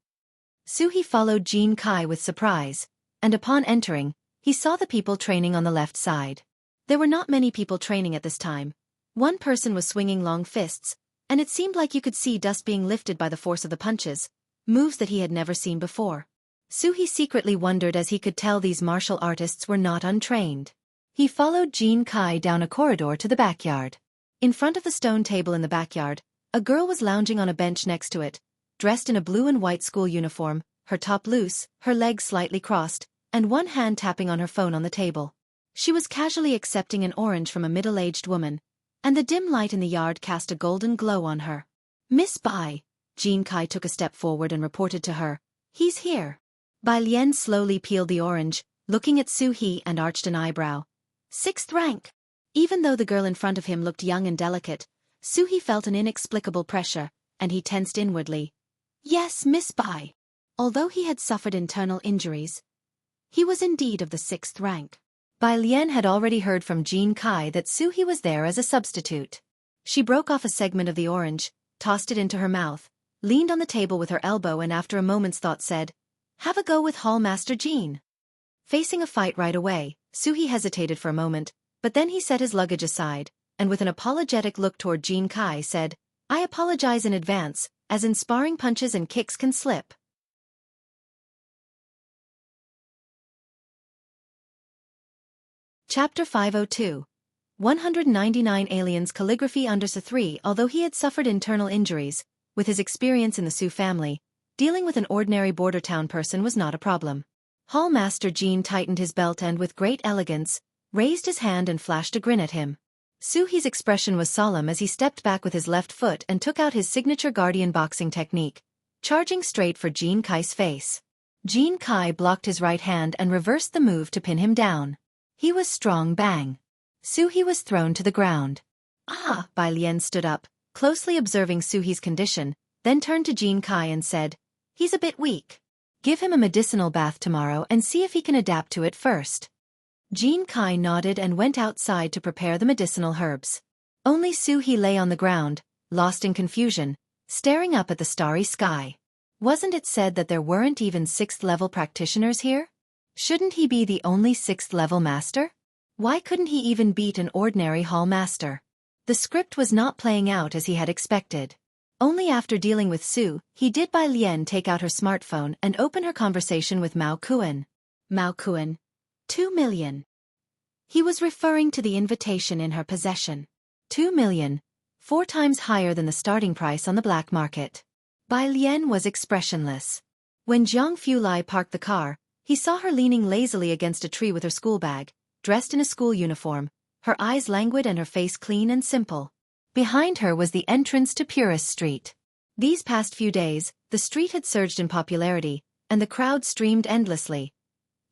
Suhi followed Jianghu with surprise, and upon entering, he saw the people training on the left side. There were not many people training at this time. One person was swinging long fists, and it seemed like you could see dust being lifted by the force of the punches, moves that he had never seen before. Suhi secretly wondered as he could tell these martial artists were not untrained. He followed Jianghu down a corridor to the backyard. In front of the stone table in the backyard, a girl was lounging on a bench next to it, dressed in a blue and white school uniform, her top loose, her legs slightly crossed, and one hand tapping on her phone on the table. She was casually accepting an orange from a middle-aged woman, and the dim light in the yard cast a golden glow on her. "Miss Bai." Jianghu took a step forward and reported to her. "He's here." Bai Lian slowly peeled the orange, looking at Suhi and arched an eyebrow. 6th rank. Even though the girl in front of him looked young and delicate, Suhi felt an inexplicable pressure, and he tensed inwardly. "Yes, Miss Bai." Although he had suffered internal injuries, he was indeed of the 6th rank. Bai Lian had already heard from Jianghu that Suhi was there as a substitute. She broke off a segment of the orange, tossed it into her mouth, leaned on the table with her elbow and after a moment's thought said, "Have a go with Hallmaster Jean." Facing a fight right away, Suhi hesitated for a moment, but then he set his luggage aside, and with an apologetic look toward Jianghu said, "I apologize in advance, as in sparring punches and kicks can slip." Chapter 502. 199 Aliens Calligraphy Under Sa3. Although he had suffered internal injuries, with his experience in the Su family, dealing with an ordinary border town person was not a problem. Hallmaster Jean tightened his belt and with great elegance, raised his hand and flashed a grin at him. Suhi's expression was solemn as he stepped back with his left foot and took out his signature guardian boxing technique, charging straight for Jianghu's face. Jianghu blocked his right hand and reversed the move to pin him down. He was strong bang. Suhi was thrown to the ground. "Ah!" Bai Lian stood up, closely observing Suhi's condition, then turned to Jianghu and said, "He's a bit weak. Give him a medicinal bath tomorrow and see if he can adapt to it first." Jianghu nodded and went outside to prepare the medicinal herbs. Only Suhi lay on the ground, lost in confusion, staring up at the starry sky. Wasn't it said that there weren't even 6th-level practitioners here? Shouldn't he be the only 6th-level master? Why couldn't he even beat an ordinary hall master? The script was not playing out as he had expected. Only after dealing with Su, did Bai Lian take out her smartphone and open her conversation with Mao Kuan. Mao Kuan. 2 million. He was referring to the invitation in her possession. 2 million. 4 times higher than the starting price on the black market. Bai Lian was expressionless. When Jianghu Lai parked the car, he saw her leaning lazily against a tree with her school bag, dressed in a school uniform, her eyes languid and her face clean and simple. Behind her was the entrance to Purist Street. These past few days, the street had surged in popularity, and the crowd streamed endlessly.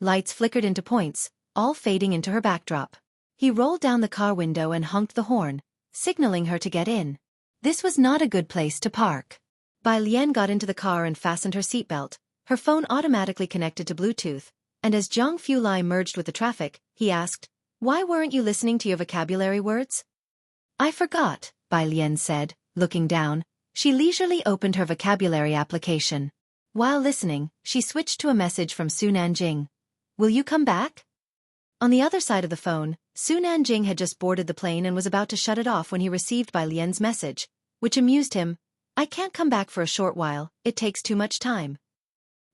Lights flickered into points, all fading into her backdrop. He rolled down the car window and honked the horn, signaling her to get in. This was not a good place to park. Bai Lian got into the car and fastened her seatbelt, her phone automatically connected to Bluetooth, and as Jianghu Lai merged with the traffic, he asked, "Why weren't you listening to your vocabulary words?" "I forgot," Bai Lian said, looking down. She leisurely opened her vocabulary application. While listening, she switched to a message from Su Nanjing. "Will you come back?" On the other side of the phone, Su Nanjing had just boarded the plane and was about to shut it off when he received Bai Lian's message, which amused him. "I can't come back for a short while, it takes too much time."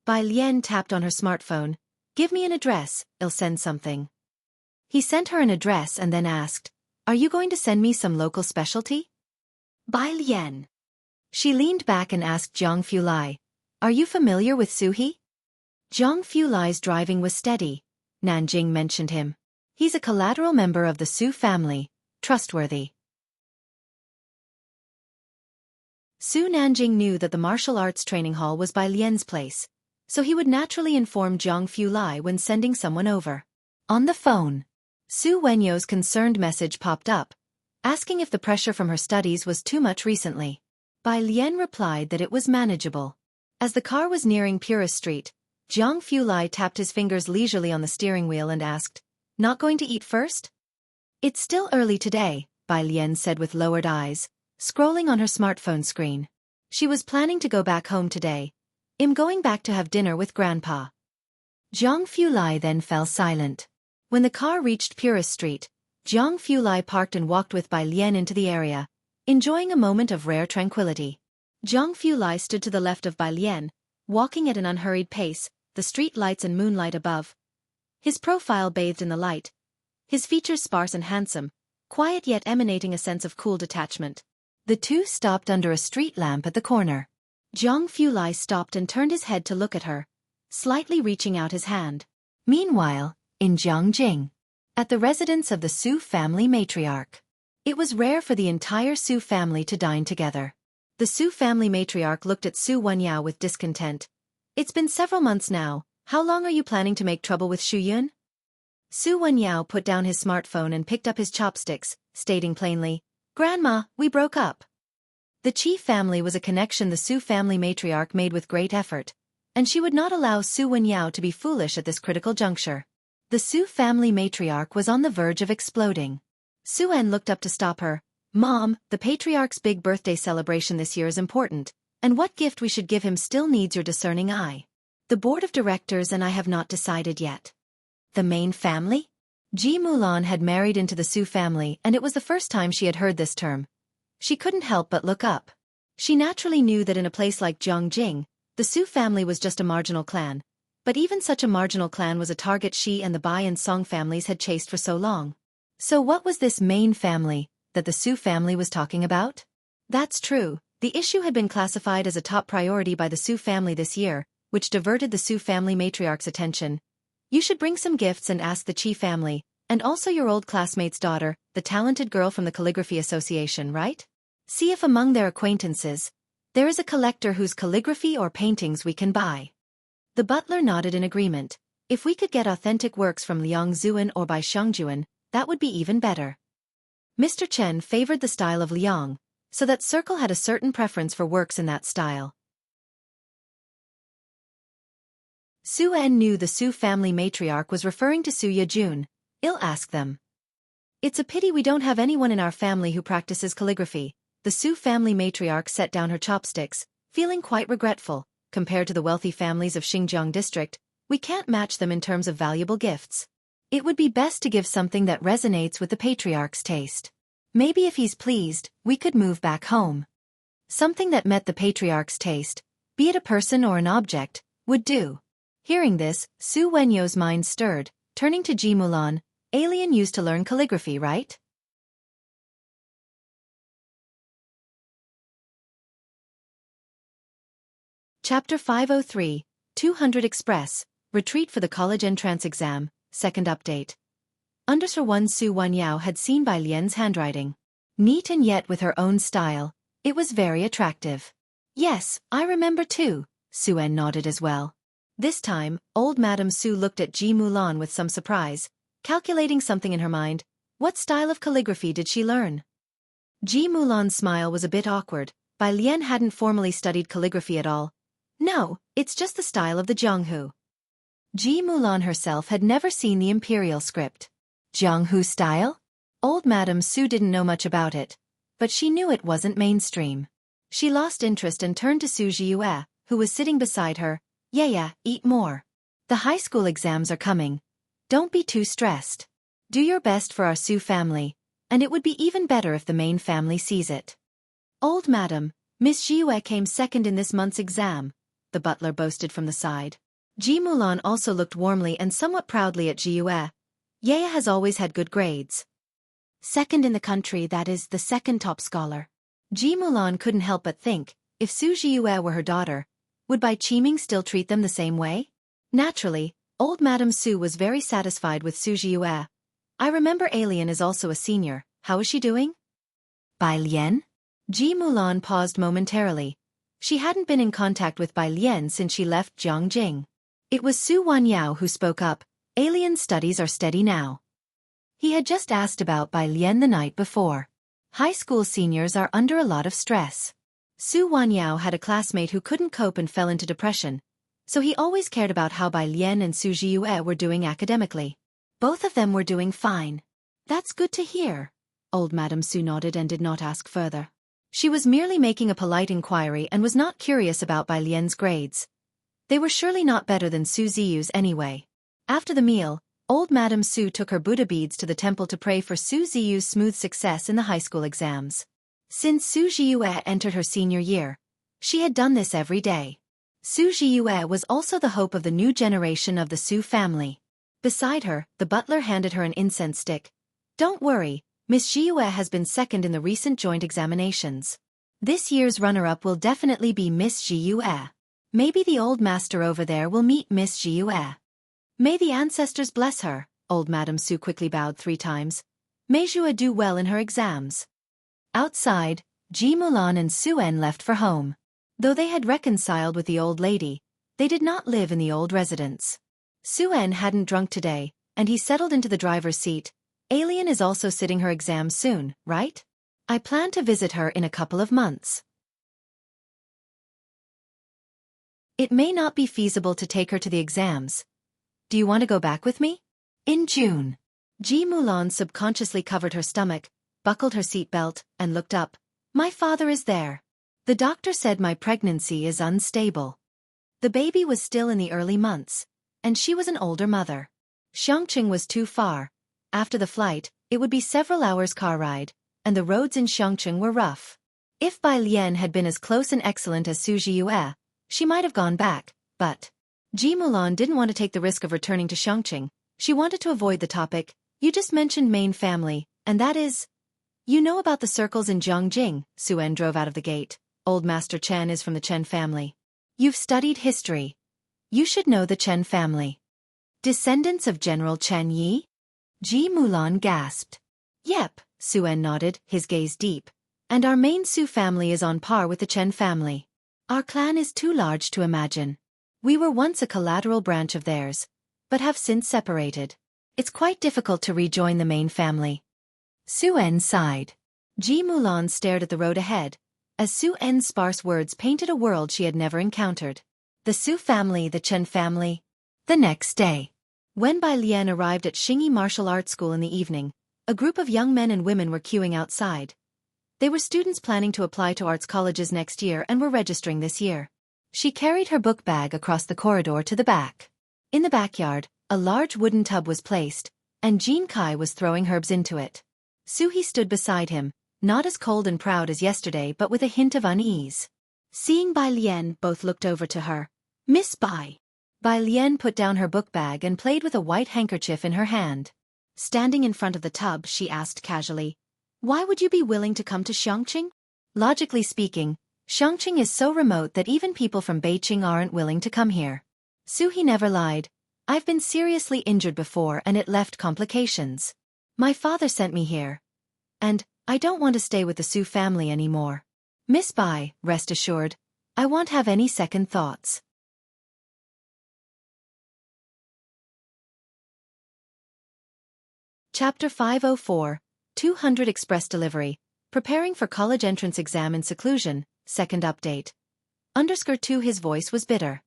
Bai Lian tapped on her smartphone. "Give me an address, I'll send something." He sent her an address and then asked, "Are you going to send me some local specialty?" "Bai Lian." She leaned back and asked Jianghu Lai, "Are you familiar with Suhi?" Jianghu Lai's driving was steady. Nanjing mentioned him. "He's a collateral member of the Su family, trustworthy." Su Nanjing knew that the martial arts training hall was Bai Lian's place, so he would naturally inform Jianghu Lai when sending someone over. On the phone, Su Wenyo's concerned message popped up, asking if the pressure from her studies was too much recently. Bai Lian replied that it was manageable. As the car was nearing Purist Street, Jianghu Lai tapped his fingers leisurely on the steering wheel and asked, "Not going to eat first?" "It's still early today," Bai Lian said with lowered eyes, scrolling on her smartphone screen. She was planning to go back home today. "I'm going back to have dinner with Grandpa." Jianghu Lai then fell silent. When the car reached Purist Street, Jianghu Lai parked and walked with Bai Lian into the area, enjoying a moment of rare tranquility. Jianghu Lai stood to the left of Bai Lian, walking at an unhurried pace, the street lights and moonlight above. His profile bathed in the light, his features sparse and handsome, quiet yet emanating a sense of cool detachment. The two stopped under a street lamp at the corner. Jianghu Lai stopped and turned his head to look at her, slightly reaching out his hand. Meanwhile, in Jiangjing, at the residence of the Su family matriarch, it was rare for the entire Su family to dine together. The Su family matriarch looked at Su Wenyao with discontent. "It's been several months now, how long are you planning to make trouble with Shu Yun?" Su Wenyao put down his smartphone and picked up his chopsticks, stating plainly, "Grandma, we broke up." The Qi family was a connection the Su family matriarch made with great effort, and she would not allow Su Wenyao to be foolish at this critical juncture. The Su family matriarch was on the verge of exploding. Su En looked up to stop her. "Mom, the patriarch's big birthday celebration this year is important, and what gift we should give him still needs your discerning eye. The board of directors and I have not decided yet." The main family? Ji Mulan had married into the Su family and it was the first time she had heard this term. She couldn't help but look up. She naturally knew that in a place like Jiangjing, the Su family was just a marginal clan, but even such a marginal clan was a target she and the Bai and Song families had chased for so long. So what was this main family that the Su family was talking about? That's true, the issue had been classified as a top priority by the Su family this year, which diverted the Su family matriarch's attention. "You should bring some gifts and ask the Qi family, and also your old classmate's daughter, the talented girl from the Calligraphy Association, right? See if among their acquaintances, there is a collector whose calligraphy or paintings we can buy." The butler nodded in agreement. "If we could get authentic works from Liang Zuan or Bai Shangjuan, that would be even better." Mr. Chen favored the style of Liang, so that circle had a certain preference for works in that style. Su En knew the Su family matriarch was referring to Su Yejun. "I'll ask them." "It's a pity we don't have anyone in our family who practices calligraphy." The Su family matriarch set down her chopsticks, feeling quite regretful. "Compared to the wealthy families of Xinjiang district, we can't match them in terms of valuable gifts. It would be best to give something that resonates with the patriarch's taste. Maybe if he's pleased, we could move back home." Something that met the patriarch's taste, be it a person or an object, would do. Hearing this, Su Wenyo's mind stirred, turning to Ji Mulan. "Alien used to learn calligraphy, right?" Chapter 503, 200 Express, Retreat for the College Entrance Exam, Second Update. Underscore 1 Su Wanyao had seen Bai Lian's handwriting. Neat and yet with her own style, it was very attractive. Yes, I remember too, Su-en nodded as well. This time, old Madame Su looked at Ji Mulan with some surprise, calculating something in her mind. What style of calligraphy did she learn? Ji Mulan's smile was a bit awkward. Bai Lian hadn't formally studied calligraphy at all. No, it's just the style of the Jianghu. Ji Mulan herself had never seen the imperial script. Jianghu style? Old Madame Su didn't know much about it, but she knew it wasn't mainstream. She lost interest and turned to Su Jiue, who was sitting beside her. Yeah, eat more. The high school exams are coming. Don't be too stressed. Do your best for our Su family, and it would be even better if the main family sees it. Old Madam, Miss Jiue came second in this month's exam, the butler boasted from the side. Ji Mulan also looked warmly and somewhat proudly at Jiue. Yaya has always had good grades. Second in the country, that is, the second top scholar. Ji Mulan couldn't help but think, if Su Jiue were her daughter, would Bai Qiming still treat them the same way? Naturally, old Madame Su was very satisfied with Su Jiue. I remember Alien is also a senior, how is she doing? Bai Lian? Ji Mulan paused momentarily. She hadn't been in contact with Bai Lian since she left Jianghu. It was Su Wanyao who spoke up. Alien studies are steady now. He had just asked about Bai Lian the night before. High school seniors are under a lot of stress. Su Wanyao had a classmate who couldn't cope and fell into depression, so he always cared about how Bai Lian and Su Jiue were doing academically. Both of them were doing fine. That's good to hear. Old Madame Su nodded and did not ask further. She was merely making a polite inquiry and was not curious about Bai Lian's grades. They were surely not better than Su Ziyu's anyway. After the meal, old Madame Su took her Buddha beads to the temple to pray for Su Ziyu's smooth success in the high school exams. Since Su Jiue entered her senior year, she had done this every day. Su Jiue was also the hope of the new generation of the Su family. Beside her, the butler handed her an incense stick. Don't worry, Miss Jiue has been second in the recent joint examinations. This year's runner-up will definitely be Miss Jiue. Maybe the old master over there will meet Miss Jiue. May the ancestors bless her, old Madame Su quickly bowed 3 times. May Jiue do well in her exams. Outside, Ji Mulan and Su-en left for home. Though they had reconciled with the old lady, they did not live in the old residence. Su-en hadn't drunk today, and he settled into the driver's seat. Alien is also sitting her exam soon, right? I plan to visit her in a couple of months. It may not be feasible to take her to the exams. Do you want to go back with me? In June. Ji Mulan subconsciously covered her stomach, buckled her seatbelt, and looked up. My father is there. The doctor said my pregnancy is unstable. The baby was still in the early months, and she was an older mother. Xianxia was too far. After the flight, it would be several hours car ride, and the roads in Xianxia were rough. If Bai Lian had been as close and excellent as Su Jiue, she might have gone back, but Ji Mulan didn't want to take the risk of returning to Xianxia. She wanted to avoid the topic. You just mentioned main family, and that is... You know about the circles in Jianghu. Su-en drove out of the gate. Old Master Chen is from the Chen family. You've studied history. You should know the Chen family. Descendants of General Chen Yi? Ji Mulan gasped. Yep, Su-en nodded, his gaze deep. And our main Su family is on par with the Chen family. Our clan is too large to imagine. We were once a collateral branch of theirs, but have since separated. It's quite difficult to rejoin the main family. Su-en sighed. Ji Mulan stared at the road ahead, as Su-en's sparse words painted a world she had never encountered. The Su family, the Chen family. The next day, when Bai Lian arrived at Xingyi Martial Arts School in the evening, a group of young men and women were queuing outside. They were students planning to apply to arts colleges next year and were registering this year. She carried her book bag across the corridor to the back. In the backyard, a large wooden tub was placed, and Jean Kai was throwing herbs into it. Suhi stood beside him, not as cold and proud as yesterday but with a hint of unease. Seeing Bai Lian, both looked over to her. Miss Bai. Bai Lian put down her book bag and played with a white handkerchief in her hand. Standing in front of the tub, she asked casually, Why would you be willing to come to Xianxia? Logically speaking, Xianxia is so remote that even people from Beijing aren't willing to come here. Su He never lied. I've been seriously injured before and it left complications. My father sent me here. And I don't want to stay with the Su family anymore. Miss Bai, rest assured, I won't have any second thoughts. Chapter 504, 200 Express Delivery, Preparing for College Entrance Exam in Seclusion, Second Update. _2 His voice was bitter.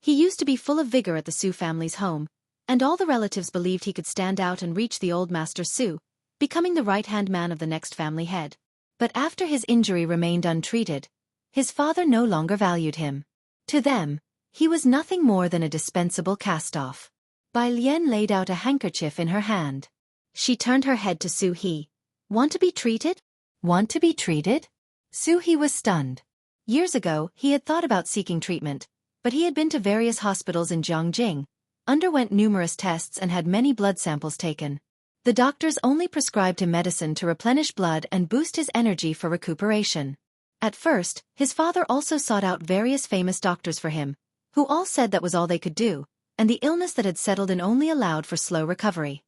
He used to be full of vigor at the Su family's home, and all the relatives believed he could stand out and reach the old master Su, becoming the right-hand man of the next family head. But after his injury remained untreated, his father no longer valued him. To them, he was nothing more than a dispensable cast-off. Bai Lian laid out a handkerchief in her hand. She turned her head to Su He. Want to be treated? Want to be treated? Su He was stunned. Years ago, he had thought about seeking treatment, but he had been to various hospitals in Jianghu, underwent numerous tests and had many blood samples taken. The doctors only prescribed him medicine to replenish blood and boost his energy for recuperation. At first, his father also sought out various famous doctors for him, who all said that was all they could do, and the illness that had settled in only allowed for slow recovery.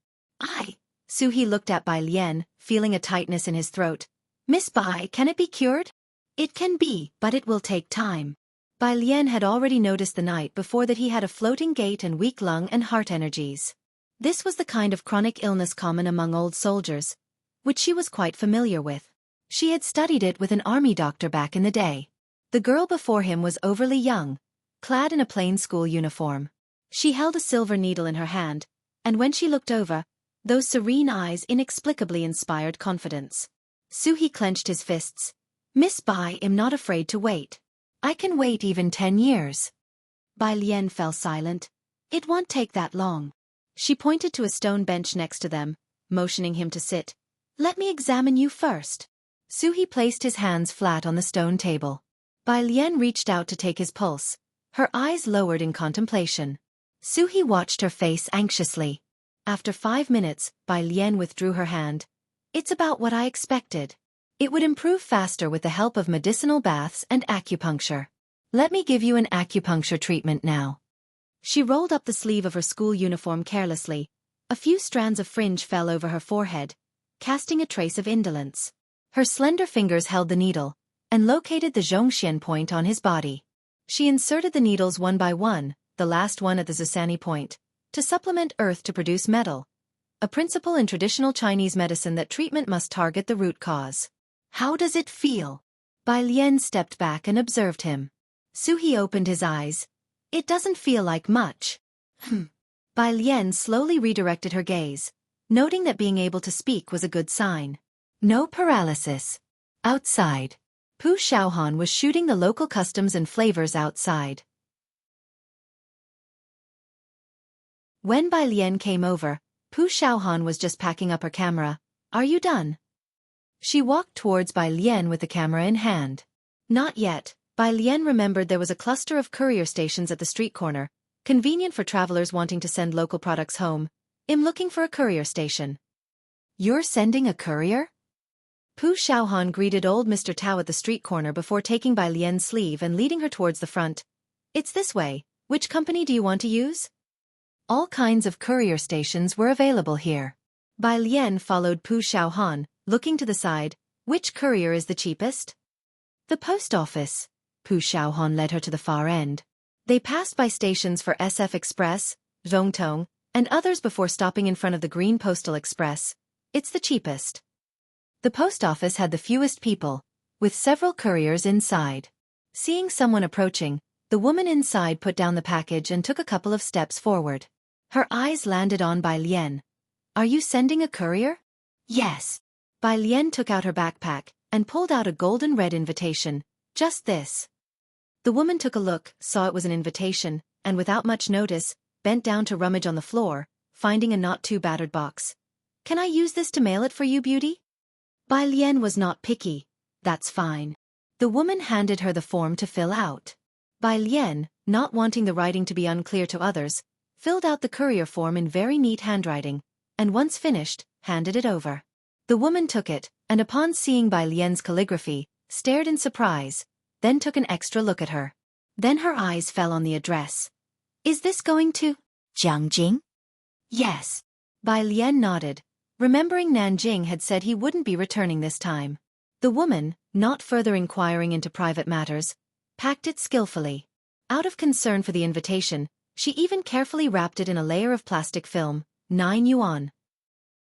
Su He looked at Bai Lian, feeling a tightness in his throat. Miss Bai, can it be cured? It can be, but it will take time. Bai Lian had already noticed the night before that he had a floating gait and weak lung and heart energies. This was the kind of chronic illness common among old soldiers, which she was quite familiar with. She had studied it with an army doctor back in the day. The girl before him was overly young, clad in a plain school uniform. She held a silver needle in her hand, and when she looked over, those serene eyes inexplicably inspired confidence. Su He clenched his fists. Miss Bai, am not afraid to wait. I can wait even 10 years. Bai Lian fell silent. It won't take that long. She pointed to a stone bench next to them, motioning him to sit. Let me examine you first. Su He placed his hands flat on the stone table. Bai Lian reached out to take his pulse, her eyes lowered in contemplation. Su He watched her face anxiously. After 5 minutes, Bai Lian withdrew her hand. It's about what I expected. It would improve faster with the help of medicinal baths and acupuncture. Let me give you an acupuncture treatment now. She rolled up the sleeve of her school uniform carelessly. A few strands of fringe fell over her forehead, casting a trace of indolence. Her slender fingers held the needle, and located the Zhongxian point on his body. She inserted the needles one by one, the last one at the Zusani point, to supplement earth to produce metal. A principle in traditional Chinese medicine that treatment must target the root cause. How does it feel? Bai Lian stepped back and observed him. Su He opened his eyes. It doesn't feel like much. Bai Lian slowly redirected her gaze, noting that being able to speak was a good sign. No paralysis. Outside. Pu Xiaohan was shooting the local customs and flavors outside. When Bai Lian came over, Pu Xiaohan was just packing up her camera. Are you done? She walked towards Bai Lian with the camera in hand. Not yet. Bai Lian remembered there was a cluster of courier stations at the street corner, convenient for travelers wanting to send local products home. I'm looking for a courier station. You're sending a courier? Pu Xiaohan greeted old Mr. Tao at the street corner before taking Bai Lian's sleeve and leading her towards the front. It's this way. Which company do you want to use? All kinds of courier stations were available here. Bai Lian followed Pu Xiaohan, looking to the side. Which courier is the cheapest? The post office. Pu Xiaohan led her to the far end. They passed by stations for SF Express, Zhongtong, and others before stopping in front of the Green Postal Express. It's the cheapest. The post office had the fewest people, with several couriers inside. Seeing someone approaching, the woman inside put down the package and took a couple of steps forward. Her eyes landed on Bai Lian. Are you sending a courier? Yes. Bai Lian took out her backpack and pulled out a golden red invitation. Just this. The woman took a look, saw it was an invitation, and without much notice, bent down to rummage on the floor, finding a not too battered box. Can I use this to mail it for you, beauty? Bai Lian was not picky. That's fine. The woman handed her the form to fill out. Bai Lian, not wanting the writing to be unclear to others, filled out the courier form in very neat handwriting, and once finished, handed it over. The woman took it, and upon seeing Bai Lian's calligraphy, stared in surprise. then took an extra look at her. Then her eyes fell on the address. Is this going to Jianghu? Yes. Bai Lian nodded, remembering Nanjing had said he wouldn't be returning this time. The woman, not further inquiring into private matters, packed it skillfully. Out of concern for the invitation, she even carefully wrapped it in a layer of plastic film, 9 yuan.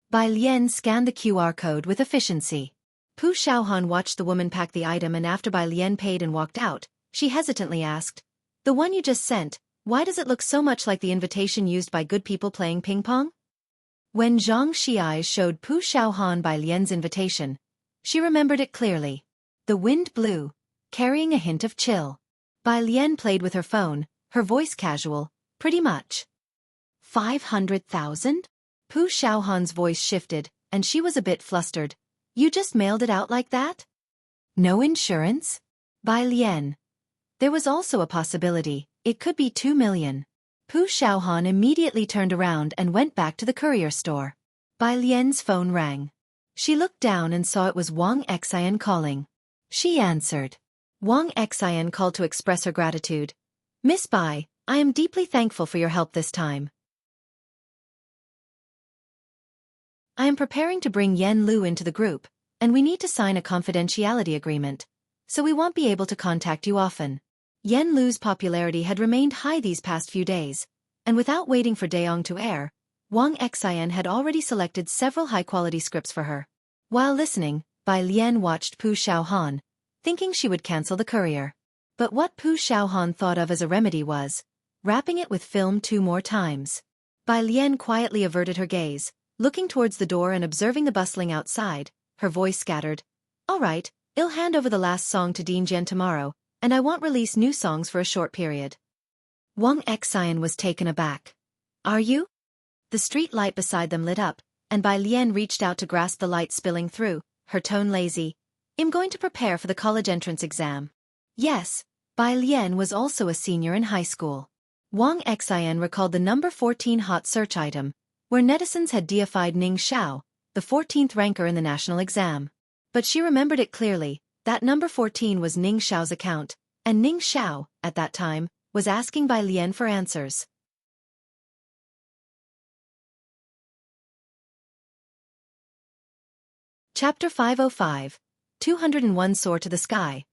Bai Lian scanned the QR code with efficiency. Pu Xiaohan watched the woman pack the item, and after Bai Lian paid and walked out, she hesitantly asked, "The one you just sent, why does it look so much like the invitation used by good people playing ping pong?" When Xianxia showed Pu Xiaohan Bai Lian's invitation, she remembered it clearly. The wind blew, carrying a hint of chill. Bai Lian played with her phone, her voice casual, "Pretty much." 500,000? Pu Xiaohan's voice shifted, and she was a bit flustered. "You just mailed it out like that? No insurance?" Bai Lian. There was also a possibility, it could be 2 million. Pu Xiaohan immediately turned around and went back to the courier store. Bai Lian's phone rang. She looked down and saw it was Wang Xian calling. She answered. Wang Xian called to express her gratitude. "Miss Bai, I am deeply thankful for your help this time. I am preparing to bring Yen Lu into the group, and we need to sign a confidentiality agreement, so we won't be able to contact you often." Yen Lu's popularity had remained high these past few days, and without waiting for Daong to air, Wang Xian had already selected several high-quality scripts for her. While listening, Bai Lian watched Pu Xiaohan, thinking she would cancel the courier. But what Pu Xiaohan thought of as a remedy was wrapping it with film 2 more times. Bai Lian quietly averted her gaze, looking towards the door and observing the bustling outside, her voice scattered. "All right, I'll hand over the last song to Dean Jian tomorrow, and I won't release new songs for a short period." Wang Xian was taken aback. "Are you?" The street light beside them lit up, and Bai Lian reached out to grasp the light spilling through, her tone lazy. "I'm going to prepare for the college entrance exam." Yes, Bai Lian was also a senior in high school. Wang Xian recalled the number 14 hot search item, where netizens had deified Ning Xiao, the 14th ranker in the national exam. But she remembered it clearly, that number 14 was Ning Xiao's account, and Ning Xiao, at that time, was asking Bai Lian for answers. Chapter 505. 201 Soar to the Sky.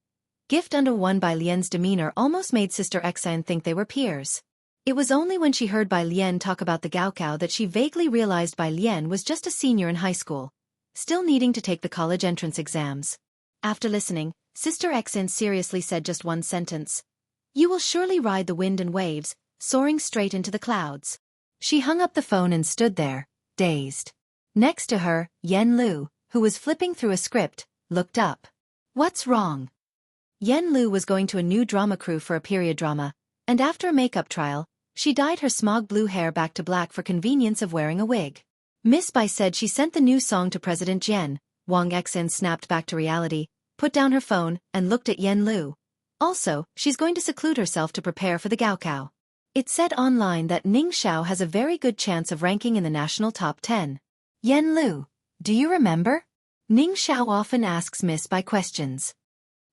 Gift under 1. Bai Lian's demeanor almost made Sister Xian think they were peers. It was only when she heard Bai Lian talk about the Gaokao that she vaguely realized Bai Lian was just a senior in high school, still needing to take the college entrance exams. After listening, Sister Xian seriously said just one sentence. "You will surely ride the wind and waves, soaring straight into the clouds." She hung up the phone and stood there, dazed. Next to her, Yen Lu, who was flipping through a script, looked up. "What's wrong?" Yen Lu was going to a new drama crew for a period drama, and after a makeup trial, she dyed her smog blue hair back to black for convenience of wearing a wig. Miss Bai said she sent the new song to President Jian. Wang Xian snapped back to reality, put down her phone, and looked at Yen Lu. Also, she's going to seclude herself to prepare for the Gaokao. It said online that Ning Xiao has a very good chance of ranking in the national top 10. Yen Lu, do you remember? Ning Xiao often asks Miss Bai questions.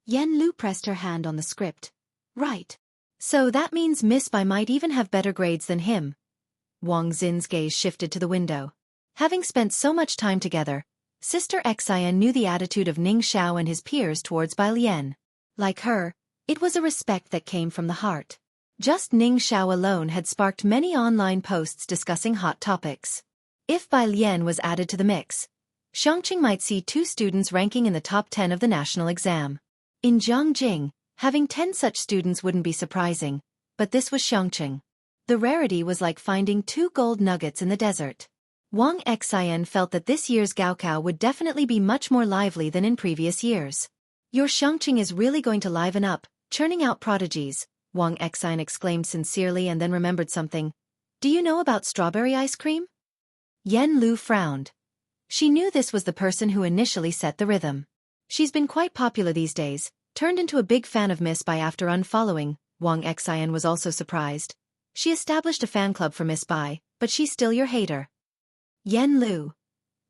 Yen Lu pressed her hand on the script. Right. So that means Miss Bai might even have better grades than him. Wang Xin's gaze shifted to the window. Having spent so much time together, Sister Xian knew the attitude of Ning Xiao and his peers towards Bai Lian. Like her, it was a respect that came from the heart. Just Ning Xiao alone had sparked many online posts discussing hot topics. If Bai Lian was added to the mix, Xianxia might see 2 students ranking in the top 10 of the national exam. In Jianghu, having 10 such students wouldn't be surprising, but this was Xianxia. The rarity was like finding 2 gold nuggets in the desert. Wang Xian felt that this year's Gaokao would definitely be much more lively than in previous years. Your Xianxia is really going to liven up, churning out prodigies, Wang Xian exclaimed sincerely and then remembered something. Do you know about strawberry ice cream? Yen Lu frowned. She knew this was the person who initially set the rhythm. She's been quite popular these days, turned into a big fan of Miss Bai after unfollowing. Wang Xian was also surprised. She established a fan club for Miss Bai, but she's still your hater. Yen Lu.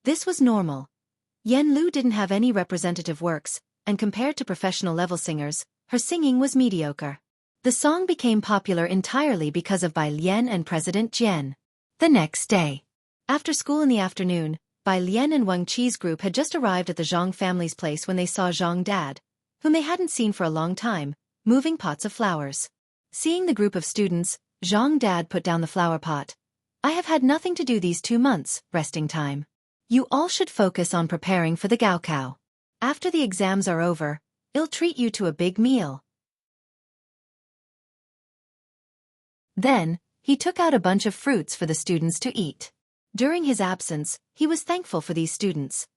This was normal. Yen Lu didn't have any representative works, and compared to professional level singers, her singing was mediocre. The song became popular entirely because of Bai Lian and President Jian. The next day, after school in the afternoon, Bai Lian and Wang Qi's group had just arrived at the Zhang family's place when they saw Zhang Dad, whom they hadn't seen for a long time, moving pots of flowers. Seeing the group of students, Zhang Dad put down the flower pot. I have had nothing to do these 2 months, resting time. You all should focus on preparing for the Gaokao. After the exams are over, I'll treat you to a big meal. Then, he took out a bunch of fruits for the students to eat. During his absence, he was thankful for these students.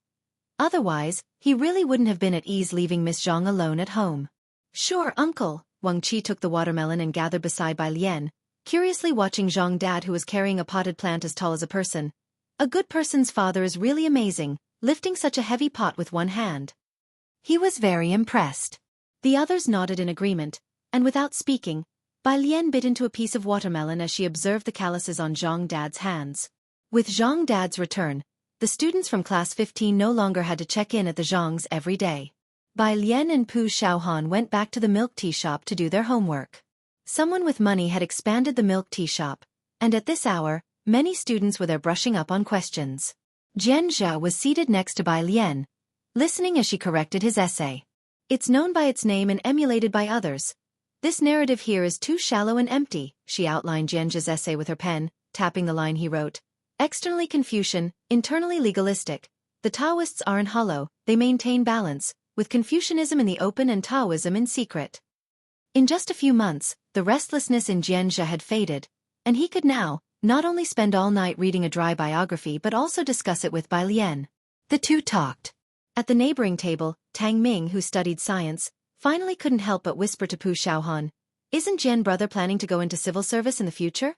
Otherwise, he really wouldn't have been at ease leaving Miss Zhang alone at home. Sure, uncle. Wang Qi took the watermelon and gathered beside Bai Lian, curiously watching Zhang Dad, who was carrying a potted plant as tall as a person. A good person's father is really amazing, lifting such a heavy pot with one hand. He was very impressed. The others nodded in agreement, and without speaking, Bai Lian bit into a piece of watermelon as she observed the calluses on Zhang Dad's hands. With Zhang Dad's return, the students from class 15 no longer had to check in at the Zhangs every day. Bai Lian and Pu Xiaohan went back to the milk tea shop to do their homework. Someone with money had expanded the milk tea shop, and at this hour, many students were there brushing up on questions. Xianxia was seated next to Bai Lian, listening as she corrected his essay. It's known by its name and emulated by others. This narrative here is too shallow and empty, she outlined Xianxia's essay with her pen, tapping the line he wrote. Externally Confucian, internally legalistic. The Taoists aren't hollow, they maintain balance, with Confucianism in the open and Taoism in secret. In just a few months, the restlessness in Xianxia had faded, and he could now, not only spend all night reading a dry biography but also discuss it with Bai Lian. The two talked. At the neighboring table, Tang Ming, who studied science, finally couldn't help but whisper to Pu Xiaohan, "Isn't Jian brother planning to go into civil service in the future?"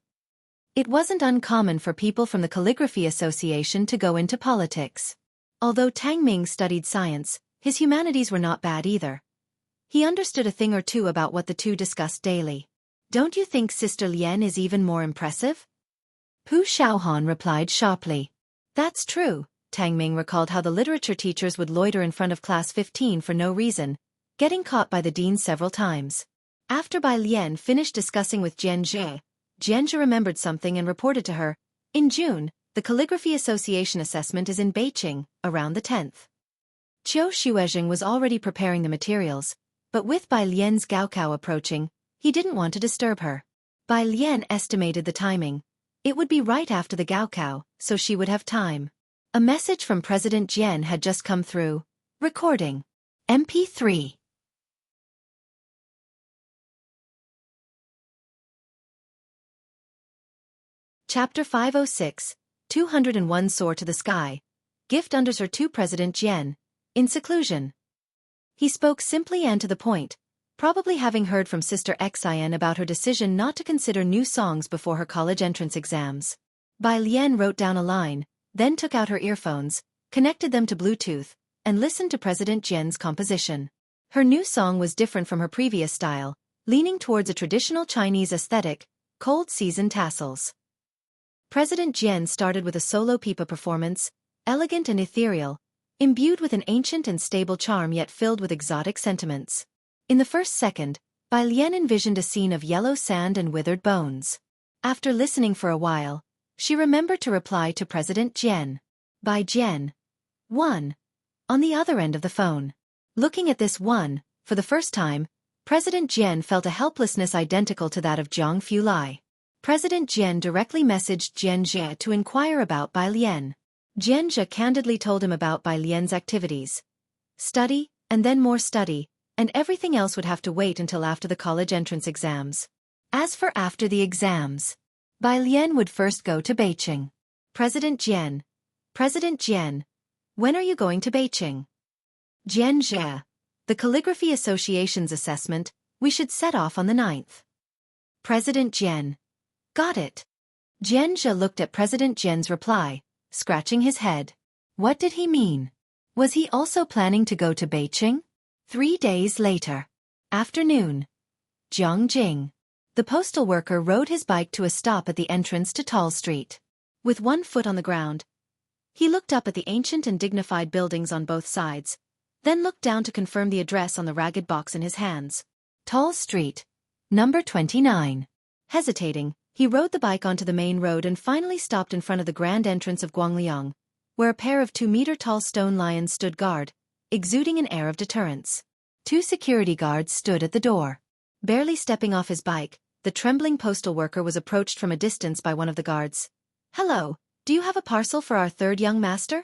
It wasn't uncommon for people from the Calligraphy Association to go into politics. Although Tang Ming studied science, his humanities were not bad either. He understood a thing or two about what the two discussed daily. Don't you think Sister Lian is even more impressive? Pu Xiaohan replied sharply. That's true. Tang Ming recalled how the literature teachers would loiter in front of class 15 for no reason, getting caught by the dean several times. After Bai Lian finished discussing with Xianxia, Xianxia remembered something and reported to her. In June, the Calligraphy Association assessment is in Beijing, around the 10th. Qiu Xuezheng was already preparing the materials, but with Bai Lian's Gaokao approaching, he didn't want to disturb her. Bai Lian estimated the timing. It would be right after the Gaokao, so she would have time. A message from President Jian had just come through. Recording. MP3. Chapter 506, 201 Soar to the Sky. Gift Undersir to President Jian. In seclusion. He spoke simply and to the point, probably having heard from Sister Xian about her decision not to consider new songs before her college entrance exams. Bai Lian wrote down a line, then took out her earphones, connected them to Bluetooth, and listened to President Jian's composition. Her new song was different from her previous style, leaning towards a traditional Chinese aesthetic, cold season tassels. President Jian started with a solo pipa performance, elegant and ethereal, imbued with an ancient and stable charm yet filled with exotic sentiments. In the first second, Bai Lian envisioned a scene of yellow sand and withered bones. After listening for a while, she remembered to reply to President Jian. By Jian. 1. On the other end of the phone. Looking at this one, for the first time, President Jian felt a helplessness identical to that of Jiang Fulai. President Jian directly messaged Xianxia to inquire about Bai Lian. Xianxia candidly told him about Bai Lian's activities. Study, and then more study, and everything else would have to wait until after the college entrance exams. As for after the exams, Bai Lian would first go to Beijing. President Jian. President Jian. When are you going to Beijing? Xianxia. The Calligraphy Association's assessment, we should set off on the 9th. President Jian. Got it. Xianxia looked at President Jian's reply, scratching his head. What did he mean? Was he also planning to go to Beijing? 3 days later. Afternoon. Jiangjing. The postal worker rode his bike to a stop at the entrance to Tall Street. With one foot on the ground, he looked up at the ancient and dignified buildings on both sides, then looked down to confirm the address on the ragged box in his hands. Tall Street. Number 29. Hesitating, he rode the bike onto the main road and finally stopped in front of the grand entrance of Guangliang, where a pair of 2-meter-tall stone lions stood guard, exuding an air of deterrence. 2 security guards stood at the door. Barely stepping off his bike, the trembling postal worker was approached from a distance by one of the guards. "Hello, do you have a parcel for our third young master?"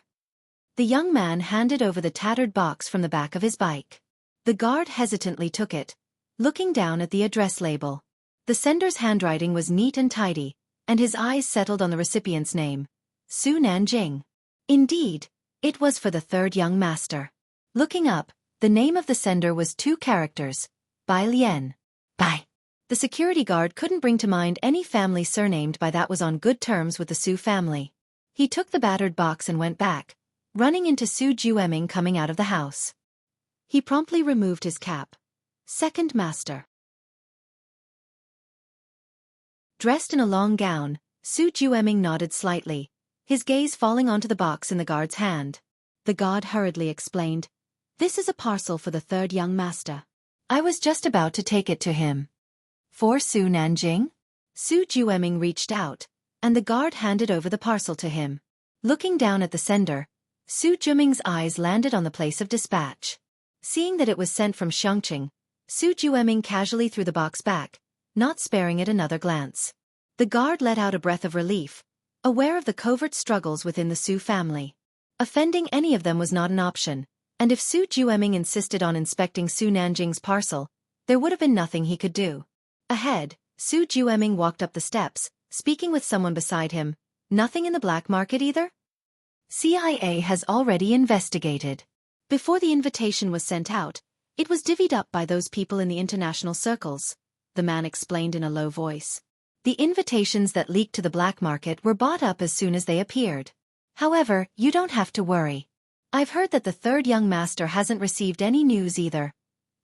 The young man handed over the tattered box from the back of his bike. The guard hesitantly took it, looking down at the address label. The sender's handwriting was neat and tidy, and his eyes settled on the recipient's name, Su Nanjing. Indeed, it was for the third young master. Looking up, the name of the sender was 2 characters, Bai Lian. Bai. The security guard couldn't bring to mind any family surnamed by that was on good terms with the Su family. He took the battered box and went back, running into Su Jueming coming out of the house. He promptly removed his cap. Second master. Dressed in a long gown, Su Jueming nodded slightly, his gaze falling onto the box in the guard's hand. The guard hurriedly explained, "This is a parcel for the third young master. I was just about to take it to him." "For Su Nanjing?" Su Jueming reached out, and the guard handed over the parcel to him. Looking down at the sender, Su Jueming's eyes landed on the place of dispatch. Seeing that it was sent from Xianxia, Su Jueming casually threw the box back, not sparing it another glance. The guard let out a breath of relief, aware of the covert struggles within the Su family. Offending any of them was not an option, and if Su Jueming insisted on inspecting Su Nanjing's parcel, there would have been nothing he could do. Ahead, Su Jueming walked up the steps, speaking with someone beside him. "Nothing in the black market either?" "CIA has already investigated. Before the invitation was sent out, it was divvied up by those people in the international circles," the man explained in a low voice. "The invitations that leaked to the black market were bought up as soon as they appeared. However, you don't have to worry. I've heard that the third young master hasn't received any news either."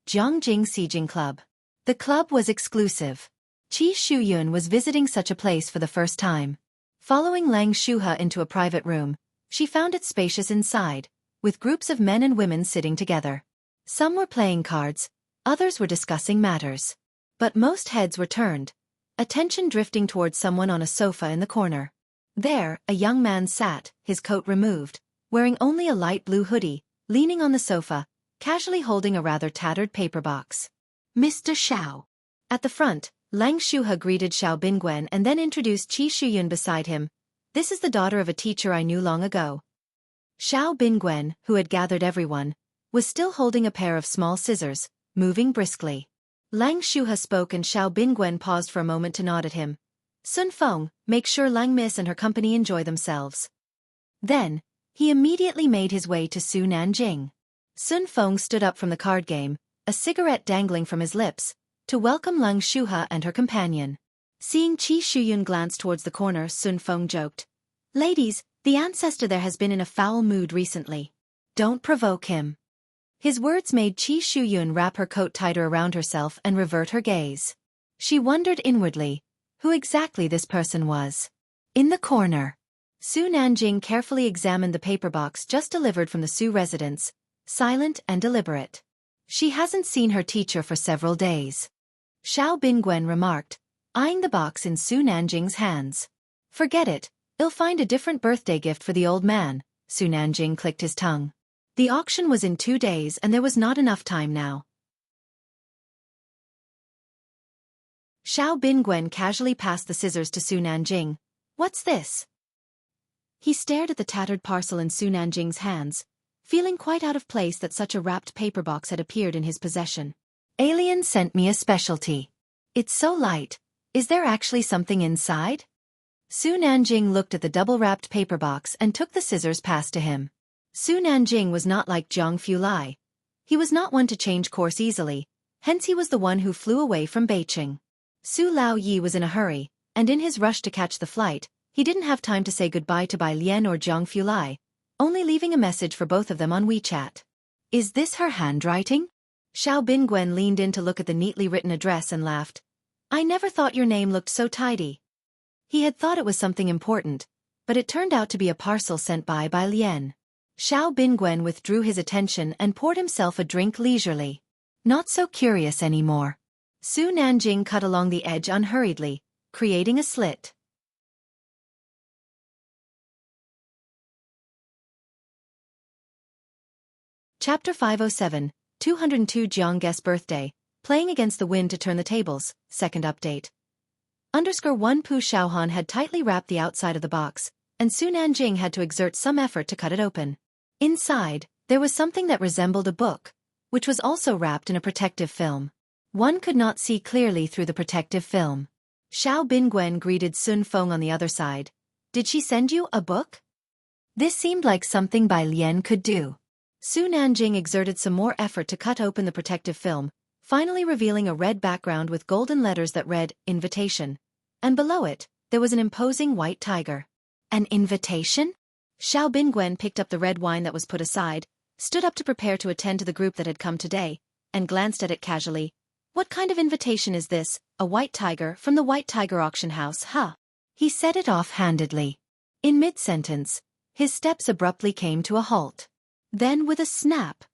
Jianghu Sijing Club. The club was exclusive. Qi Shuyun was visiting such a place for the first time. Following Lang Shuhe into a private room, she found it spacious inside, with groups of men and women sitting together. Some were playing cards, others were discussing matters. But most heads were turned, attention drifting towards someone on a sofa in the corner. There, a young man sat, his coat removed, wearing only a light blue hoodie, leaning on the sofa, casually holding a rather tattered paper box. "Mr. Xiao." At the front, Lang Shuhe greeted Xiao Bingwen and then introduced Qi Shuyun beside him. "This is the daughter of a teacher I knew long ago." Xiao Bingwen, who had gathered everyone, was still holding a pair of small scissors, moving briskly. Lang Shuhe spoke and Xiao Bingwen paused for a moment to nod at him. "Sun Feng, make sure Lang Miss and her company enjoy themselves." Then, he immediately made his way to Su Nanjing. Sun Feng stood up from the card game, a cigarette dangling from his lips, to welcome Lang Shuhe and her companion. Seeing Qi Shuyun glance towards the corner, Sun Feng joked, "Ladies, the ancestor there has been in a foul mood recently. Don't provoke him." His words made Qi Shuyun wrap her coat tighter around herself and revert her gaze. She wondered inwardly who exactly this person was. In the corner, Su Nanjing carefully examined the paper box just delivered from the Su residence, silent and deliberate. She hasn't seen her teacher for several days. Xiao Bingwen remarked, eyeing the box in Su Nanjing's hands. "Forget it, I'll find a different birthday gift for the old man." Su Nanjing clicked his tongue. The auction was in 2 days and there was not enough time now. Xiao Bingwen casually passed the scissors to Su Nanjing. "What's this?" He stared at the tattered parcel in Su Nanjing's hands, feeling quite out of place that such a wrapped paper box had appeared in his possession. "Alien sent me a specialty. It's so light. Is there actually something inside?" Su Nanjing looked at the double-wrapped paper box and took the scissors passed to him. Su Nanjing was not like Jianghu Lai. He was not one to change course easily, hence he was the one who flew away from Beijing. Su Lao Yi was in a hurry, and in his rush to catch the flight, he didn't have time to say goodbye to Bai Lian or Jianghu Lai, only leaving a message for both of them on WeChat. "Is this her handwriting?" Xiao Bingwen leaned in to look at the neatly written address and laughed. "I never thought your name looked so tidy." He had thought it was something important, but it turned out to be a parcel sent by Bai Lian. Xiao Bingwen withdrew his attention and poured himself a drink leisurely. Not so curious anymore. Su Nanjing cut along the edge unhurriedly, creating a slit. Chapter 507, 202 Jianghu's birthday, playing against the wind to turn the tables, second update. _1 Pu Shaohan had tightly wrapped the outside of the box, and Su Nanjing had to exert some effort to cut it open. Inside, there was something that resembled a book, which was also wrapped in a protective film. One could not see clearly through the protective film. Xiao Bingwen greeted Sun Feng on the other side. Did she send you a book? This seemed like something Bai Lian could do. Su Nanjing exerted some more effort to cut open the protective film, finally revealing a red background with golden letters that read, Invitation. And below it, there was an imposing white tiger. An invitation? Xiao Bingwen picked up the red wine that was put aside, stood up to prepare to attend to the group that had come today, and glanced at it casually. What kind of invitation is this? A white tiger from the White Tiger Auction House, huh? He said it off-handedly. In mid-sentence, his steps abruptly came to a halt. Then with a snap,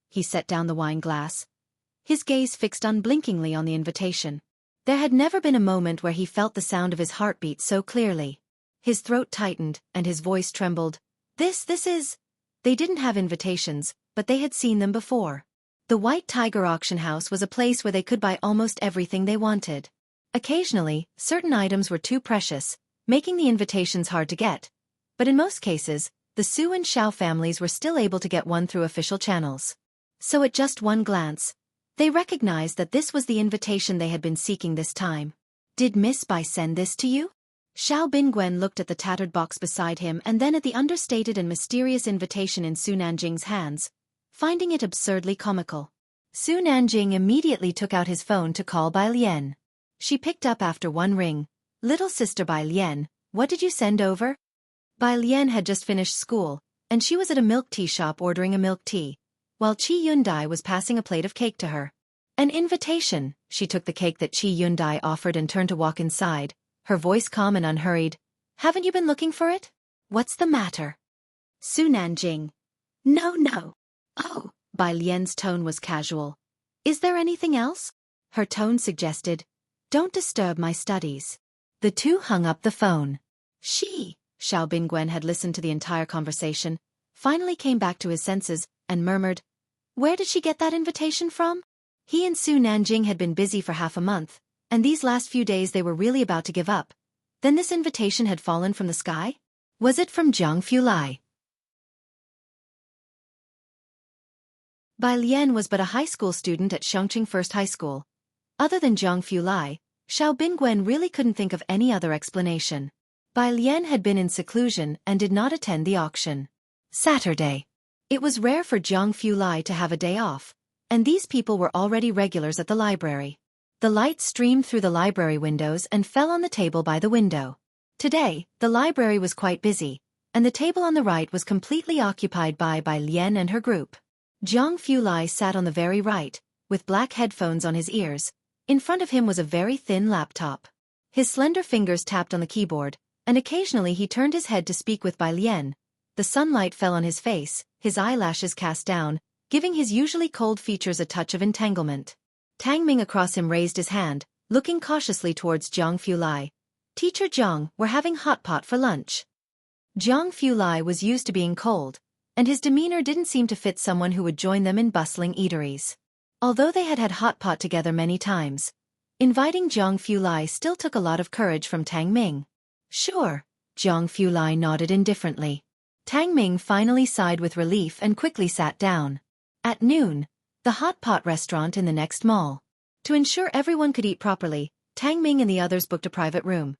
he set down the wine glass. His gaze fixed unblinkingly on the invitation. There had never been a moment where he felt the sound of his heartbeat so clearly. His throat tightened, and his voice trembled. This is... They didn't have invitations, but they had seen them before. The White Tiger Auction House was a place where they could buy almost everything they wanted. Occasionally, certain items were too precious, making the invitations hard to get. But in most cases, the Su and Xiao families were still able to get one through official channels. So at just one glance, they recognized that this was the invitation they had been seeking this time. Did Miss Bai send this to you? Xiao Bingwen looked at the tattered box beside him and then at the understated and mysterious invitation in Su Nanjing's hands, finding it absurdly comical. Su Nanjing immediately took out his phone to call Bai Lian. She picked up after one ring. Little sister Bai Lian, what did you send over? Bai Lian had just finished school, and she was at a milk tea shop ordering a milk tea, while Qi Yundai was passing a plate of cake to her. An invitation. She took the cake that Qi Yundai offered and turned to walk inside, her voice calm and unhurried. Haven't you been looking for it? What's the matter? Su Nanjing. No. Oh, Bai Lian's tone was casual. Is there anything else? Her tone suggested, don't disturb my studies. The two hung up the phone. Xiao Bingwen had listened to the entire conversation, finally came back to his senses, and murmured, where did she get that invitation from? He and Su Nanjing had been busy for half a month, and these last few days they were really about to give up. Then this invitation had fallen from the sky? Was it from Jianghu Lai? Bai Lian was but a high school student at Xianxia First High School. Other than Jianghu Lai, Xiao Bingwen really couldn't think of any other explanation. Bai Lian had been in seclusion and did not attend the auction. Saturday. It was rare for Jianghu Lai to have a day off, and these people were already regulars at the library. The light streamed through the library windows and fell on the table by the window. Today, the library was quite busy, and the table on the right was completely occupied by Bai Lian and her group. Jianghu Lai sat on the very right, with black headphones on his ears. In front of him was a very thin laptop. His slender fingers tapped on the keyboard, and occasionally he turned his head to speak with Bai Lian. The sunlight fell on his face, his eyelashes cast down, giving his usually cold features a touch of entanglement. Tang Ming across him raised his hand, looking cautiously towards Jianghu Lai. Teacher Jiang, we're having hot pot for lunch. Jianghu Lai was used to being cold, and his demeanor didn't seem to fit someone who would join them in bustling eateries. Although they had hot pot together many times, inviting Jianghu Lai still took a lot of courage from Tang Ming. Sure, Jianghu Lai nodded indifferently. Tang Ming finally sighed with relief and quickly sat down. At noon, the hot pot restaurant in the next mall. To ensure everyone could eat properly, Tang Ming and the others booked a private room.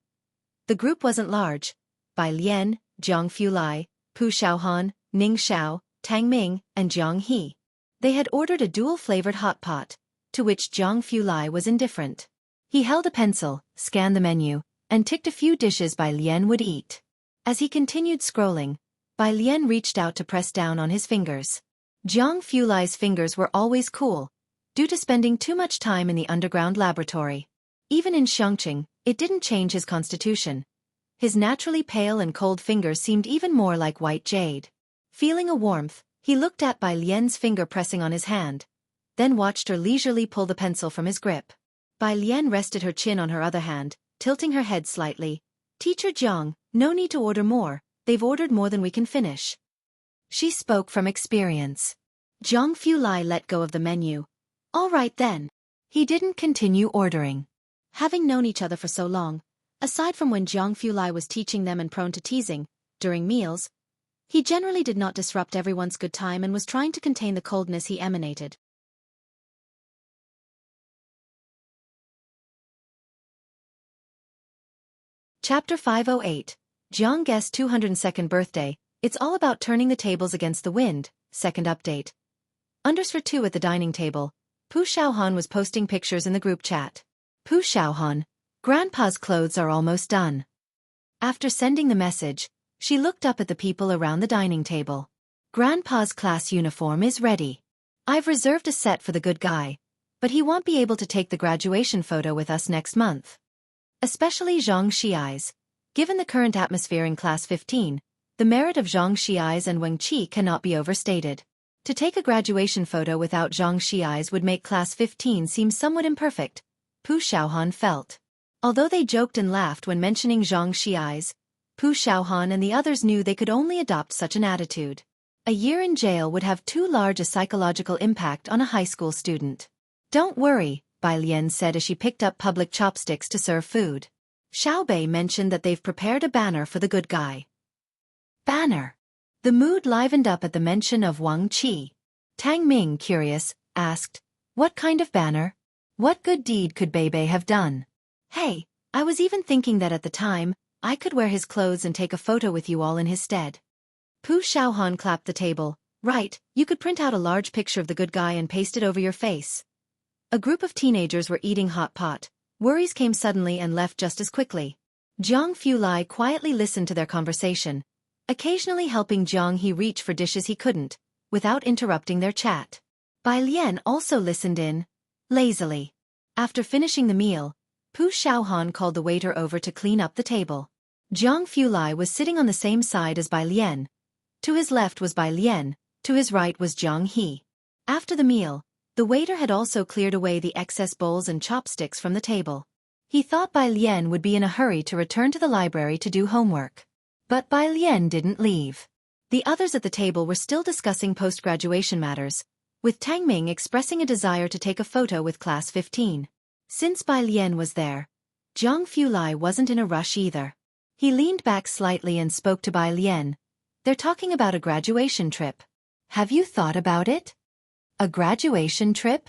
The group wasn't large. Bai Lian, Jianghu Lai, Pu Shaohan, Ning Xiao, Tang Ming, and Jiang He. They had ordered a dual-flavored hot pot, to which Jianghu Lai was indifferent. He held a pencil, scanned the menu, and ticked a few dishes Bai Lian would eat. As he continued scrolling, Bai Lian reached out to press down on his fingers. Jianghu Lai's fingers were always cool, due to spending too much time in the underground laboratory. Even in Xianxia, it didn't change his constitution. His naturally pale and cold fingers seemed even more like white jade. Feeling a warmth, he looked at Bai Lian's finger pressing on his hand, then watched her leisurely pull the pencil from his grip. Bai Lian rested her chin on her other hand, tilting her head slightly. Teacher Jiang, no need to order more, they've ordered more than we can finish. She spoke from experience. Jiang Fulai let go of the menu. All right then. He didn't continue ordering. Having known each other for so long, aside from when Jiang Fulai was teaching them and prone to teasing, during meals, he generally did not disrupt everyone's good time and was trying to contain the coldness he emanated. Chapter 508. Jiang Guest's 202nd birthday. It's all about turning the tables against the wind. Second update. Underscore 2 at the dining table. Pu Xiaohan was posting pictures in the group chat. Pu Xiaohan, Grandpa's clothes are almost done. After sending the message, she looked up at the people around the dining table. Grandpa's class uniform is ready. I've reserved a set for the good guy, but he won't be able to take the graduation photo with us next month. Especially Xianxia's. Given the current atmosphere in Class 15, the merit of Xianxia's and Wuxia cannot be overstated. To take a graduation photo without Xianxia's would make Class 15 seem somewhat imperfect, Pu Xiaohan felt. Although they joked and laughed when mentioning Xianxia's, Pu Xiaohan and the others knew they could only adopt such an attitude. A year in jail would have too large a psychological impact on a high school student. Don't worry, Bai Lian said as she picked up public chopsticks to serve food. Xiao Bei mentioned that they've prepared a banner for the good guy. Banner. The mood livened up at the mention of Wang Qi. Tang Ming, curious, asked, what kind of banner? What good deed could Bei have done? Hey, I was even thinking that at the time, I could wear his clothes and take a photo with you all in his stead. Pu Xiaohan clapped the table. Right, you could print out a large picture of the good guy and paste it over your face. A group of teenagers were eating hot pot. Worries came suddenly and left just as quickly. Jiang Fulai quietly listened to their conversation, occasionally helping Jiang He reach for dishes he couldn't, without interrupting their chat. Bai Lian also listened in, lazily. After finishing the meal, Pu Xiaohan called the waiter over to clean up the table. Jiang Fulai was sitting on the same side as Bai Lian. To his left was Bai Lian, to his right was Jiang He. After the meal, the waiter had also cleared away the excess bowls and chopsticks from the table. He thought Bai Lian would be in a hurry to return to the library to do homework. But Bai Lian didn't leave. The others at the table were still discussing post-graduation matters, with Tang Ming expressing a desire to take a photo with Class 15. Since Bai Lian was there, Jiang Fulai wasn't in a rush either. He leaned back slightly and spoke to Bai Lian. They're talking about a graduation trip. Have you thought about it? A graduation trip?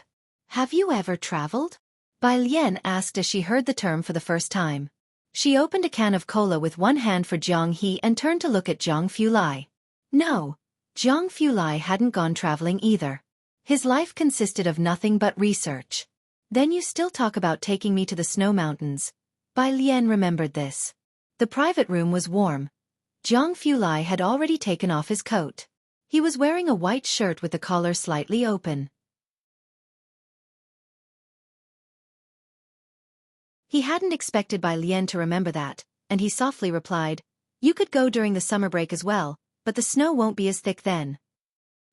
Have you ever traveled? Bai Lian asked as she heard the term for the first time. She opened a can of cola with one hand for Jiang He and turned to look at Jiang Fulai. No, Jiang Fulai hadn't gone traveling either. His life consisted of nothing but research. Then you still talk about taking me to the snow mountains. Bai Lian remembered this. The private room was warm. Jiang Fulai had already taken off his coat. He was wearing a white shirt with the collar slightly open. He hadn't expected Bai Lian to remember that, and he softly replied, you could go during the summer break as well, but the snow won't be as thick then.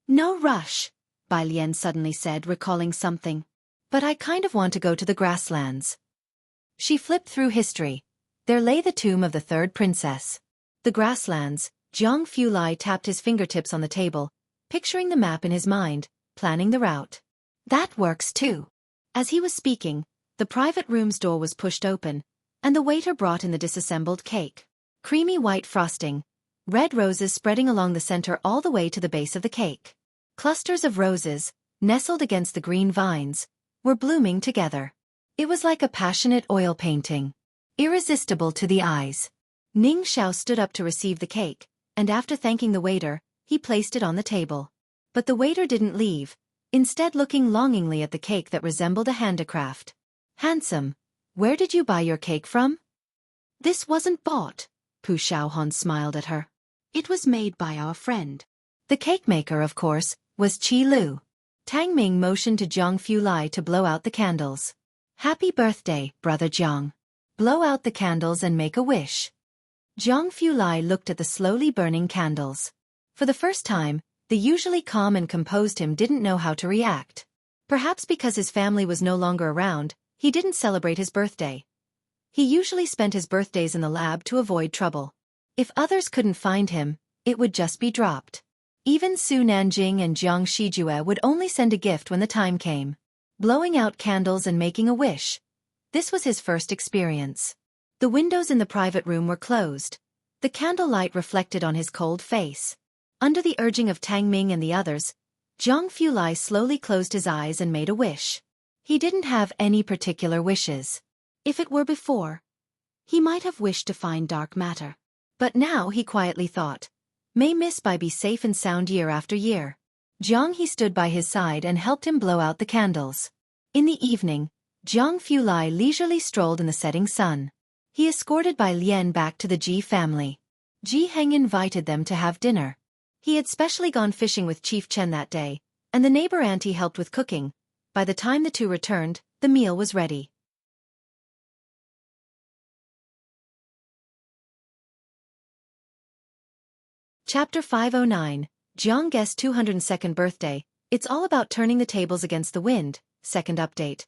No rush, Bai Lian suddenly said, recalling something. But I kind of want to go to the grasslands. She flipped through history. There lay the tomb of the third princess. The grasslands. Jiang Fulai tapped his fingertips on the table, picturing the map in his mind, planning the route. That works too. As he was speaking, the private room's door was pushed open, and the waiter brought in the disassembled cake. Creamy white frosting, red roses spreading along the center all the way to the base of the cake. Clusters of roses, nestled against the green vines, were blooming together. It was like a passionate oil painting, irresistible to the eyes. Ning Xiao stood up to receive the cake, and after thanking the waiter, he placed it on the table. But the waiter didn't leave, instead looking longingly at the cake that resembled a handicraft. Handsome, where did you buy your cake from? This wasn't bought, Pu Xiaohan smiled at her. It was made by our friend. The cake maker, of course, was Qi Lu. Tang Ming motioned to Jiang Fulai to blow out the candles. Happy birthday, brother Jiang. Blow out the candles and make a wish. Jiang Fulai looked at the slowly burning candles. For the first time, the usually calm and composed him didn't know how to react. Perhaps because his family was no longer around, He didn't celebrate his birthday. He usually spent his birthdays in the lab to avoid trouble. If others couldn't find him, it would just be dropped. Even Su Nanjing and Jiang Shijue would only send a gift when the time came. Blowing out candles and making a wish. This was his first experience. The windows in the private room were closed. The candlelight reflected on his cold face. Under the urging of Tang Ming and the others, Zhang Fulai slowly closed his eyes and made a wish. He didn't have any particular wishes. If it were before, he might have wished to find dark matter. But now he quietly thought, may Miss Bai be safe and sound year after year. Jiang He stood by his side and helped him blow out the candles. In the evening, Zhang Fulai leisurely strolled in the setting sun. He escorted Bai Lian back to the Ji family. Ji Heng invited them to have dinner. He had specially gone fishing with Chief Chen that day, and the neighbor auntie helped with cooking. By the time the two returned, the meal was ready. Chapter 509, Jiang Guest's 202nd birthday. It's all about turning the tables against the wind. Second update.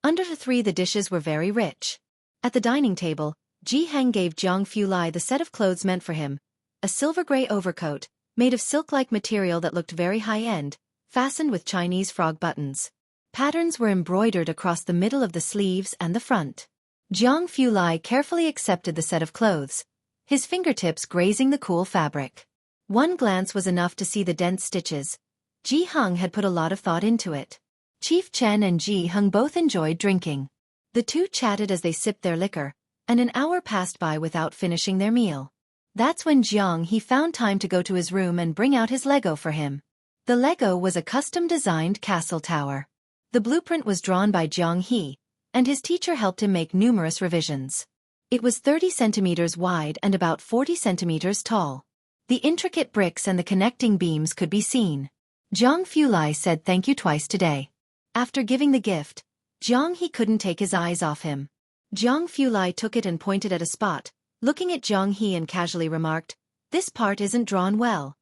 Under the three, the dishes were very rich. At the dining table, Ji Heng gave Zhang Fulai the set of clothes meant for him. A silver-gray overcoat, made of silk-like material that looked very high-end, fastened with Chinese frog buttons. Patterns were embroidered across the middle of the sleeves and the front. Zhang Fulai carefully accepted the set of clothes, his fingertips grazing the cool fabric. One glance was enough to see the dense stitches. Ji Heng had put a lot of thought into it. Chief Chen and Ji Heng both enjoyed drinking. The two chatted as they sipped their liquor, and an hour passed by without finishing their meal. That's when Jiang He found time to go to his room and bring out his Lego for him. The Lego was a custom-designed castle tower. The blueprint was drawn by Jiang He, and his teacher helped him make numerous revisions. It was 30 centimeters wide and about 40 centimeters tall. The intricate bricks and the connecting beams could be seen. Zhang Fulai said thank you twice today. After giving the gift, Jiang He couldn't take his eyes off him. Zhang Fulai took it and pointed at a spot, looking at Jiang He and casually remarked, this part isn't drawn well.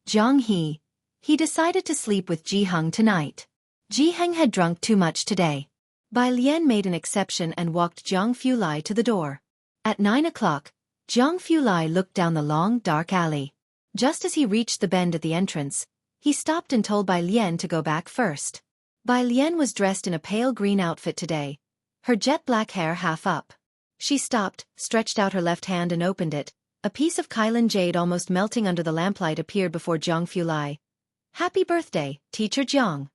Jiang He decided to sleep with Ji Heng tonight. Ji Heng had drunk too much today. Bai Lian made an exception and walked Zhang Fulai to the door. At 9 o'clock, Zhang Fulai looked down the long, dark alley. Just as he reached the bend at the entrance, he stopped and told Bai Lian to go back first. Bai Lian was dressed in a pale green outfit today, her jet-black hair half up. She stopped, stretched out her left hand and opened it. A piece of Kailan jade almost melting under the lamplight appeared before Zhang Fulai. Happy birthday, Teacher Jiang.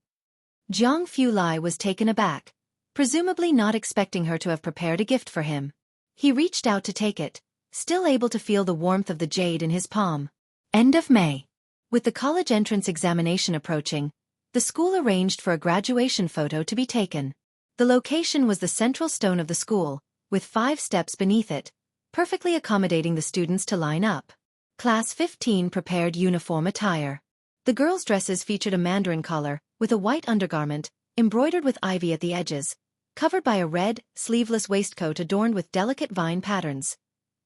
Zhang Fulai was taken aback, presumably not expecting her to have prepared a gift for him. He reached out to take it, still able to feel the warmth of the jade in his palm. End of May. With the college entrance examination approaching, the school arranged for a graduation photo to be taken. The location was the central stone of the school, with 5 steps beneath it, perfectly accommodating the students to line up. Class 15 prepared uniform attire. The girls' dresses featured a mandarin collar, with a white undergarment, embroidered with ivy at the edges, covered by a red, sleeveless waistcoat adorned with delicate vine patterns.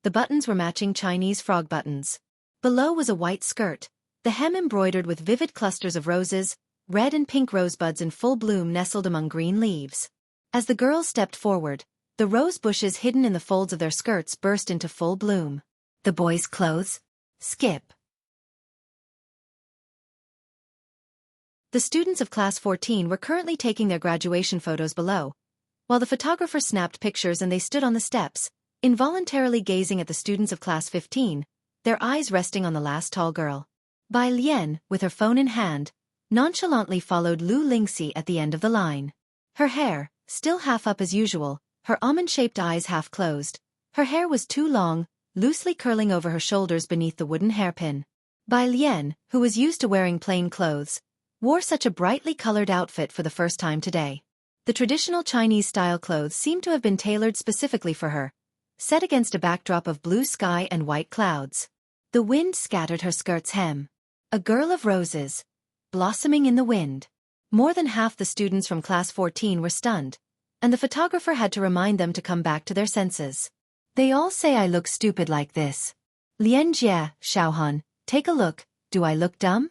The buttons were matching Chinese frog buttons. Below was a white skirt, the hem embroidered with vivid clusters of roses, red and pink rosebuds in full bloom nestled among green leaves. As the girls stepped forward, the rose bushes hidden in the folds of their skirts burst into full bloom. The boys' clothes? Skip. The students of Class 14 were currently taking their graduation photos below, while the photographer snapped pictures and they stood on the steps, involuntarily gazing at the students of Class 15, their eyes resting on the last tall girl. Bai Lian, with her phone in hand, nonchalantly followed Lu Lingxi at the end of the line. Her hair, still half up as usual, her almond-shaped eyes half closed, her hair was too long, loosely curling over her shoulders beneath the wooden hairpin. Bai Lian, who was used to wearing plain clothes, wore such a brightly colored outfit for the first time today. The traditional Chinese-style clothes seemed to have been tailored specifically for her, set against a backdrop of blue sky and white clouds. The wind scattered her skirt's hem. A girl of roses, blossoming in the wind. More than half the students from Class 14 were stunned, and the photographer had to remind them to come back to their senses. They all say I look stupid like this. Lian Jie, Xiaohan, take a look, do I look dumb?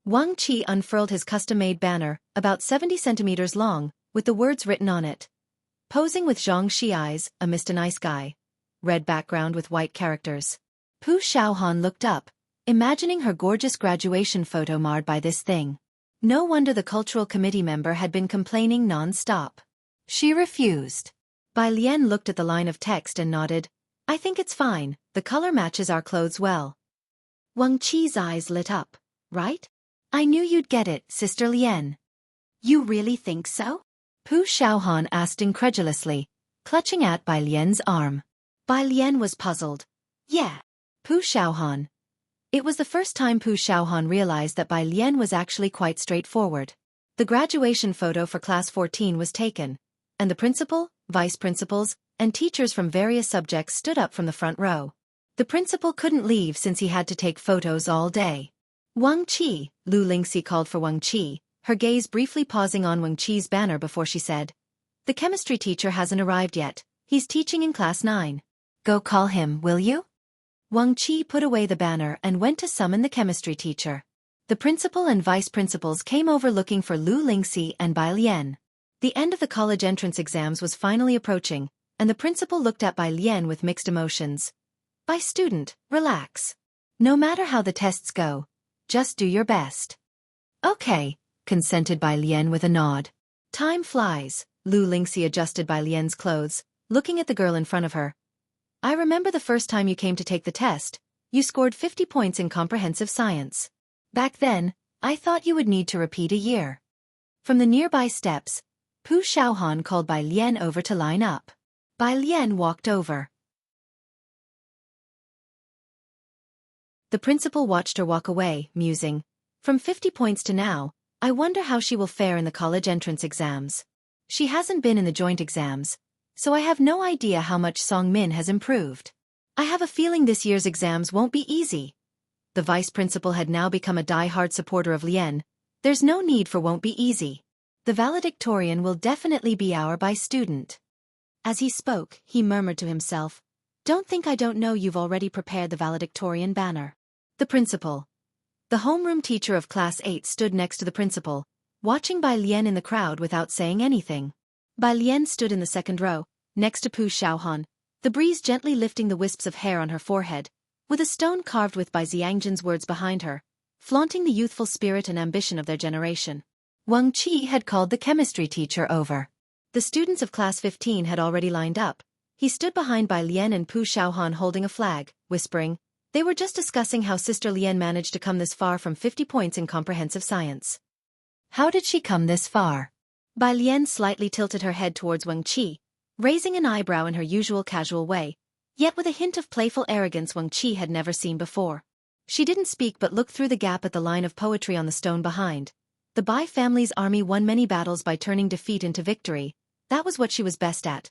Wang Qi unfurled his custom-made banner, about 70 centimeters long, with the words written on it. posing with Xianxia eyes, a Mr. Nice Guy. Red background with white characters. Pu Xiaohan looked up, imagining her gorgeous graduation photo marred by this thing. No wonder the cultural committee member had been complaining non-stop. She refused. Bai Lian looked at the line of text and nodded. I think it's fine, the color matches our clothes well. Wang Qi's eyes lit up. Right? I knew you'd get it, Sister Lian. You really think so? Pu Xiaohan asked incredulously, clutching at Bai Lian's arm. Bai Lian was puzzled. Yeah. Pu Xiaohan. It was the first time Pu Xiaohan realized that Bai Lian was actually quite straightforward. The graduation photo for Class 14 was taken, and the principal, vice principals, and teachers from various subjects stood up from the front row. The principal couldn't leave since he had to take photos all day. Wang Qi, Lu Lingxi called for Wang Qi, her gaze briefly pausing on Wang Qi's banner before she said, The chemistry teacher hasn't arrived yet, he's teaching in Class 9. Go call him, will you? Wang Qi put away the banner and went to summon the chemistry teacher. The principal and vice principals came over looking for Lu Lingxi and Bai Lian. The end of the college entrance exams was finally approaching, and the principal looked at Bai Lian with mixed emotions. Bai student, relax. No matter how the tests go, just do your best. Okay, consented Bai Lian with a nod. Time flies. Lu Lingxi adjusted Bai Lian's clothes, looking at the girl in front of her. I remember the first time you came to take the test, you scored 50 points in comprehensive science. Back then, I thought you would need to repeat a year. From the nearby steps, Pu Xiaohan called Bai Lian over to line up. Bai Lian walked over. The principal watched her walk away, musing. From 50 points to now, I wonder how she will fare in the college entrance exams. She hasn't been in the joint exams, so I have no idea how much Song Min has improved. I have a feeling this year's exams won't be easy. The vice principal had now become a die-hard supporter of Lian. There's no need for won't be easy. The valedictorian will definitely be our Bai student. As he spoke, he murmured to himself, Don't think I don't know you've already prepared the valedictorian banner. The principal. The homeroom teacher of Class 8 stood next to the principal, watching Bai Lian in the crowd without saying anything. Bai Lian stood in the second row, next to Pu Xiaohan, the breeze gently lifting the wisps of hair on her forehead, with a stone carved with Bai Xiangjin's words behind her, flaunting the youthful spirit and ambition of their generation. Wang Qi had called the chemistry teacher over. The students of Class 15 had already lined up. He stood behind Bai Lian and Pu Xiaohan holding a flag, whispering, They were just discussing how Sister Lian managed to come this far from 50 points in comprehensive science. How did she come this far? Bai Lian slightly tilted her head towards Wang Qi, raising an eyebrow in her usual casual way, yet with a hint of playful arrogance Wang Qi had never seen before. She didn't speak but looked through the gap at the line of poetry on the stone behind. The Bai family's army won many battles by turning defeat into victory. That was what she was best at.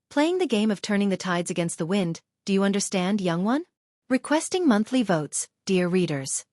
Playing the game of turning the tides against the wind, do you understand, young one? Requesting monthly votes, dear readers.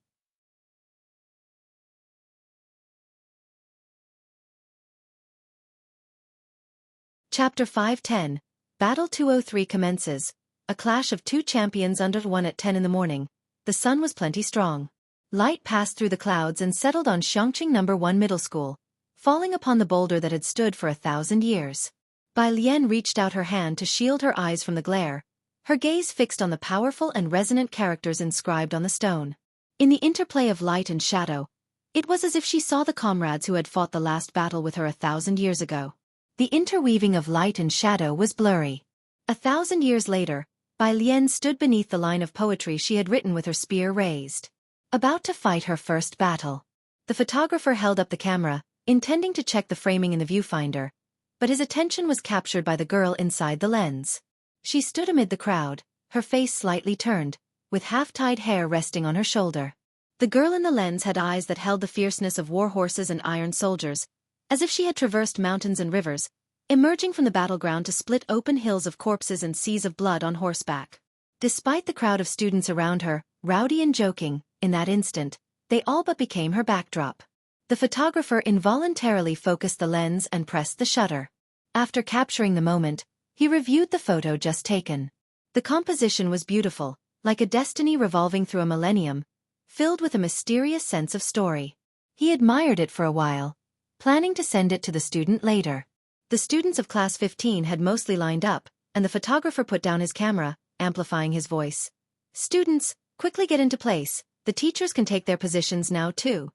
Chapter 510, Battle 203 commences. A clash of two champions under one at 10 in the morning. The sun was plenty strong. Light passed through the clouds and settled on Xianxia No. 1 Middle School, falling upon the boulder that had stood for 1,000 years. Bai Lian reached out her hand to shield her eyes from the glare, her gaze fixed on the powerful and resonant characters inscribed on the stone. In the interplay of light and shadow, it was as if she saw the comrades who had fought the last battle with her 1,000 years ago. The interweaving of light and shadow was blurry. 1,000 years later, Bai Lian stood beneath the line of poetry she had written with her spear raised, about to fight her first battle. The photographer held up the camera, intending to check the framing in the viewfinder, but his attention was captured by the girl inside the lens. She stood amid the crowd, her face slightly turned, with half-tied hair resting on her shoulder. The girl in the lens had eyes that held the fierceness of war horses and iron soldiers, as if she had traversed mountains and rivers, emerging from the battleground to split open hills of corpses and seas of blood on horseback. Despite the crowd of students around her, rowdy and joking, in that instant, they all but became her backdrop. The photographer involuntarily focused the lens and pressed the shutter. After capturing the moment, he reviewed the photo just taken. The composition was beautiful, like a destiny revolving through a millennium, filled with a mysterious sense of story. He admired it for a while, planning to send it to the student later. The students of Class 15 had mostly lined up, and the photographer put down his camera, amplifying his voice. "Students, quickly get into place, the teachers can take their positions now too."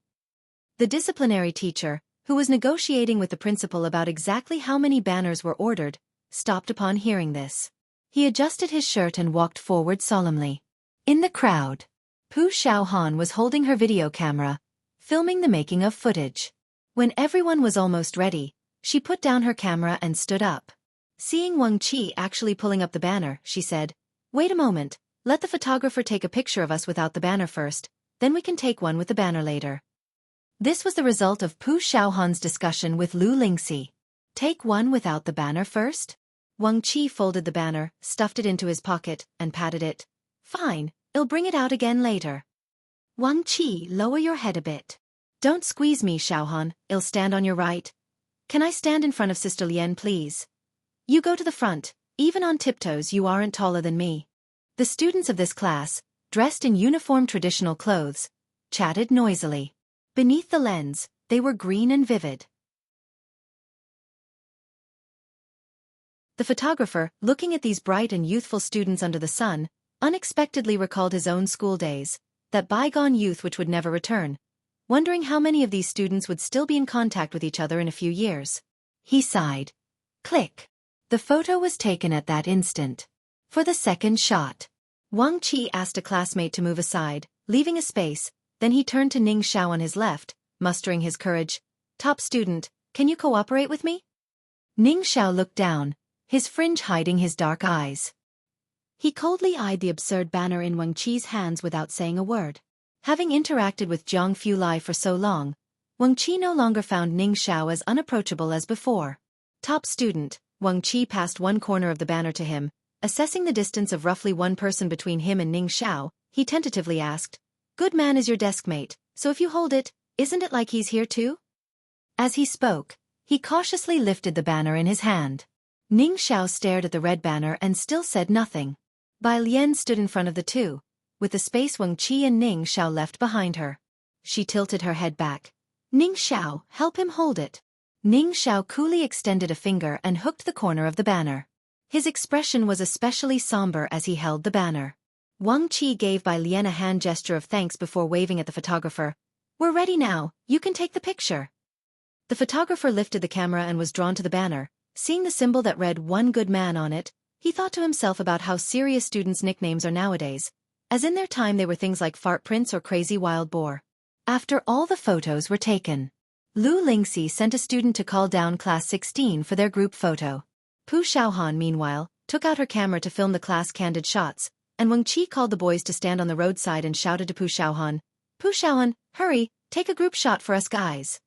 The disciplinary teacher, who was negotiating with the principal about exactly how many banners were ordered, stopped upon hearing this. He adjusted his shirt and walked forward solemnly. In the crowd, Pu Xiaohan was holding her video camera, filming the making of footage. When everyone was almost ready, she put down her camera and stood up. Seeing Wang Qi actually pulling up the banner, she said, "Wait a moment, let the photographer take a picture of us without the banner first, then we can take one with the banner later." This was the result of Pu Xiaohan's discussion with Lu Lingxi. Take one without the banner first? Wang Qi folded the banner, stuffed it into his pocket, and patted it. "Fine, I'll bring it out again later." "Wang Qi, lower your head a bit. Don't squeeze me, Xiaohan, I'll stand on your right. Can I stand in front of Sister Lien, please? You go to the front, even on tiptoes you aren't taller than me." The students of this class, dressed in uniform traditional clothes, chatted noisily. Beneath the lens, they were green and vivid. The photographer, looking at these bright and youthful students under the sun, unexpectedly recalled his own school days, that bygone youth which would never return, wondering how many of these students would still be in contact with each other in a few years. He sighed. Click. The photo was taken at that instant. For the second shot, Wang Qi asked a classmate to move aside, leaving a space, then he turned to Ning Xiao on his left, mustering his courage. "Top student, can you cooperate with me?" Ning Xiao looked down, his fringe hiding his dark eyes. He coldly eyed the absurd banner in Wang Qi's hands without saying a word. Having interacted with Jianghu Lai for so long, Wang Qi no longer found Ning Xiao as unapproachable as before. "Top student," Wang Qi passed one corner of the banner to him. Assessing the distance of roughly one person between him and Ning Xiao, he tentatively asked, "Good man is your deskmate, so if you hold it, isn't it like he's here too?" As he spoke, he cautiously lifted the banner in his hand. Ning Xiao stared at the red banner and still said nothing. Bai Lian stood in front of the two, with the space Wang Qi and Ning Xiao left behind her. She tilted her head back. "Ning Xiao, help him hold it." Ning Xiao coolly extended a finger and hooked the corner of the banner. His expression was especially somber as he held the banner. Wang Qi gave Bai Lian a hand gesture of thanks before waving at the photographer. "We're ready now, you can take the picture." The photographer lifted the camera and was drawn to the banner. Seeing the symbol that read "One Good Man" on it, he thought to himself about how serious students' nicknames are nowadays, as in their time they were things like Fart Prince or Crazy Wild Boar. After all the photos were taken, Lu Lingxi sent a student to call down Class 16 for their group photo. Pu Xiaohan, meanwhile, took out her camera to film the class candid shots, and Wang Qi called the boys to stand on the roadside and shouted to Pu Xiaohan, "Pu Xiaohan, hurry, take a group shot for us guys."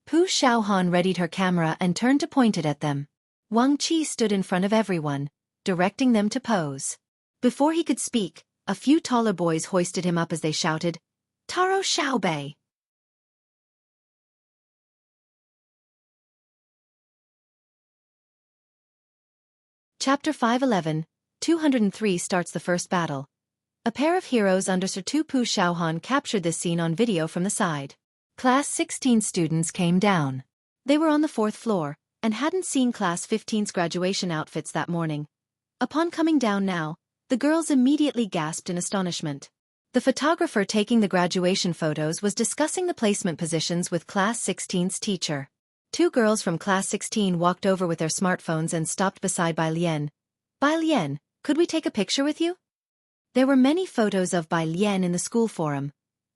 Pu Xiaohan readied her camera and turned to point it at them. Wang Qi stood in front of everyone, directing them to pose. Before he could speak, a few taller boys hoisted him up as they shouted, "Taro Xiaobei." Chapter 511, 203 starts the first battle. A pair of heroes under Sir Tu Pu Xiaohan captured this scene on video from the side. Class 16 students came down. They were on the 4th floor, and hadn't seen Class 15's graduation outfits that morning. Upon coming down now, the girls immediately gasped in astonishment. The photographer taking the graduation photos was discussing the placement positions with Class 16's teacher. Two girls from Class 16 walked over with their smartphones and stopped beside Bai Lian. "Bai Lian, could we take a picture with you?" There were many photos of Bai Lian in the school forum,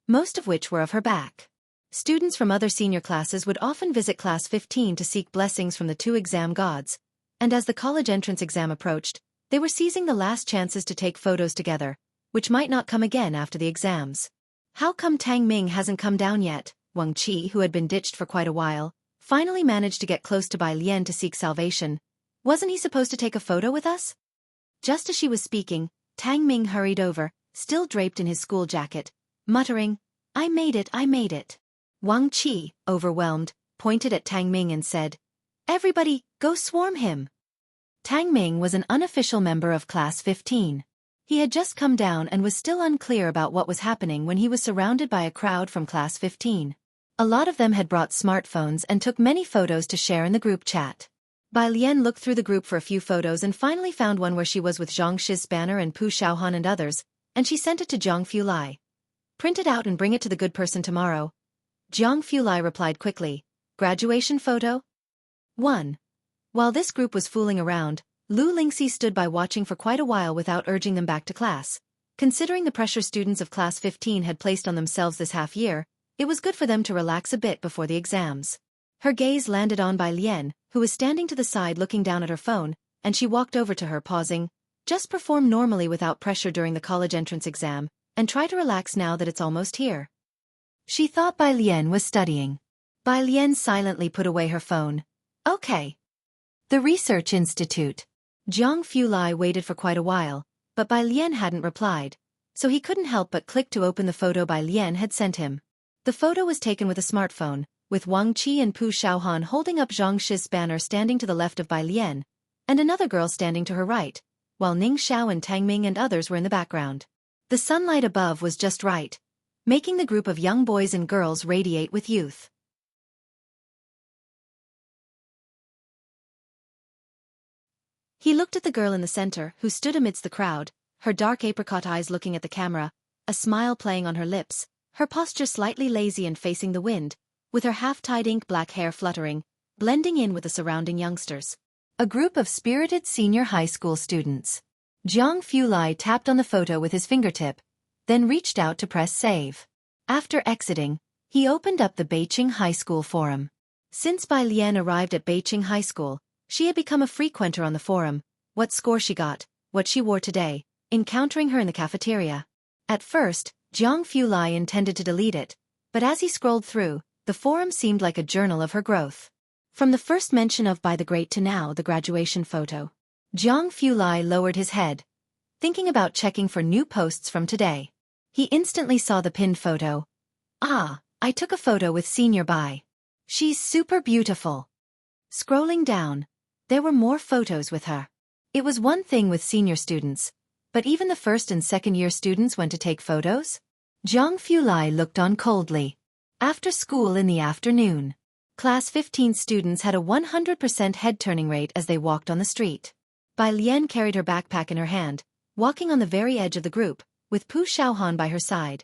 most of which were of her back. Students from other senior classes would often visit Class 15 to seek blessings from the two exam gods, and as the college entrance exam approached, they were seizing the last chances to take photos together, which might not come again after the exams. "How come Tang Ming hasn't come down yet?" Wang Qi, who had been ditched for quite a while, finally managed to get close to Bai Lian to seek salvation. "Wasn't he supposed to take a photo with us?" Just as she was speaking, Tang Ming hurried over, still draped in his school jacket, muttering, I made it." Wang Qi, overwhelmed, pointed at Tang Ming and said, "Everybody, go swarm him." Tang Ming was an unofficial member of Class 15. He had just come down and was still unclear about what was happening when he was surrounded by a crowd from Class 15. A lot of them had brought smartphones and took many photos to share in the group chat. Bai Lian looked through the group for a few photos and finally found one where she was with Xianxia's banner and Pu Xiaohan and others, and she sent it to Jiang Fulai. Print it out and bring it to the good person tomorrow. Jiang Fulai replied quickly. Graduation photo? 1. While this group was fooling around, Lu Lingxi stood by watching for quite a while without urging them back to class. Considering the pressure students of class 15 had placed on themselves this half year, it was good for them to relax a bit before the exams. Her gaze landed on Bai Lian, who was standing to the side looking down at her phone, and she walked over to her pausing. Just perform normally without pressure during the college entrance exam, and try to relax now that it's almost here. She thought Bai Lian was studying. Bai Lian silently put away her phone. Okay. The Research Institute. Jiang Fulai waited for quite a while, but Bai Lian hadn't replied, so he couldn't help but click to open the photo Bai Lian had sent him. The photo was taken with a smartphone, with Wang Qi and Pu Xiaohan holding up Zhang Shi's banner standing to the left of Bai Lian, and another girl standing to her right, while Ning Xiao and Tang Ming and others were in the background. The sunlight above was just right, making the group of young boys and girls radiate with youth. He looked at the girl in the center, who stood amidst the crowd, her dark apricot eyes looking at the camera, a smile playing on her lips, her posture slightly lazy and facing the wind, with her half-tied ink-black hair fluttering, blending in with the surrounding youngsters. A group of spirited senior high school students. Jiang Fulai tapped on the photo with his fingertip, then reached out to press save. After exiting, he opened up the Beiqing High School forum. Since Bai Lian arrived at Beiqing High School, she had become a frequenter on the forum, what score she got, what she wore today, encountering her in the cafeteria. At first, Jiang Fulai intended to delete it, but as he scrolled through, the forum seemed like a journal of her growth. From the first mention of Bai the Great to now the graduation photo. Jiang Fulai lowered his head, thinking about checking for new posts from today. He instantly saw the pinned photo. Ah, I took a photo with Senior Bai. She's super beautiful. Scrolling down, there were more photos with her. It was one thing with senior students, but even the first and second year students went to take photos? Jiang Fulai looked on coldly. After school in the afternoon, Class 15 students had a 100% head-turning rate as they walked on the street. Bai Lian carried her backpack in her hand, walking on the very edge of the group, with Pu Xiaohan by her side,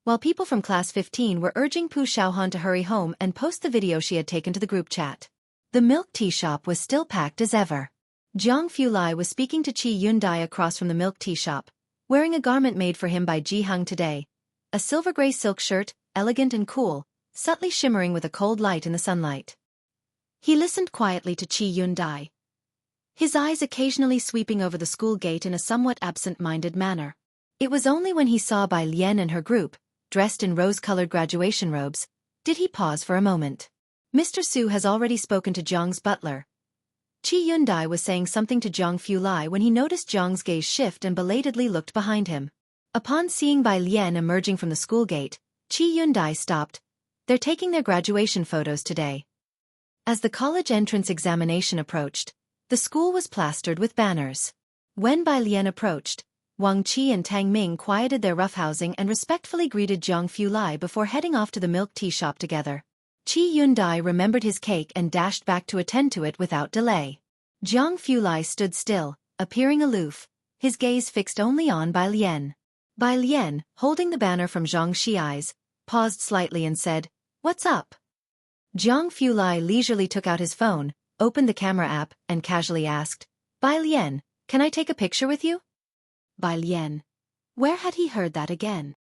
while people from Class 15 were urging Pu Xiaohan to hurry home and post the video she had taken to the group chat. The milk tea shop was still packed as ever. Jiang Fulai was speaking to Qi Yundai across from the milk tea shop, wearing a garment made for him by Jianghu today. A silver-gray silk shirt, elegant and cool, subtly shimmering with a cold light in the sunlight. He listened quietly to Qi Yundai, his eyes occasionally sweeping over the school gate in a somewhat absent-minded manner. It was only when he saw Bai Lian and her group, dressed in rose-colored graduation robes, did he pause for a moment. Mr. Su has already spoken to Jiang's butler. Qi Yundai was saying something to Jiang Fulai when he noticed Jiang's gaze shift and belatedly looked behind him. Upon seeing Bai Lian emerging from the school gate, Qi Yundai stopped. They're taking their graduation photos today. As the college entrance examination approached, the school was plastered with banners. When Bai Lian approached, Wang Qi and Tang Ming quieted their roughhousing and respectfully greeted Jiang Fulai before heading off to the milk tea shop together. Qi Yundai remembered his cake and dashed back to attend to it without delay. Jiang Fulai stood still, appearing aloof, his gaze fixed only on Bai Lian. Bai Lian, holding the banner from Zhang Shi's, paused slightly and said, "What's up?" Jiang Fulai leisurely took out his phone, opened the camera app, and casually asked, "Bai Lian, can I take a picture with you?" Bai Lian. Where had he heard that again?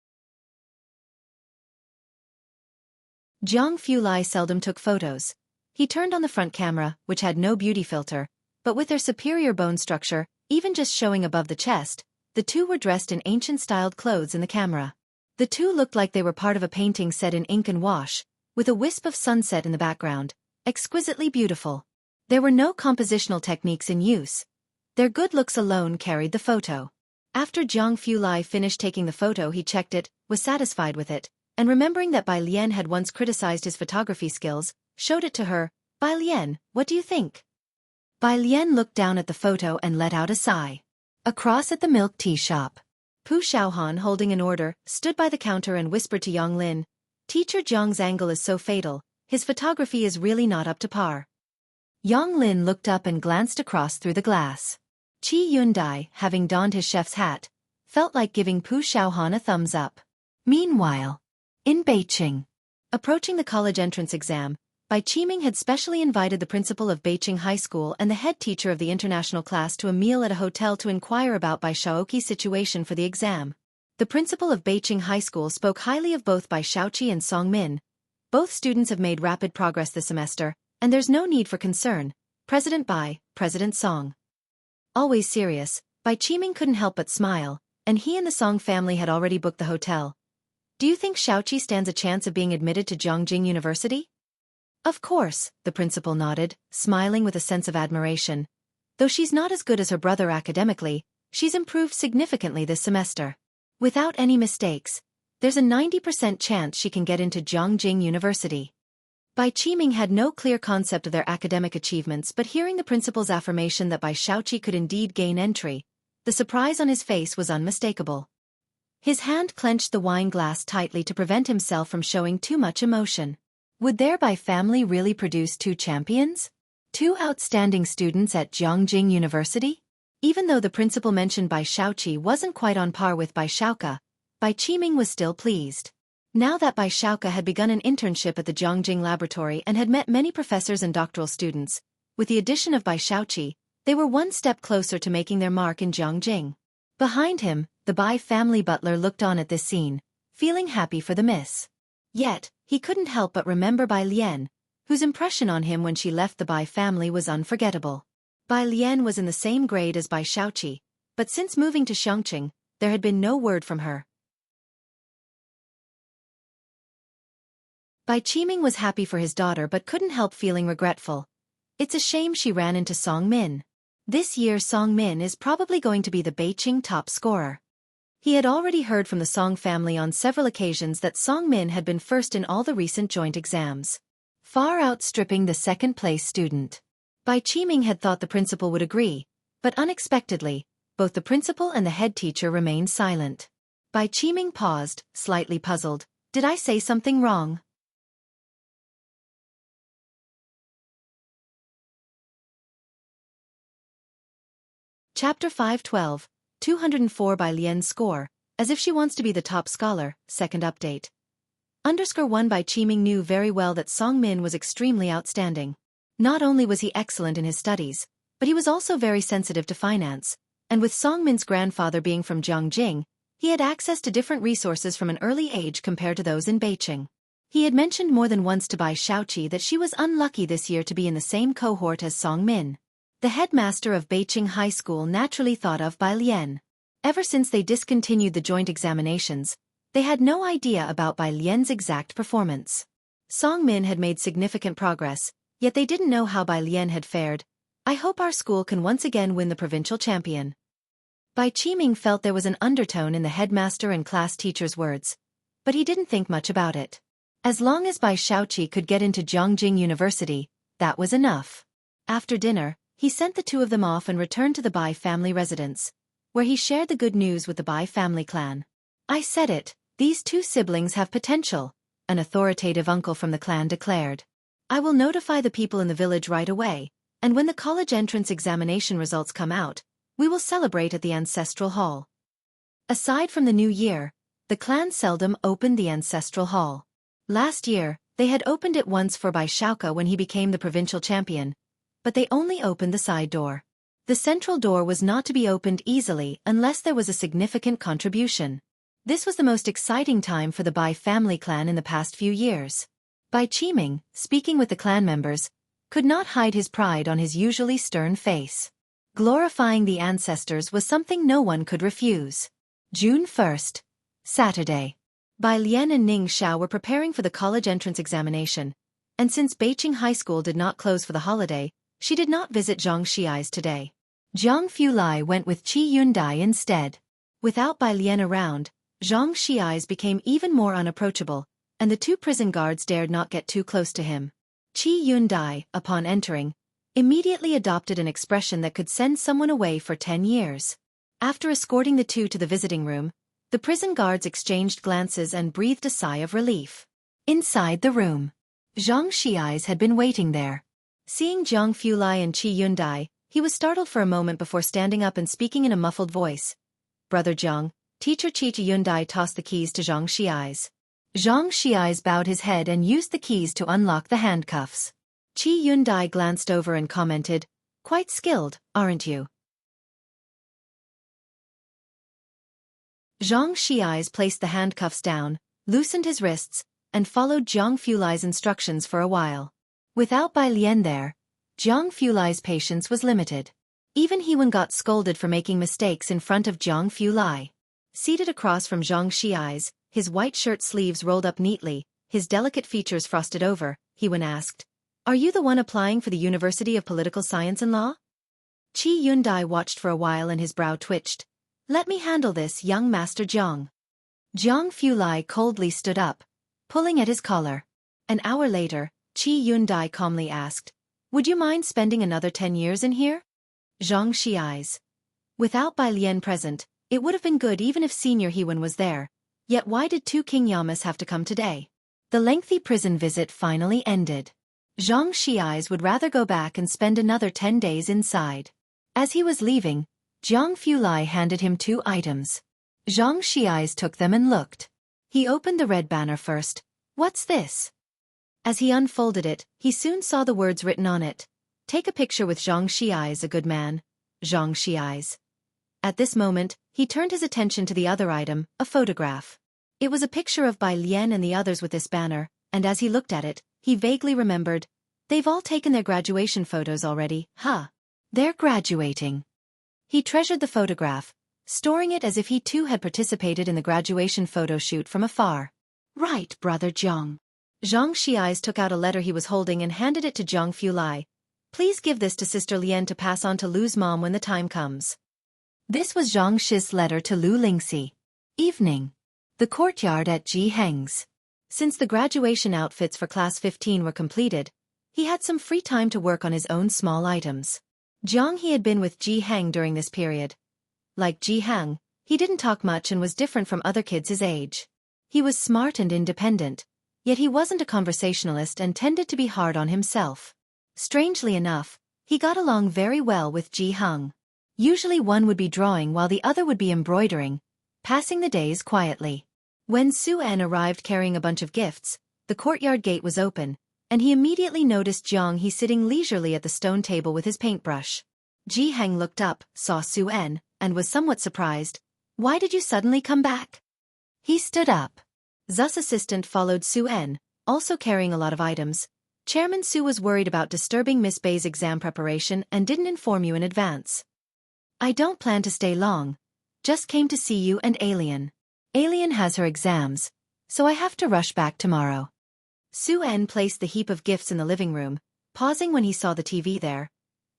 Jiang Fulai seldom took photos. He turned on the front camera, which had no beauty filter, but with their superior bone structure, even just showing above the chest, the two were dressed in ancient-styled clothes in the camera. The two looked like they were part of a painting set in ink and wash, with a wisp of sunset in the background, exquisitely beautiful. There were no compositional techniques in use. Their good looks alone carried the photo. After Jiang Fulai finished taking the photo, he checked it, was satisfied with it, and remembering that Bai Lian had once criticized his photography skills, showed it to her. "Bai Lian, what do you think?" Bai Lian looked down at the photo and let out a sigh. Across at the milk tea shop, Pu Xiaohan, holding an order, stood by the counter and whispered to Yang Lin, "Teacher Jiang's angle is so fatal, his photography is really not up to par." Yang Lin looked up and glanced across through the glass. Qi Yundai, having donned his chef's hat, felt like giving Pu Xiaohan a thumbs up. Meanwhile, in Beijing, approaching the college entrance exam, Bai Qiming had specially invited the principal of Beijing High School and the head teacher of the international class to a meal at a hotel to inquire about Bai Xiaoqi's situation for the exam. The principal of Beijing High School spoke highly of both Bai Xiaoqi and Song Min. Both students have made rapid progress this semester, and there's no need for concern. President Bai, President Song. Always serious, Bai Qiming couldn't help but smile, and he and the Song family had already booked the hotel. Do you think Xiaoqi stands a chance of being admitted to Jianghu University? Of course, the principal nodded, smiling with a sense of admiration. Though she's not as good as her brother academically, she's improved significantly this semester. Without any mistakes, there's a 90% chance she can get into Jianghu University. Bai Qiming had no clear concept of their academic achievements, but hearing the principal's affirmation that Bai Xiaoqi could indeed gain entry, the surprise on his face was unmistakable. His hand clenched the wine glass tightly to prevent himself from showing too much emotion. Would their Bai family really produce two champions? Two outstanding students at Jianghu University? Even though the principal mentioned Bai Xiaoqi wasn't quite on par with Bai Xiaoka, Bai Qiming was still pleased. Now that Bai Xiaoka had begun an internship at the Jianghu laboratory and had met many professors and doctoral students, with the addition of Bai Xiaoqi, they were one step closer to making their mark in Jianghu. Behind him, the Bai family butler looked on at this scene, feeling happy for the miss. Yet, he couldn't help but remember Bai Lian, whose impression on him when she left the Bai family was unforgettable. Bai Lian was in the same grade as Bai Xiaoqi, but since moving to Xianxia, there had been no word from her. Bai Qiming was happy for his daughter but couldn't help feeling regretful. It's a shame she ran into Song Min. This year Song Min is probably going to be the Beijing top scorer. He had already heard from the Song family on several occasions that Song Min had been first in all the recent joint exams, far outstripping the second-place student. Bai Qiming had thought the principal would agree, but unexpectedly, both the principal and the head teacher remained silent. Bai Qiming paused, slightly puzzled. Did I say something wrong? Chapter 512, 204 Bai Lian's score, as if she wants to be the top scholar, second update. _1 Bai Qiming knew very well that Song Min was extremely outstanding. Not only was he excellent in his studies, but he was also very sensitive to finance, and with Song Min's grandfather being from Jianghu, he had access to different resources from an early age compared to those in Beijing. He had mentioned more than once to Bai Xiaoqi that she was unlucky this year to be in the same cohort as Song Min. The headmaster of Beijing High School naturally thought of Bai Lian. Ever since they discontinued the joint examinations, they had no idea about Bai Lian's exact performance. Song Min had made significant progress, yet they didn't know how Bai Lian had fared. I hope our school can once again win the provincial champion. Bai Qiming felt there was an undertone in the headmaster and class teacher's words, but he didn't think much about it. As long as Bai Xiaoqi could get into Jianghu University, that was enough. After dinner, he sent the two of them off and returned to the Bai family residence, where he shared the good news with the Bai family clan. I said it, these two siblings have potential, an authoritative uncle from the clan declared. I will notify the people in the village right away, and when the college entrance examination results come out, we will celebrate at the ancestral hall. Aside from the new year, the clan seldom opened the ancestral hall. Last year, they had opened it once for Bai Xiaoka when he became the provincial champion, but they only opened the side door. The central door was not to be opened easily unless there was a significant contribution. This was the most exciting time for the Bai family clan in the past few years. Bai Qiming, speaking with the clan members, could not hide his pride on his usually stern face. Glorifying the ancestors was something no one could refuse. June 1st, Saturday. Bai Lian and Ning Xiao were preparing for the college entrance examination, and since Beijing High School did not close for the holiday, she did not visit Xianxia's today. Jiang Fulai went with Qi Yundai instead. Without Bai Lian around, Xianxia's became even more unapproachable, and the two prison guards dared not get too close to him. Qi Yundai, upon entering, immediately adopted an expression that could send someone away for 10 years. After escorting the two to the visiting room, the prison guards exchanged glances and breathed a sigh of relief. Inside the room, Xianxia's had been waiting there. Seeing Jianghu and Qi Yundai, he was startled for a moment before standing up and speaking in a muffled voice. Brother Jiang, teacher Qi Yundai tossed the keys to Xianxia. Xianxia bowed his head and used the keys to unlock the handcuffs. Qi Yundai glanced over and commented, "Quite skilled, aren't you?" Xianxia placed the handcuffs down, loosened his wrists, and followed Jiang Fulai's instructions for a while. Without Bai Lian there, Jiang Fulai's patience was limited. Even Hewen got scolded for making mistakes in front of Jiang Fulai. Seated across from Xianxia, his white shirt sleeves rolled up neatly, his delicate features frosted over, Hewen asked, "Are you the one applying for the University of Political Science and Law?" Qi Yundai watched for a while and his brow twitched. "Let me handle this, young Master Jiang." Jiang Fulai coldly stood up, pulling at his collar. An hour later, Qi Yundai calmly asked, "Would you mind spending another 10 years in here?" Xianxia. Without Bai Lian present, it would have been good even if Senior Hewen was there. Yet why did two King Yamas have to come today? The lengthy prison visit finally ended. Xianxia would rather go back and spend another 10 days inside. As he was leaving, Jiang Fulai handed him 2 items. Xianxia took them and looked. He opened the red banner first. "What's this?" As he unfolded it, he soon saw the words written on it. "Take a picture with Xianxia, a good man, Xianxia." At this moment, he turned his attention to the other item, a photograph. It was a picture of Bai Lian and the others with this banner, and as he looked at it, he vaguely remembered, "They've all taken their graduation photos already, huh? They're graduating." He treasured the photograph, storing it as if he too had participated in the graduation photo shoot from afar. "Right, Brother Jiang." Xianxia took out a letter he was holding and handed it to Jiang Fulai. "Please give this to Sister Lian to pass on to Lu's mom when the time comes." This was Zhang Shi's letter to Lu Lingxi. Evening. The courtyard at Jianghu's. Since the graduation outfits for Class 15 were completed, he had some free time to work on his own small items. Jianghu had been with Jianghu during this period. Like Jianghu, he didn't talk much and was different from other kids his age. He was smart and independent, yet he wasn't a conversationalist and tended to be hard on himself. Strangely enough, he got along very well with Jianghu. Usually one would be drawing while the other would be embroidering, passing the days quietly. When Su-en arrived carrying a bunch of gifts, the courtyard gate was open, and he immediately noticed Jianghu sitting leisurely at the stone table with his paintbrush. Jianghu looked up, saw Su-en, and was somewhat surprised. "Why did you suddenly come back?" He stood up. Zu's assistant followed Su-en, also carrying a lot of items. "Chairman Su was worried about disturbing Miss Bei's exam preparation and didn't inform you in advance." "I don't plan to stay long. Just came to see you and Alien. Alien has her exams, so I have to rush back tomorrow." Su-en placed the heap of gifts in the living room, pausing when he saw the TV there.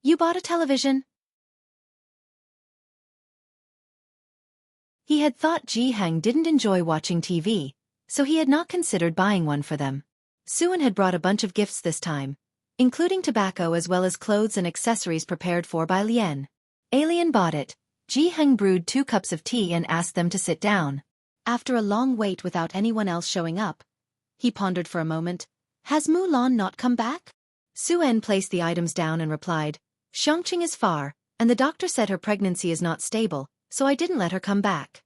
"You bought a television?" He had thought Jianghu didn't enjoy watching TV, so he had not considered buying one for them. Su-en had brought a bunch of gifts this time, including tobacco as well as clothes and accessories prepared for Bai Lian. Alien bought it. Jianghu brewed 2 cups of tea and asked them to sit down. After a long wait without anyone else showing up, he pondered for a moment. "Has Mulan not come back?" Su-en placed the items down and replied, "Xianxia is far, and the doctor said her pregnancy is not stable, so I didn't let her come back."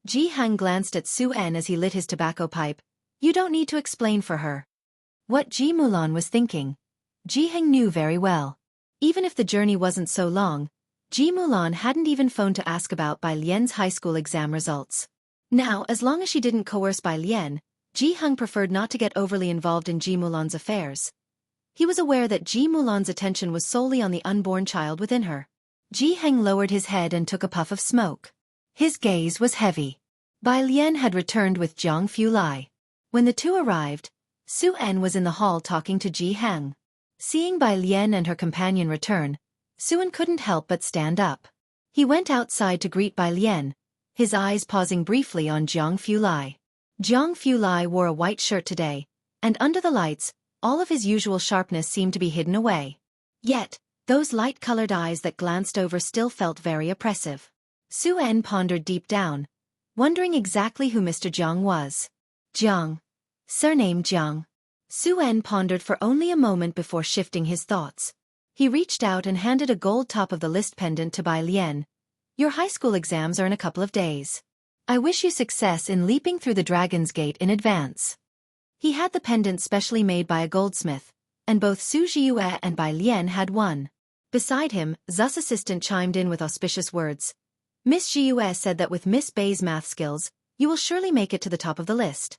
Jianghu glanced at Su-en as he lit his tobacco pipe. "You don't need to explain for her." What Ji Mulan was thinking, Jianghu knew very well. Even if the journey wasn't so long, Ji Mulan hadn't even phoned to ask about Bai Lian's high school exam results. Now, as long as she didn't coerce Bai Lian, Jianghu preferred not to get overly involved in Ji Mulan's affairs. He was aware that Ji Mulan's attention was solely on the unborn child within her. Jianghu lowered his head and took a puff of smoke. His gaze was heavy. Bai Lian had returned with Jiang Fulai. When the two arrived, Su-en was in the hall talking to Jianghu. Seeing Bai Lian and her companion return, Su-en couldn't help but stand up. He went outside to greet Bai Lian, his eyes pausing briefly on Jiang Fulai. Jiang Fulai wore a white shirt today, and under the lights, all of his usual sharpness seemed to be hidden away. Yet, those light-colored eyes that glanced over still felt very oppressive. Su-en pondered deep down, wondering exactly who Mr. Jiang was. "Jiang. Surname Jiang." Su En pondered for only a moment before shifting his thoughts. He reached out and handed a gold top-of-the-list pendant to Bai Lian. Your high school exams are in a couple of days. I wish you success in leaping through the Dragon's Gate in advance. He had the pendant specially made by a goldsmith, and both Su Jiyue and Bai Lian had one. Beside him, Zu's assistant chimed in with auspicious words. Miss Jiyue said that with Miss Bai's math skills, you will surely make it to the top of the list.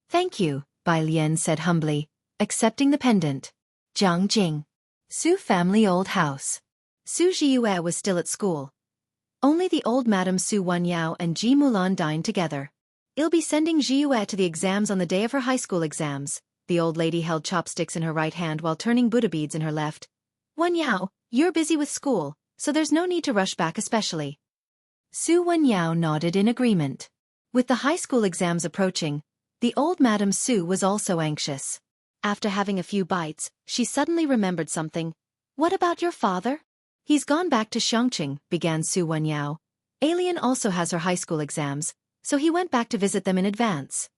Thank you, Bai Lian said humbly, accepting the pendant. Jianghu. Su family old house. Su Jiyue was still at school. Only the old Madam Su Wanyao and Ji Mulan dined together. I'll be sending Jiyue to the exams on the day of her high school exams. The old lady held chopsticks in her right hand while turning Buddha beads in her left. Wanyao, you're busy with school, so there's no need to rush back especially. Su Wanyao nodded in agreement. With the high school exams approaching, the old Madam Su was also anxious. After having a few bites, she suddenly remembered something. What about your father? He's gone back to Xianxia, began Su Wanyao. Alien also has her high school exams, so he went back to visit them in advance.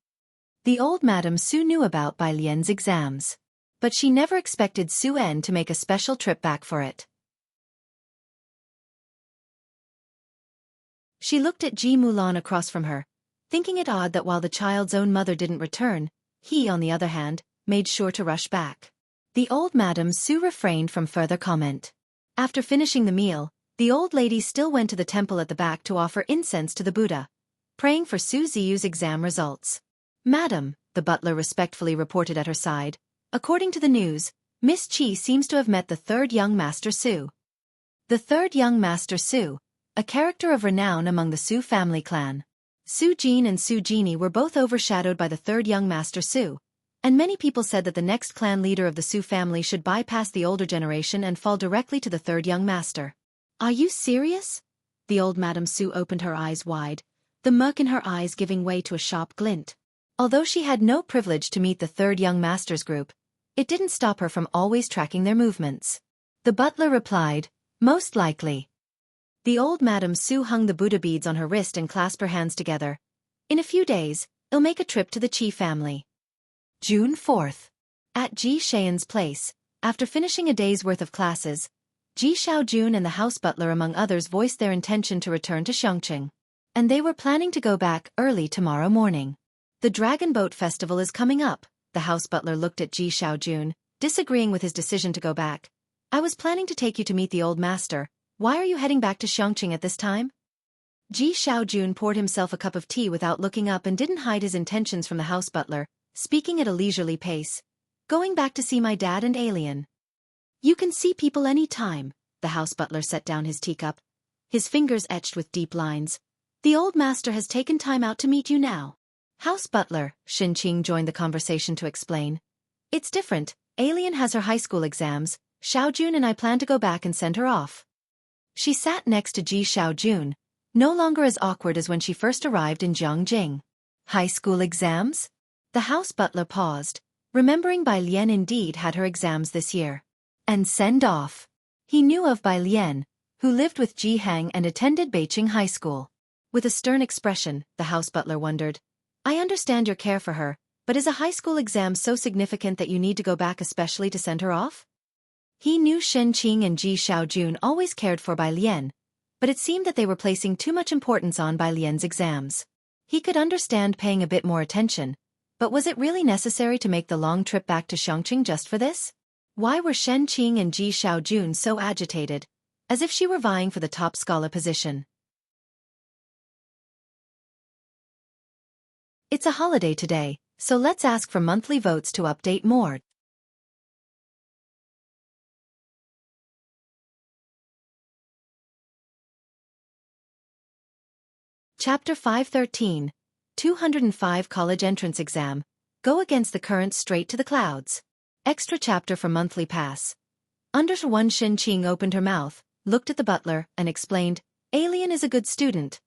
The old Madam Su knew about Bai Lian's exams, but she never expected Su En to make a special trip back for it. She looked at Ji Mulan across from her, thinking it odd that while the child's own mother didn't return, he, on the other hand, made sure to rush back. The old Madam Su refrained from further comment. After finishing the meal, the old lady still went to the temple at the back to offer incense to the Buddha, praying for Su Ziyu's exam results. Madam, the butler respectfully reported at her side, according to the news, Miss Qi seems to have met the third young Master Su. The third young Master Su, a character of renown among the Su family clan. Su Jin and Su Genie were both overshadowed by the third young Master Su, and many people said that the next clan leader of the Su family should bypass the older generation and fall directly to the third young master. Are you serious? The old Madam Su opened her eyes wide, the murk in her eyes giving way to a sharp glint. Although she had no privilege to meet the third young master's group, it didn't stop her from always tracking their movements. The butler replied, most likely. The old Madam Su hung the Buddha beads on her wrist and clasped her hands together. In a few days, I'll make a trip to the Qi family. June 4th. At Ji Xian's place, after finishing a day's worth of classes, Ji Xiaojun and the house butler among others voiced their intention to return to Xianxia. And they were planning to go back early tomorrow morning. The Dragon Boat Festival is coming up, the house butler looked at Ji Xiaojun, disagreeing with his decision to go back. I was planning to take you to meet the old master. Why are you heading back to Xianxia at this time? Ji Xiaojun poured himself a cup of tea without looking up and didn't hide his intentions from the house butler, speaking at a leisurely pace. Going back to see my dad and Alien. You can see people any time, the house butler set down his teacup, his fingers etched with deep lines. The old master has taken time out to meet you now. House butler, Xinqing joined the conversation to explain. It's different, Alien has her high school exams, Xiaojun and I plan to go back and send her off. She sat next to Ji Xiaojun, no longer as awkward as when she first arrived in Jianghu. High school exams? The house butler paused, remembering Bai Lian indeed had her exams this year. And send off. He knew of Bai Lian, who lived with Ji Hang and attended Beiqing High School. With a stern expression, the house butler wondered. I understand your care for her, but is a high school exam so significant that you need to go back especially to send her off? He knew Shen Qing and Ji Xiaojun always cared for Bai Lian, but it seemed that they were placing too much importance on Bai Lian's exams. He could understand paying a bit more attention, but was it really necessary to make the long trip back to Xianxia just for this? Why were Shen Qing and Ji Xiaojun so agitated, as if she were vying for the top scholar position? It's a holiday today, so let's ask for monthly votes to update more. Chapter 513, 205 College Entrance Exam. Go against the current straight to the clouds. Extra chapter for monthly pass. Under one Xinqing opened her mouth, looked at the butler, and explained, Alien is a good student.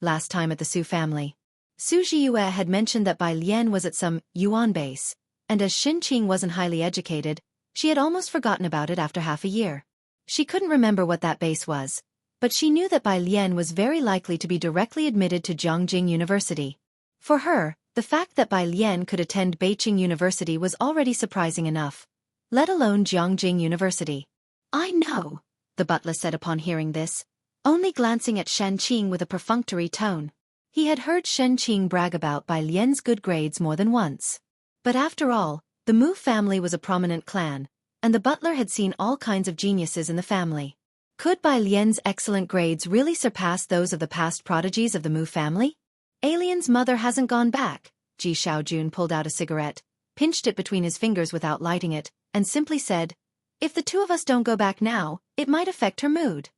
Last time at the Su family. Su Jiyue had mentioned that Bai Lian was at some Yuan base, and as Xinqing wasn't highly educated, she had almost forgotten about it after half a year. She couldn't remember what that base was, but she knew that Bai Lian was very likely to be directly admitted to Jianghu University. For her, The fact that Bai Lian could attend Beijing University was already surprising enough, let alone Jianghu University. "I know," the butler said upon hearing this, only glancing at Shen Qing with a perfunctory tone. He had heard Shen Qing brag about Bai Lian's good grades more than once. But after all, the Mu family was a prominent clan, and the butler had seen all kinds of geniuses in the family. Could Bai Lian's excellent grades really surpass those of the past prodigies of the Mu family? Alien's mother hasn't gone back. Ji Xiaojun pulled out a cigarette, pinched it between his fingers without lighting it, and simply said, "If the two of us don't go back now, it might affect her mood."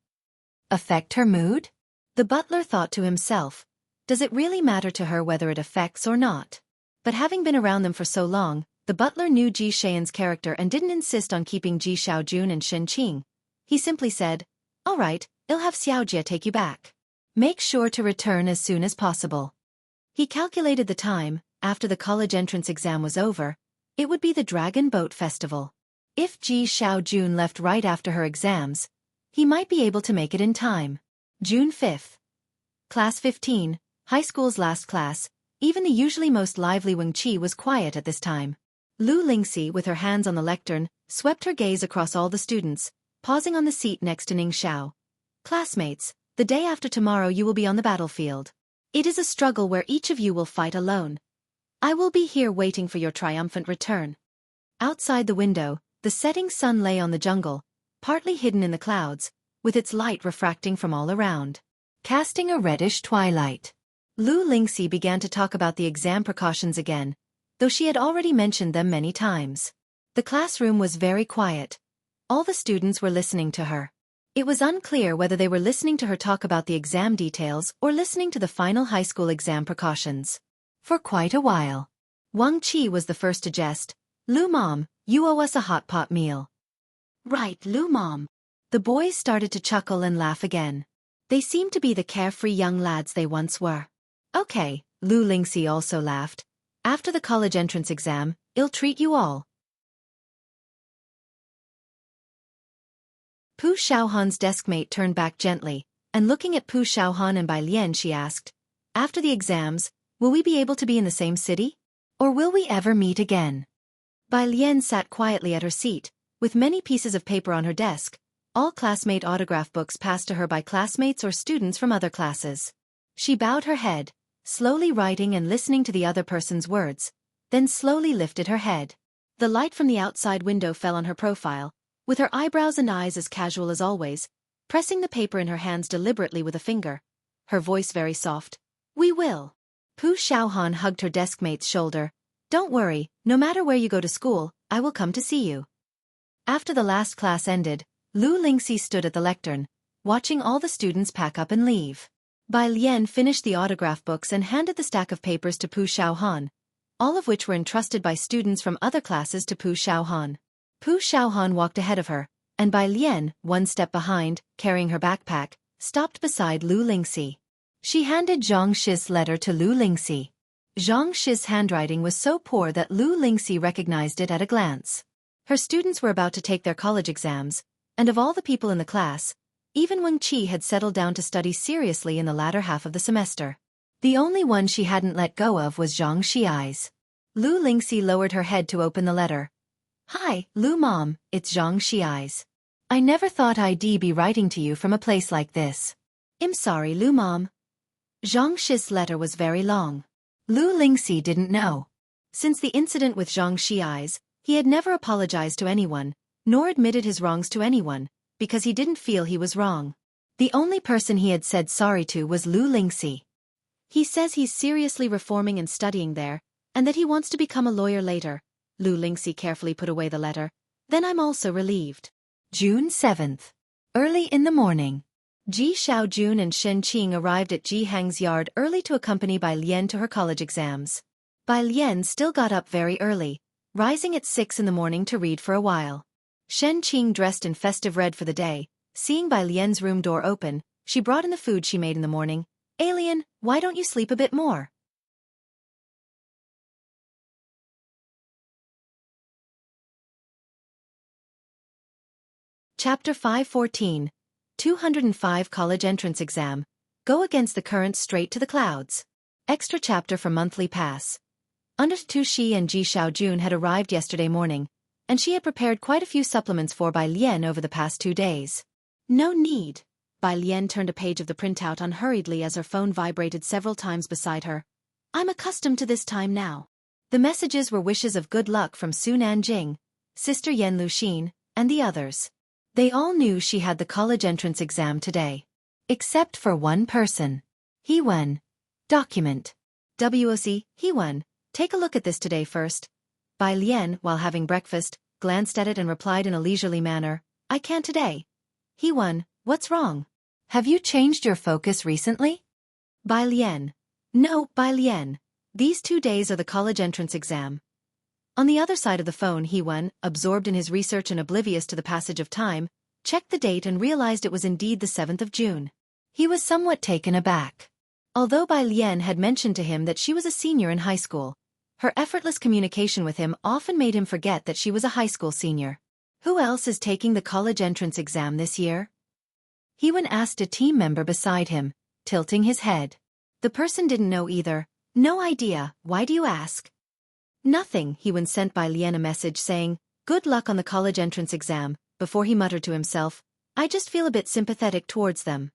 Affect her mood? The butler thought to himself, does it really matter to her whether it affects or not? But having been around them for so long, the butler knew Ji Xian's character and didn't insist on keeping Ji Xiaojun and Shen Qing. He simply said, "All right, I'll have Xiaojia take you back. Make sure to return as soon as possible." He calculated the time. After the college entrance exam was over, it would be the Dragon Boat Festival. If Ji Xiaojun left right after her exams, he might be able to make it in time. June 5th. Class 15, high school's last class. Even the usually most lively Wuxia was quiet at this time. Lu Lingxi, with her hands on the lectern, swept her gaze across all the students, pausing on the seat next to Ning Xiao. "Classmates, the day after tomorrow you will be on the battlefield. It is a struggle where each of you will fight alone. I will be here waiting for your triumphant return." Outside the window, the setting sun lay on the jungle, partly hidden in the clouds, with its light refracting from all around, casting a reddish twilight. Lu Lingxi began to talk about the exam precautions again, though she had already mentioned them many times. The classroom was very quiet. All the students were listening to her. It was unclear whether they were listening to her talk about the exam details or listening to the final high school exam precautions. For quite a while, Wang Qi was the first to jest. "Lu Mom, you owe us a hot pot meal." "Right, Lu Mom." The boys started to chuckle and laugh again. They seemed to be the carefree young lads they once were. "Okay," Lu Lingxi also laughed. "After the college entrance exam, I'll treat you all." Pu Xiaohan's deskmate turned back gently, and looking at Pu Xiaohan and Bai Lian she asked, "After the exams, will we be able to be in the same city? Or will we ever meet again?" Bai Lian sat quietly at her seat, with many pieces of paper on her desk, all classmate autograph books passed to her by classmates or students from other classes. She bowed her head, slowly writing and listening to the other person's words, then slowly lifted her head. The light from the outside window fell on her profile, with her eyebrows and eyes as casual as always, pressing the paper in her hands deliberately with a finger, her voice very soft. "We will." Pu Xiaohan hugged her deskmate's shoulder. "Don't worry, no matter where you go to school, I will come to see you." After the last class ended, Lu Lingxi stood at the lectern, watching all the students pack up and leave. Bai Lian finished the autograph books and handed the stack of papers to Pu Xiaohan, all of which were entrusted by students from other classes to Pu Xiaohan. Pu Xiaohan walked ahead of her, and Bai Lian, one step behind, carrying her backpack, stopped beside Lu Lingxi. She handed Xianxia's letter to Lu Lingxi. Xianxia's handwriting was so poor that Lu Lingxi recognized it at a glance. Her students were about to take their college exams, and of all the people in the class, even Wang Qi had settled down to study seriously in the latter half of the semester. The only one she hadn't let go of was Xianxia's. Lu Lingxi lowered her head to open the letter. "Hi, Lu Mom, it's Xianxia's. I never thought I'd be writing to you from a place like this. I'm sorry, Lu Mom." Xianxia's letter was very long. Lu Lingxi didn't know. Since the incident with Xianxia's, he had never apologized to anyone, nor admitted his wrongs to anyone, because he didn't feel he was wrong. The only person he had said sorry to was Lu Lingxi. He says he's seriously reforming and studying there, and that he wants to become a lawyer later. Lu Lingxi carefully put away the letter. "Then I'm also relieved." June 7th. Early in the morning, Ji Xiaojun and Shen Qing arrived at Ji Hang's yard early to accompany Bai Lian to her college exams. Bai Lian still got up very early, rising at 6 in the morning to read for a while. Shen Qing dressed in festive red for the day. Seeing Bai Lian's room door open, she brought in the food she made in the morning. "Alien, why don't you sleep a bit more?" Chapter 514. 205 College Entrance Exam. Go against the current straight to the clouds. Extra chapter for monthly pass. Understood Shi and Ji Xiaojun had arrived yesterday morning, and she had prepared quite a few supplements for Bai Lian over the past 2 days. No need. Bai Lian turned a page of the printout unhurriedly as her phone vibrated several times beside her. I'm accustomed to this time now. The messages were wishes of good luck from Su Nanjing, Sister Yan Luxin, and the others. They all knew she had the college entrance exam today. Except for one person. He-Wen. Document. WOC, He-Wen, take a look at this today first. Bai Lian, while having breakfast, glanced at it and replied in a leisurely manner, I can't today. He-Wen, what's wrong? Have you changed your focus recently? Bai Lian. No, Bai Lian. These 2 days are the college entrance exam. On the other side of the phone, He-Wen, absorbed in his research and oblivious to the passage of time, checked the date and realized it was indeed the 7th of June. He was somewhat taken aback. Although Bai Lian had mentioned to him that she was a senior in high school, her effortless communication with him often made him forget that she was a high school senior. Who else is taking the college entrance exam this year? He-Wen asked a team member beside him, tilting his head. The person didn't know either. No idea, why do you ask? Nothing, He-Wen sent Bai Lian a message saying, good luck on the college entrance exam, before he muttered to himself, I just feel a bit sympathetic towards them.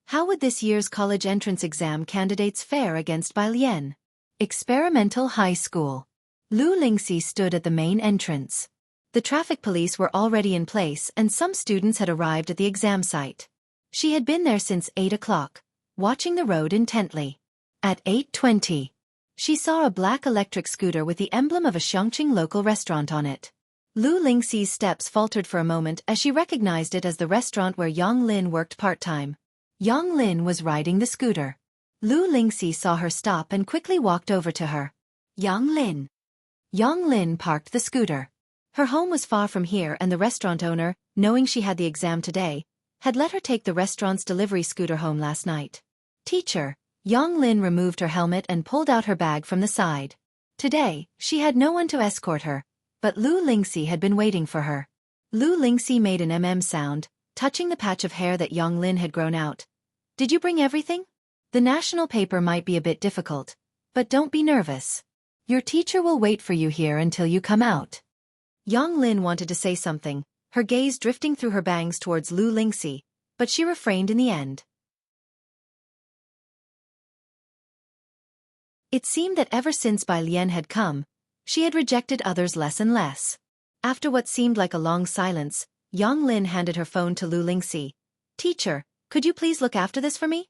How would this year's college entrance exam candidates fare against Bai Lian? Experimental High School. Lu Lingxi stood at the main entrance. The traffic police were already in place and some students had arrived at the exam site. She had been there since 8 o'clock, watching the road intently. At 8:20, she saw a black electric scooter with the emblem of a Xianxia local restaurant on it. Lu Lingxi's steps faltered for a moment as she recognized it as the restaurant where Yang Lin worked part-time. Yang Lin was riding the scooter. Lu Lingxi saw her stop and quickly walked over to her. Yang Lin. Yang Lin parked the scooter. Her home was far from here and the restaurant owner, knowing she had the exam today, had let her take the restaurant's delivery scooter home last night. Teacher. Yang Lin removed her helmet and pulled out her bag from the side. Today, she had no one to escort her, but Lu Lingxi had been waiting for her. Lu Lingxi made an sound, touching the patch of hair that Yang Lin had grown out. Did you bring everything? The national paper might be a bit difficult, but don't be nervous. Your teacher will wait for you here until you come out. Yang Lin wanted to say something, her gaze drifting through her bangs towards Lu Lingxi, but she refrained in the end. It seemed that ever since Bai Lian had come, she had rejected others less and less. After what seemed like a long silence, Yang Lin handed her phone to Lu Lingxi. Teacher, could you please look after this for me?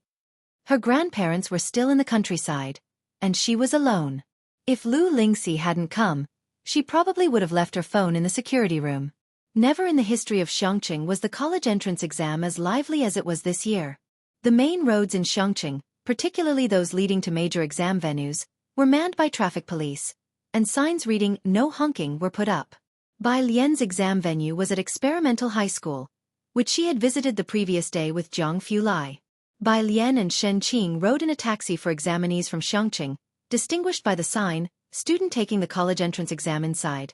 Her grandparents were still in the countryside, and she was alone. If Lu Lingxi hadn't come, she probably would have left her phone in the security room. Never in the history of Xianxia was the college entrance exam as lively as it was this year. The main roads in Xianxia, particularly those leading to major exam venues, were manned by traffic police, and signs reading "No honking" were put up. Bai Lian's exam venue was at Experimental High School, which she had visited the previous day with Jianghu Lai. Bai Lian and Shen Qing rode in a taxi for examinees from Xianxia, distinguished by the sign, student taking the college entrance exam inside.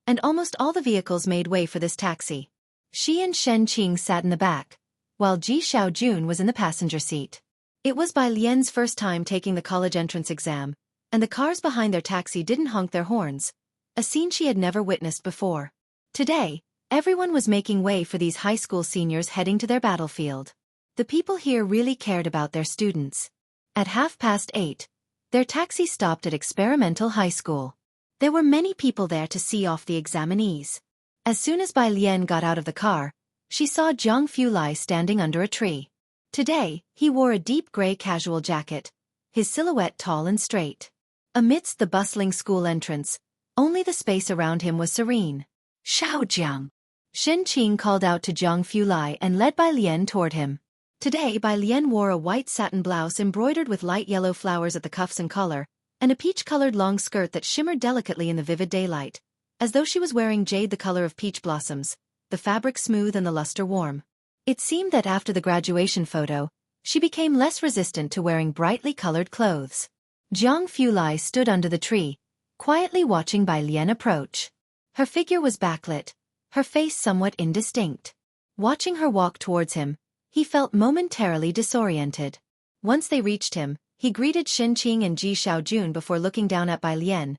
And almost all the vehicles made way for this taxi. She and Shen Qing sat in the back, while Ji Xiaojun was in the passenger seat. It was Bai Lian's first time taking the college entrance exam, and the cars behind their taxi didn't honk their horns, a scene she had never witnessed before. Today, everyone was making way for these high school seniors heading to their battlefield. The people here really cared about their students. At 8:30, their taxi stopped at Experimental High School. There were many people there to see off the examinees. As soon as Bai Lian got out of the car, she saw Jianghu Lai standing under a tree. Today, he wore a deep gray casual jacket, his silhouette tall and straight. Amidst the bustling school entrance, only the space around him was serene. Xiaojiang. Shen Qing called out to Jianghu Lai and led Bai Lian toward him. Today Bai Lian wore a white satin blouse embroidered with light yellow flowers at the cuffs and collar, and a peach-colored long skirt that shimmered delicately in the vivid daylight, as though she was wearing jade the color of peach blossoms, the fabric smooth and the luster warm. It seemed that after the graduation photo, she became less resistant to wearing brightly colored clothes. Jianghu Lai stood under the tree, quietly watching Bai Lian approach. Her figure was backlit, her face somewhat indistinct. Watching her walk towards him, he felt momentarily disoriented. Once they reached him, He greeted Xianxia and Ji Xiaojun before looking down at Bai Lian.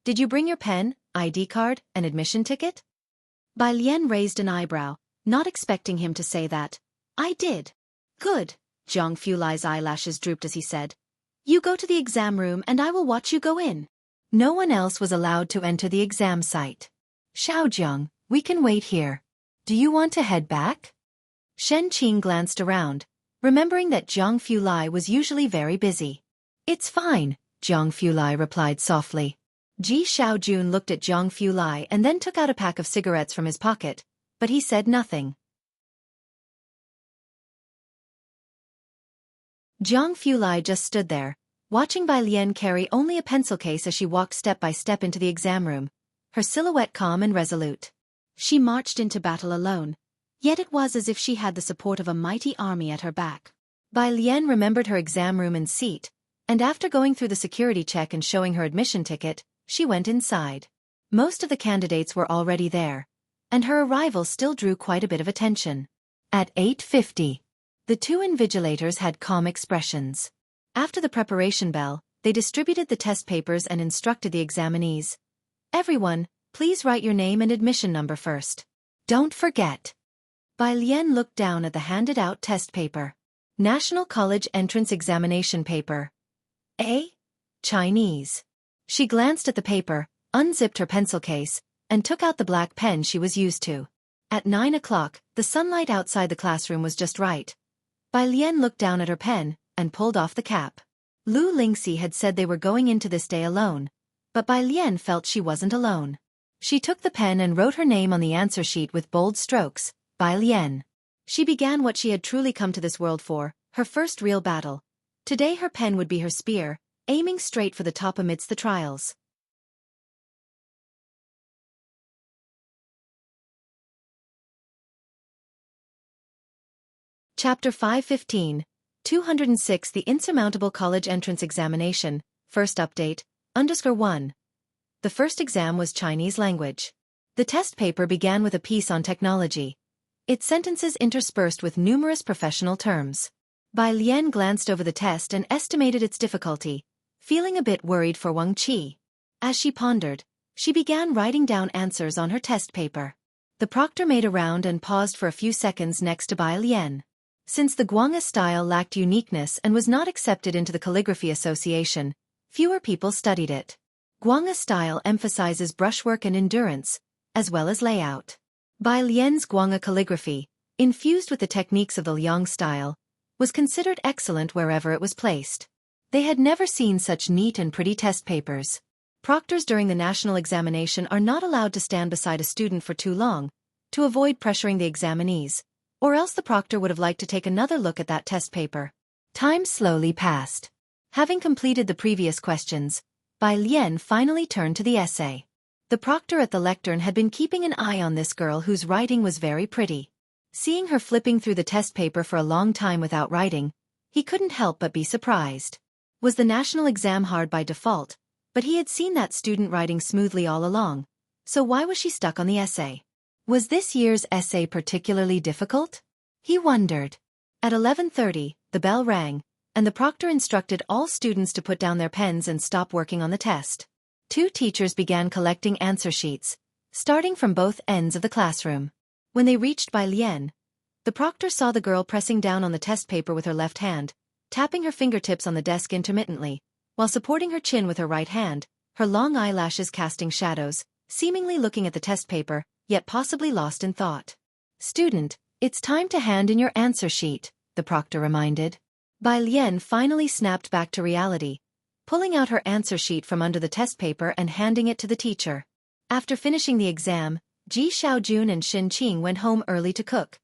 Did you bring your pen, ID card, and admission ticket? Bai Lian raised an eyebrow, not expecting him to say that. I did. Good. Jianghu Lai's eyelashes drooped as he said. You go to the exam room and I will watch you go in. No one else was allowed to enter the exam site. Xiaojiang, we can wait here. Do you want to head back? Shen Qing glanced around, remembering that Jianghu Lai was usually very busy. It's fine, Jianghu Lai replied softly. Ji Xiaojun looked at Jianghu Lai and then took out a pack of cigarettes from his pocket, but he said nothing. Jianghu Lai just stood there, watching Bai Lian carry only a pencil case as she walked step by step into the exam room, her silhouette calm and resolute. She marched into battle alone, yet it was as if she had the support of a mighty army at her back. Bai Lian remembered her exam room and seat, and after going through the security check and showing her admission ticket, she went inside. Most of the candidates were already there, and her arrival still drew quite a bit of attention. At 8:50, the two invigilators had calm expressions. After the preparation bell, they distributed the test papers and instructed the examinees. Everyone, please write your name and admission number first. Don't forget. Bai Lian looked down at the handed-out test paper. National College Entrance Examination Paper. A. Chinese. She glanced at the paper, unzipped her pencil case, and took out the black pen she was used to. At 9 o'clock, the sunlight outside the classroom was just right. Bai Lian looked down at her pen and pulled off the cap. Lu Lingxi had said they were going into this day alone, but Bai Lian felt she wasn't alone. She took the pen and wrote her name on the answer sheet with bold strokes, Bai Lian. She began what she had truly come to this world for, her first real battle. Today her pen would be her spear, aiming straight for the top amidst the trials. Chapter 515, 206 The Insurmountable College Entrance Examination, First Update, _1. The first exam was Chinese language. The test paper began with a piece on technology, its sentences interspersed with numerous professional terms. Bai Lian glanced over the test and estimated its difficulty, feeling a bit worried for Wang Qi. As she pondered, she began writing down answers on her test paper. The proctor made a round and paused for a few seconds next to Bai Lian. Since the Guangha style lacked uniqueness and was not accepted into the Calligraphy Association, fewer people studied it. Guangha style emphasizes brushwork and endurance, as well as layout. Bai Lian's Guangha calligraphy, infused with the techniques of the Liang style, was considered excellent wherever it was placed. They had never seen such neat and pretty test papers. Proctors during the national examination are not allowed to stand beside a student for too long, to avoid pressuring the examinees, or else the proctor would have liked to take another look at that test paper. Time slowly passed. Having completed the previous questions, Bai Lian finally turned to the essay. The proctor at the lectern had been keeping an eye on this girl whose writing was very pretty. Seeing her flipping through the test paper for a long time without writing, he couldn't help but be surprised. Was the national exam hard by default? But he had seen that student writing smoothly all along, so why was she stuck on the essay? Was this year's essay particularly difficult? He wondered. At 11:30, the bell rang, and the proctor instructed all students to put down their pens and stop working on the test. Two teachers began collecting answer sheets, starting from both ends of the classroom. When they reached Bai Lian, the proctor saw the girl pressing down on the test paper with her left hand, tapping her fingertips on the desk intermittently, while supporting her chin with her right hand, her long eyelashes casting shadows, seemingly looking at the test paper, yet possibly lost in thought. Student, it's time to hand in your answer sheet, the proctor reminded. Bai Lian finally snapped back to reality, pulling out her answer sheet from under the test paper and handing it to the teacher. After finishing the exam, Ji Xiaojun and Xin Qing went home early to cook,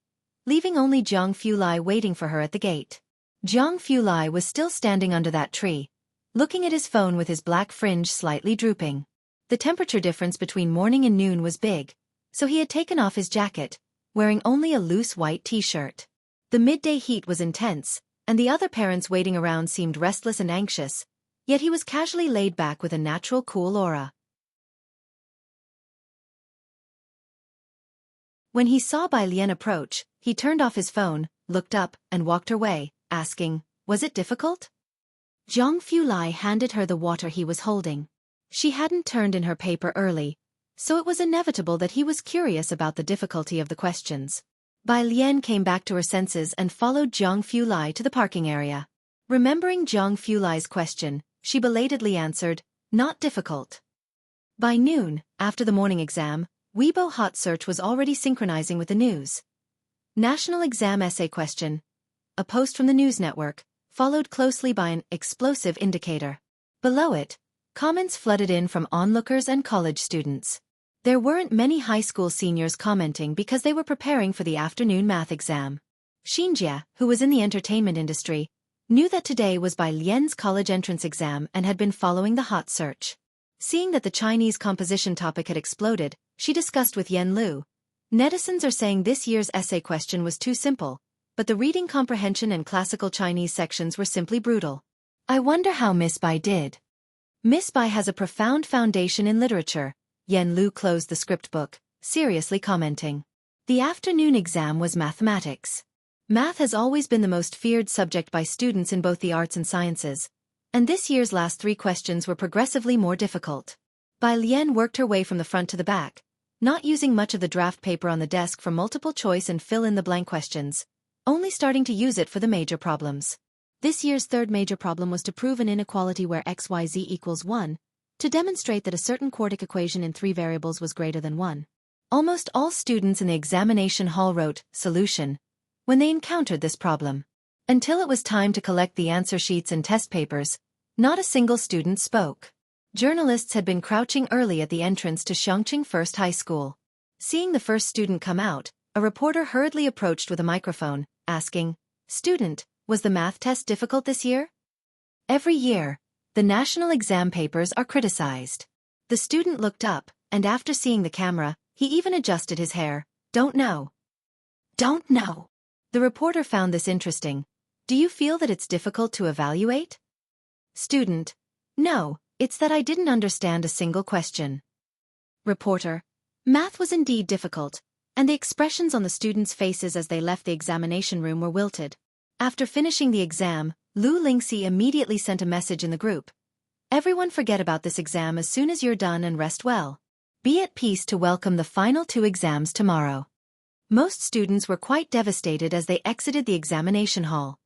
leaving only Jianghu Lai waiting for her at the gate. Jianghu Lai was still standing under that tree, looking at his phone with his black fringe slightly drooping. The temperature difference between morning and noon was big, so he had taken off his jacket, wearing only a loose white t-shirt. The midday heat was intense, and the other parents waiting around seemed restless and anxious, yet he was casually laid back with a natural cool aura. When he saw Bai Lian approach, he turned off his phone, looked up, and walked her way, asking, "Was it difficult?" Jianghu Lai handed her the water he was holding. She hadn't turned in her paper early, so it was inevitable that he was curious about the difficulty of the questions. Bai Lian came back to her senses and followed Jianghu Lai to the parking area. Remembering Jianghu Lai's question, she belatedly answered, "Not difficult." By noon, after the morning exam, Weibo Hot Search was already synchronizing with the news. National Exam Essay Question. A post from the news network, followed closely by an explosive indicator. Below it, comments flooded in from onlookers and college students. There weren't many high school seniors commenting because they were preparing for the afternoon math exam. Xianxia, who was in the entertainment industry, knew that today was Bai Lian's college entrance exam and had been following the hot search. Seeing that the Chinese composition topic had exploded, she discussed with Yan Lu. Netizens are saying this year's essay question was too simple, but the reading comprehension and classical Chinese sections were simply brutal. I wonder how Miss Bai did. Miss Bai has a profound foundation in literature. Yan Lu closed the script book, seriously commenting. The afternoon exam was mathematics. Math has always been the most feared subject by students in both the arts and sciences, and this year's last 3 questions were progressively more difficult. Bai Lian worked her way from the front to the back, not using much of the draft paper on the desk for multiple choice and fill-in-the-blank questions, only starting to use it for the major problems. This year's third major problem was to prove an inequality where xyz equals 1, to demonstrate that a certain quartic equation in 3 variables was greater than 1. Almost all students in the examination hall wrote "solution" when they encountered this problem. Until it was time to collect the answer sheets and test papers, not a single student spoke. Journalists had been crouching early at the entrance to Xianxia First High School. Seeing the first student come out, a reporter hurriedly approached with a microphone, asking, "Student, was the math test difficult this year?" Every year, the national exam papers are criticized. The student looked up, and after seeing the camera, he even adjusted his hair. "Don't know." "Don't know." The reporter found this interesting. "Do you feel that it's difficult to evaluate?" Student: "No, it's that I didn't understand a single question." Reporter: "Math was indeed difficult, and the expressions on the students' faces as they left the examination room were wilted." After finishing the exam, Lu Lingxi immediately sent a message in the group. "Everyone forget about this exam as soon as you're done and rest well. Be at peace to welcome the final 2 exams tomorrow." Most students were quite devastated as they exited the examination hall.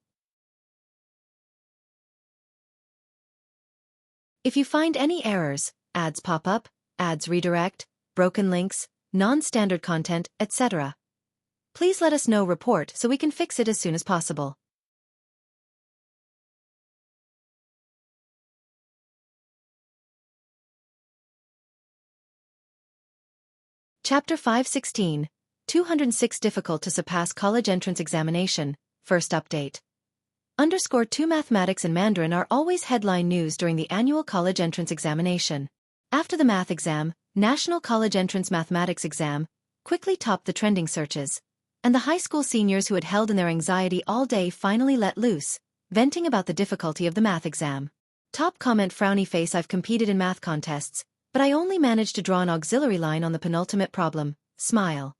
If you find any errors, ads pop up, ads redirect, broken links, non-standard content, etc., please let us know. Report so we can fix it as soon as possible. Chapter 516, 206 Difficult to Surpass College Entrance Examination, First Update. _2 Mathematics and Mandarin are always headline news during the annual college entrance examination. After the math exam, National College Entrance Mathematics exam quickly topped the trending searches, and the high school seniors who had held in their anxiety all day finally let loose, venting about the difficulty of the math exam. Top comment: frowny face. I've competed in math contests, but I only managed to draw an auxiliary line on the penultimate problem. Smile.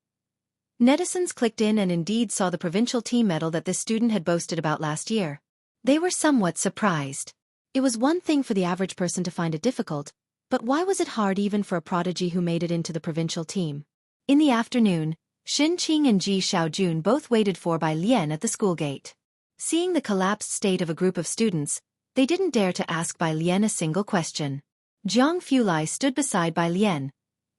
Netizens clicked in and indeed saw the provincial team medal that this student had boasted about last year. They were somewhat surprised. It was one thing for the average person to find it difficult, but why was it hard even for a prodigy who made it into the provincial team? In the afternoon, Xin Qing and Ji Xiaojun both waited for Bai Lian at the school gate. Seeing the collapsed state of a group of students, they didn't dare to ask Bai Lian a single question. Jianghu Lai stood beside Bai Lian,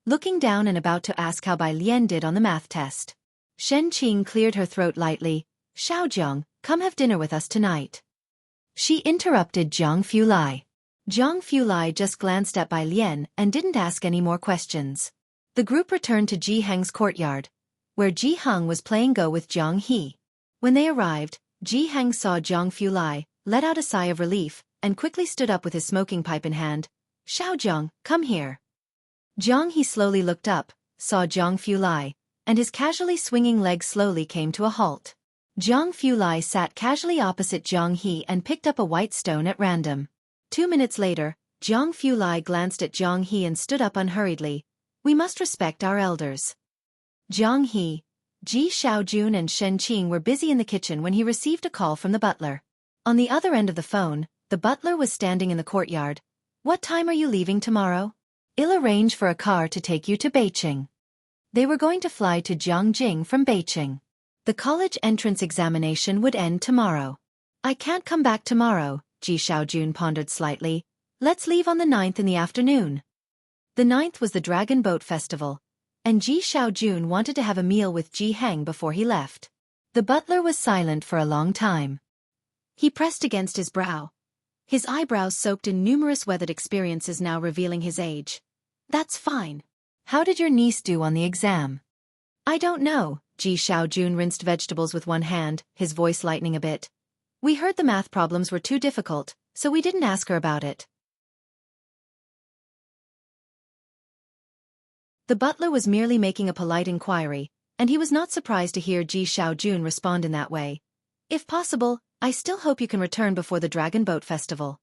looking down and about to ask how Bai Lian did on the math test. Shen Qing cleared her throat lightly. "Xiaojiang, come have dinner with us tonight." She interrupted Jianghu Lai. Jianghu Lai just glanced at Bai Lian and didn't ask any more questions. The group returned to Ji Heng's courtyard, where Ji Heng was playing Go with Jiang He. When they arrived, Ji Heng saw Jianghu Lai, let out a sigh of relief, and quickly stood up with his smoking pipe in hand. "Xiaojiang, come here." Jiang He slowly looked up, saw Jianghu Lai, and his casually swinging legs slowly came to a halt. Jianghu Lai sat casually opposite Jiang He and picked up a white stone at random. 2 minutes later, Jianghu Lai glanced at Jiang He and stood up unhurriedly. "We must respect our elders." Jiang He, Ji Xiaojun and Shen Qing were busy in the kitchen when he received a call from the butler. On the other end of the phone, The butler was standing in the courtyard. "What time are you leaving tomorrow?" "I'll arrange for a car to take you to Beijing." They were going to fly to Jianghu from Beijing. The college entrance examination would end tomorrow. "I can't come back tomorrow," Ji Xiaojun pondered slightly. "Let's leave on the 9th in the afternoon." The 9th was the Dragon Boat Festival, and Ji Xiaojun wanted to have a meal with Ji Heng before he left. The butler was silent for a long time. He pressed against his brow, his eyebrows soaked in numerous weathered experiences now revealing his age. "That's fine. How did your niece do on the exam?" "I don't know." Ji Xiaojun rinsed vegetables with one hand, his voice lightening a bit. "We heard the math problems were too difficult, so we didn't ask her about it." The butler was merely making a polite inquiry, and he was not surprised to hear Ji Xiaojun respond in that way. "If possible, I still hope you can return before the Dragon Boat Festival."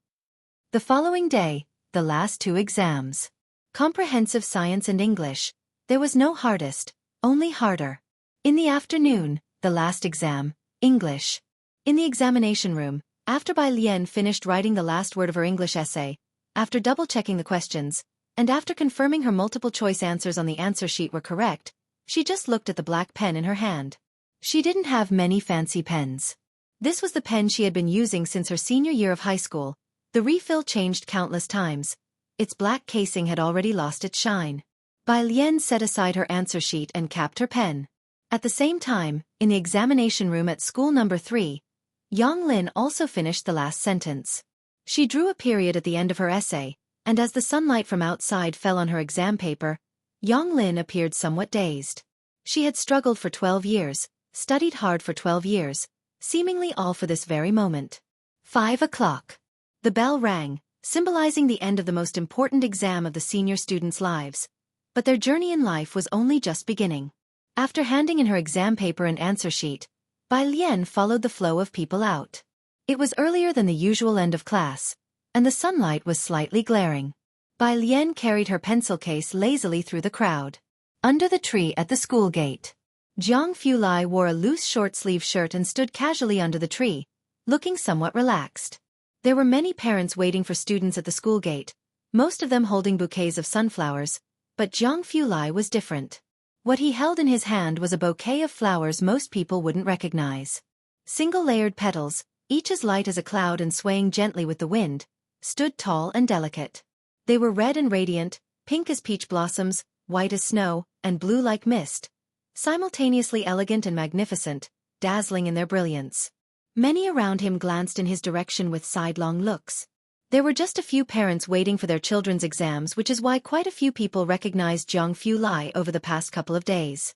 The following day, the last two exams. Comprehensive Science and English. There was no hardest, only harder. In the afternoon, the last exam, English. In the examination room, after Bai Lian finished writing the last word of her English essay, after double-checking the questions, and after confirming her multiple-choice answers on the answer sheet were correct, she just looked at the black pen in her hand. She didn't have many fancy pens. This was the pen she had been using since her senior year of high school. The refill changed countless times. Its black casing had already lost its shine. Bai Lian set aside her answer sheet and capped her pen. At the same time, in the examination room at school number 3, Yang Lin also finished the last sentence. She drew a period at the end of her essay, and as the sunlight from outside fell on her exam paper, Yang Lin appeared somewhat dazed. She had struggled for 12 years, studied hard for 12 years, seemingly all for this very moment. 5 o'clock. The bell rang, symbolizing the end of the most important exam of the senior students' lives. But their journey in life was only just beginning. After handing in her exam paper and answer sheet, Bai Lian followed the flow of people out. It was earlier than the usual end of class, and the sunlight was slightly glaring. Bai Lian carried her pencil case lazily through the crowd. Under the tree at the school gate, Jianghu Lai wore a loose short-sleeve shirt and stood casually under the tree, looking somewhat relaxed. There were many parents waiting for students at the school gate, most of them holding bouquets of sunflowers, but Jianghu Lai was different. What he held in his hand was a bouquet of flowers most people wouldn't recognize. Single-layered petals, each as light as a cloud and swaying gently with the wind, stood tall and delicate. They were red and radiant, pink as peach blossoms, white as snow, and blue like mist, simultaneously elegant and magnificent, dazzling in their brilliance. Many around him glanced in his direction with sidelong looks. There were just a few parents waiting for their children's exams, which is why quite a few people recognized Jianghu Lai over the past couple of days.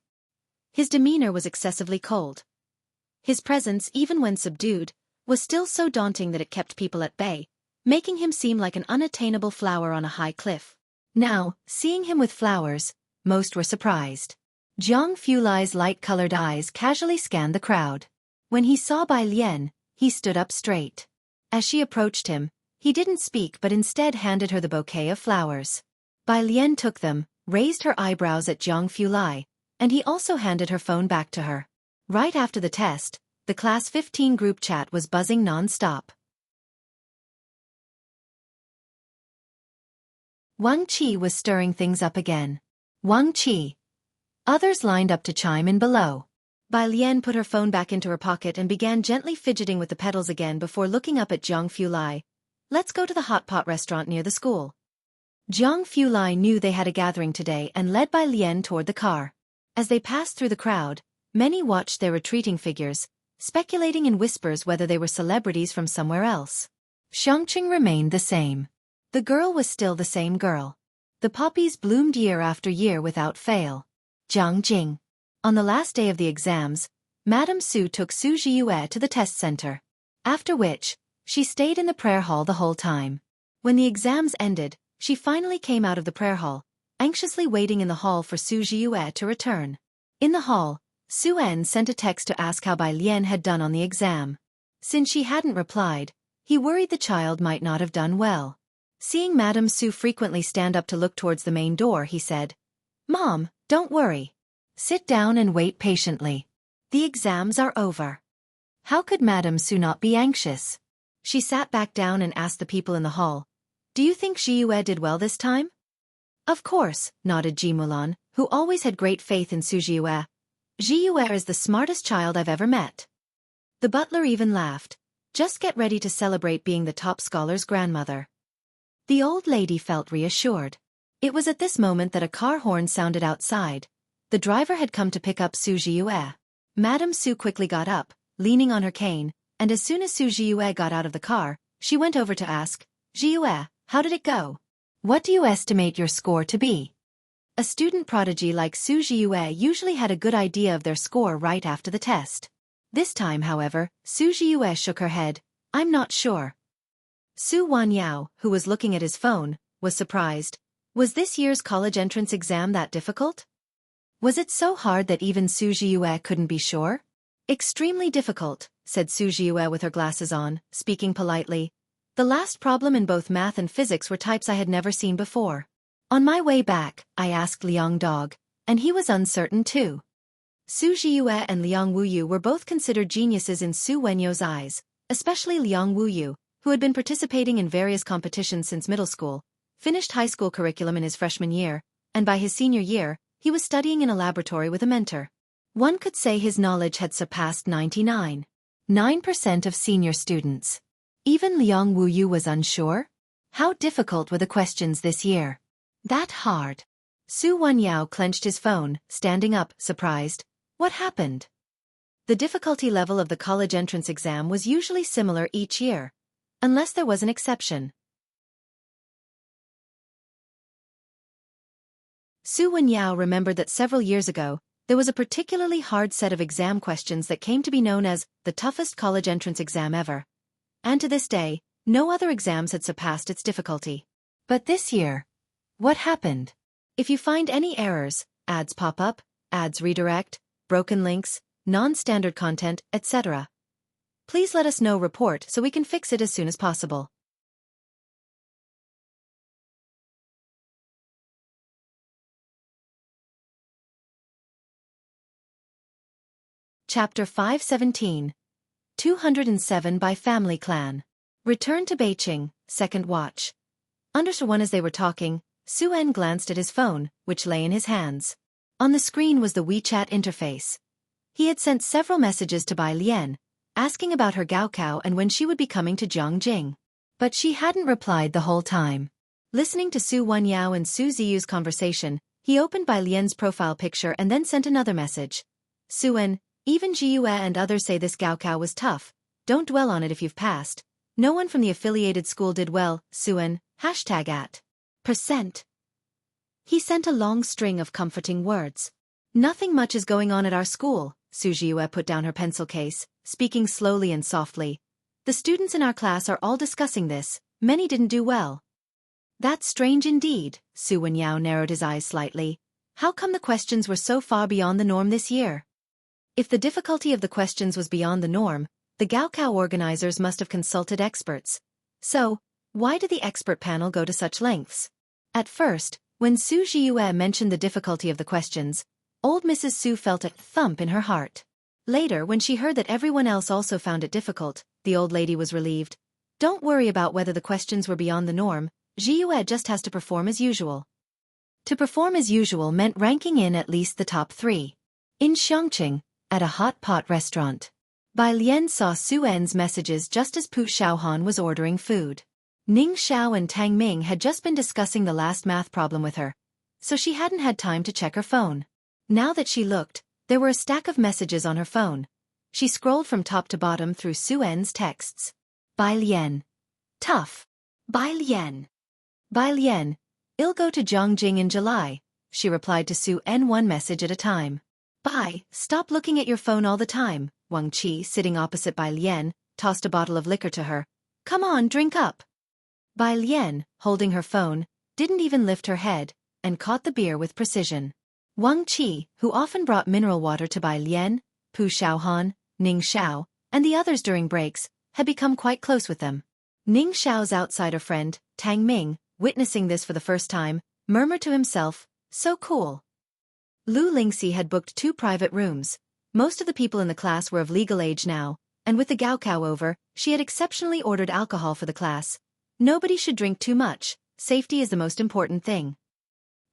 His demeanor was excessively cold. His presence, even when subdued, was still so daunting that it kept people at bay, making him seem like an unattainable flower on a high cliff. Now, seeing him with flowers, most were surprised. Jianghu Lai's light-colored eyes casually scanned the crowd. When he saw Bai Lian, he stood up straight. As she approached him, he didn't speak but instead handed her the bouquet of flowers. Bai Lian took them, raised her eyebrows at Jianghu Lai, and he also handed her phone back to her. Right after the test, the Class 15 group chat was buzzing non-stop. Wang Qi was stirring things up again. Wang Qi. Others lined up to chime in below. Bai Lian put her phone back into her pocket and began gently fidgeting with the pedals again before looking up at Jianghu Lai. "Let's go to the hot pot restaurant near the school." Jianghu Lai knew they had a gathering today and led Bai Lian toward the car. As they passed through the crowd, many watched their retreating figures, speculating in whispers whether they were celebrities from somewhere else. Xianxia remained the same. The girl was still the same girl. The poppies bloomed year after year without fail. Jianghu. On the last day of the exams, Madame Su took Su Zhiyue to the test center. After which, she stayed in the prayer hall the whole time. When the exams ended, she finally came out of the prayer hall, anxiously waiting in the hall for Su Zhiyue to return. In the hall, Su En sent a text to ask how Bai Lian had done on the exam. Since she hadn't replied, he worried the child might not have done well. Seeing Madame Su frequently stand up to look towards the main door, he said, "Mom, don't worry. Sit down and wait patiently. The exams are over." How could Madame Su not be anxious? She sat back down and asked the people in the hall, "Do you think Jiue did well this time?" "Of course," nodded Ji Mulan, who always had great faith in Su Jiue. "Jiue is the smartest child I've ever met." The butler even laughed. "Just get ready to celebrate being the top scholar's grandmother." The old lady felt reassured. It was at this moment that a car horn sounded outside. The driver had come to pick up Su Jiue. Madame Su quickly got up, leaning on her cane, and as soon as Su Jiue got out of the car, she went over to ask, "Jiue, how did it go? What do you estimate your score to be?" A student prodigy like Su Jiue usually had a good idea of their score right after the test. This time, however, Su Jiue shook her head. "I'm not sure." Su Wanyao, who was looking at his phone, was surprised. Was this year's college entrance exam that difficult? Was it so hard that even Su Jiue couldn't be sure? "Extremely difficult," said Su Jiue with her glasses on, speaking politely. "The last problem in both math and physics were types I had never seen before. On my way back, I asked Liang Dog, and he was uncertain too." Su Jiue and Liang Wuyu were both considered geniuses in Su Wenyo's eyes, especially Liang Wuyu, who had been participating in various competitions since middle school, finished high school curriculum in his freshman year, and by his senior year, he was studying in a laboratory with a mentor. One could say his knowledge had surpassed 99.9% of senior students. Even Liang Wuyu was unsure. How difficult were the questions this year? That hard. Su Wanyao clenched his phone, standing up, surprised. What happened? The difficulty level of the college entrance exam was usually similar each year, unless there was an exception. Su Wanyao remembered that several years ago, there was a particularly hard set of exam questions that came to be known as the toughest college entrance exam ever. And to this day, no other exams had surpassed its difficulty. But this year, what happened? If you find any errors, ads pop up, ads redirect, broken links, non-standard content, etc., please let us know. Report so we can fix it as soon as possible. Chapter 517. 207 by Family Clan. Return to Beijing, second watch. Under one as they were talking, Su En glanced at his phone, which lay in his hands. On the screen was the WeChat interface. He had sent several messages to Bai Lian, asking about her Gaokao and when she would be coming to Jianghu. But she hadn't replied the whole time. Listening to Su Wanyao and Su Ziyu's conversation, he opened Bai Lian's profile picture and then sent another message. "Su En, even Jiue and others say this Gaokao was tough. Don't dwell on it if you've passed. No one from the affiliated school did well, Suen, #at. %." He sent a long string of comforting words. "Nothing much is going on at our school," Su Jiue put down her pencil case, speaking slowly and softly. "The students in our class are all discussing this, many didn't do well." "That's strange indeed," Su Wenyao narrowed his eyes slightly. "How come the questions were so far beyond the norm this year?" If the difficulty of the questions was beyond the norm, the Gaokao organizers must have consulted experts. So, why did the expert panel go to such lengths? At first, when Su Jiue mentioned the difficulty of the questions, old Mrs. Su felt a thump in her heart. Later, when she heard that everyone else also found it difficult, the old lady was relieved. Don't worry about whether the questions were beyond the norm, Jiue just has to perform as usual. To perform as usual meant ranking in at least the top 3. In Xianxia, at a hot pot restaurant, Bai Lian saw Su En's messages just as Pu Xiaohan was ordering food. Ning Xiao and Tang Ming had just been discussing the last math problem with her, so she hadn't had time to check her phone. Now that she looked, there were a stack of messages on her phone. She scrolled from top to bottom through Su En's texts. Bai Lian. Tough. Bai Lian. Bai Lian. I'll go to Jianghu in July, she replied to Su En one message at a time. Bai, stop looking at your phone all the time. Wang Qi, sitting opposite Bai Lian, tossed a bottle of liquor to her. Come on, drink up. Bai Lian, holding her phone, didn't even lift her head, and caught the beer with precision. Wang Qi, who often brought mineral water to Bai Lian, Pu Xiaohan, Ning Xiao, and the others during breaks, had become quite close with them. Ning Xiao's outsider friend, Tang Ming, witnessing this for the first time, murmured to himself, so cool. Lu Lingxi had booked 2 private rooms. Most of the people in the class were of legal age now, and with the Gaokao over, she had exceptionally ordered alcohol for the class. Nobody should drink too much, safety is the most important thing.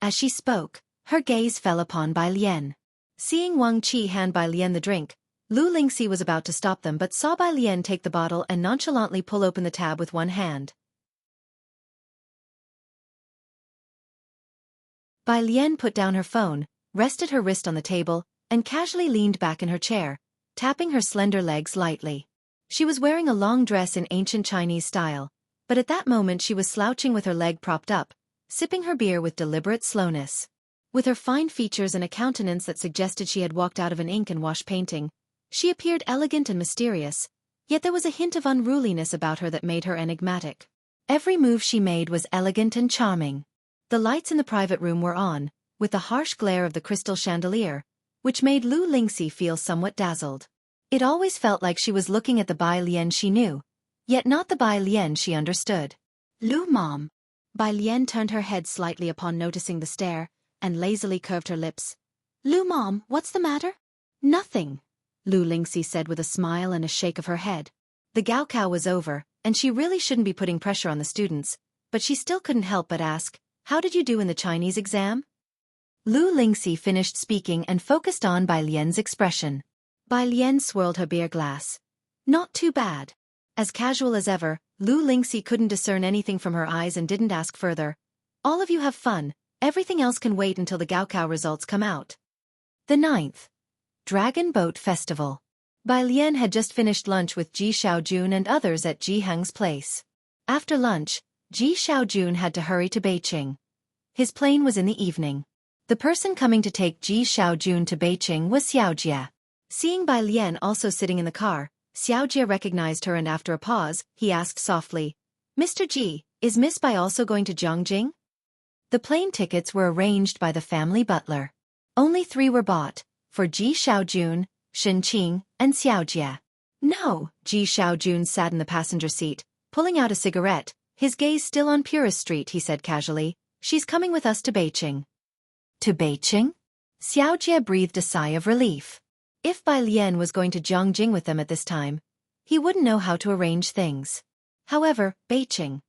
As she spoke, her gaze fell upon Bai Lian. Seeing Wang Qi hand Bai Lian the drink, Lu Lingxi was about to stop them but saw Bai Lian take the bottle and nonchalantly pull open the tab with one hand. Bai Lian put down her phone, rested her wrist on the table, and casually leaned back in her chair, tapping her slender legs lightly. She was wearing a long dress in ancient Chinese style, but at that moment she was slouching with her leg propped up, sipping her beer with deliberate slowness. With her fine features and a countenance that suggested she had walked out of an ink and wash painting, she appeared elegant and mysterious, yet there was a hint of unruliness about her that made her enigmatic. Every move she made was elegant and charming. The lights in the private room were on, with the harsh glare of the crystal chandelier, which made Lu Lingxi feel somewhat dazzled. It always felt like she was looking at the Bai Lian she knew, yet not the Bai Lian she understood. "Lu Mom." Bai Lian turned her head slightly upon noticing the stare, and lazily curved her lips. "Lu Mom, what's the matter?" "Nothing," Lu Lingxi said with a smile and a shake of her head. The Gaokao was over, and she really shouldn't be putting pressure on the students, but she still couldn't help but ask, "How did you do in the Chinese exam?" Lu Lingxi finished speaking and focused on Bai Lian's expression. Bai Lian swirled her beer glass. "Not too bad." As casual as ever, Lu Lingxi couldn't discern anything from her eyes and didn't ask further. "All of you have fun, everything else can wait until the Gaokao results come out." The 9th. Dragon Boat Festival. Bai Lian had just finished lunch with Ji Xiaojun and others at Jianghu's place. After lunch, Ji Xiaojun had to hurry to Beijing. His plane was in the evening. The person coming to take Ji Xiaojun to Beijing was Xianxia. Seeing Bai Lian also sitting in the car, Xianxia recognized her and after a pause, he asked softly, "Mr. Ji, is Miss Bai also going to Jianghu?" The plane tickets were arranged by the family butler. Only 3 were bought, for Ji Xiaojun, Shen Qing, and Xiaojia. "No," Ji Xiaojun sat in the passenger seat, pulling out a cigarette, his gaze still on Purist Street, he said casually, "She's coming with us to Beijing." To Beijing? Xiaojia breathed a sigh of relief. If Bai Lian was going to Jianghu with them at this time, he wouldn't know how to arrange things. However, Beijing.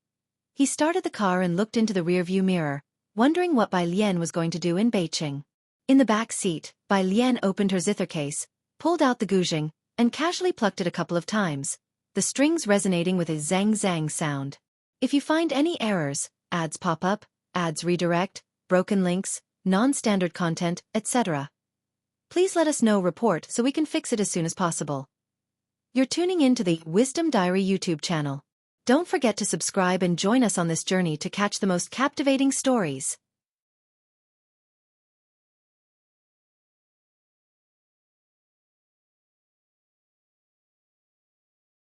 He started the car and looked into the rearview mirror, wondering what Bai Lian was going to do in Beijing. In the back seat, Bai Lian opened her zither case, pulled out the guzheng, and casually plucked it a couple of times, the strings resonating with a zang-zang sound. If you find any errors, ads pop up, ads redirect, broken links, non-standard content, etc., please let us know, report so we can fix it as soon as possible. You're tuning in to the Wisdom Diary YouTube channel. Don't forget to subscribe and join us on this journey to catch the most captivating stories.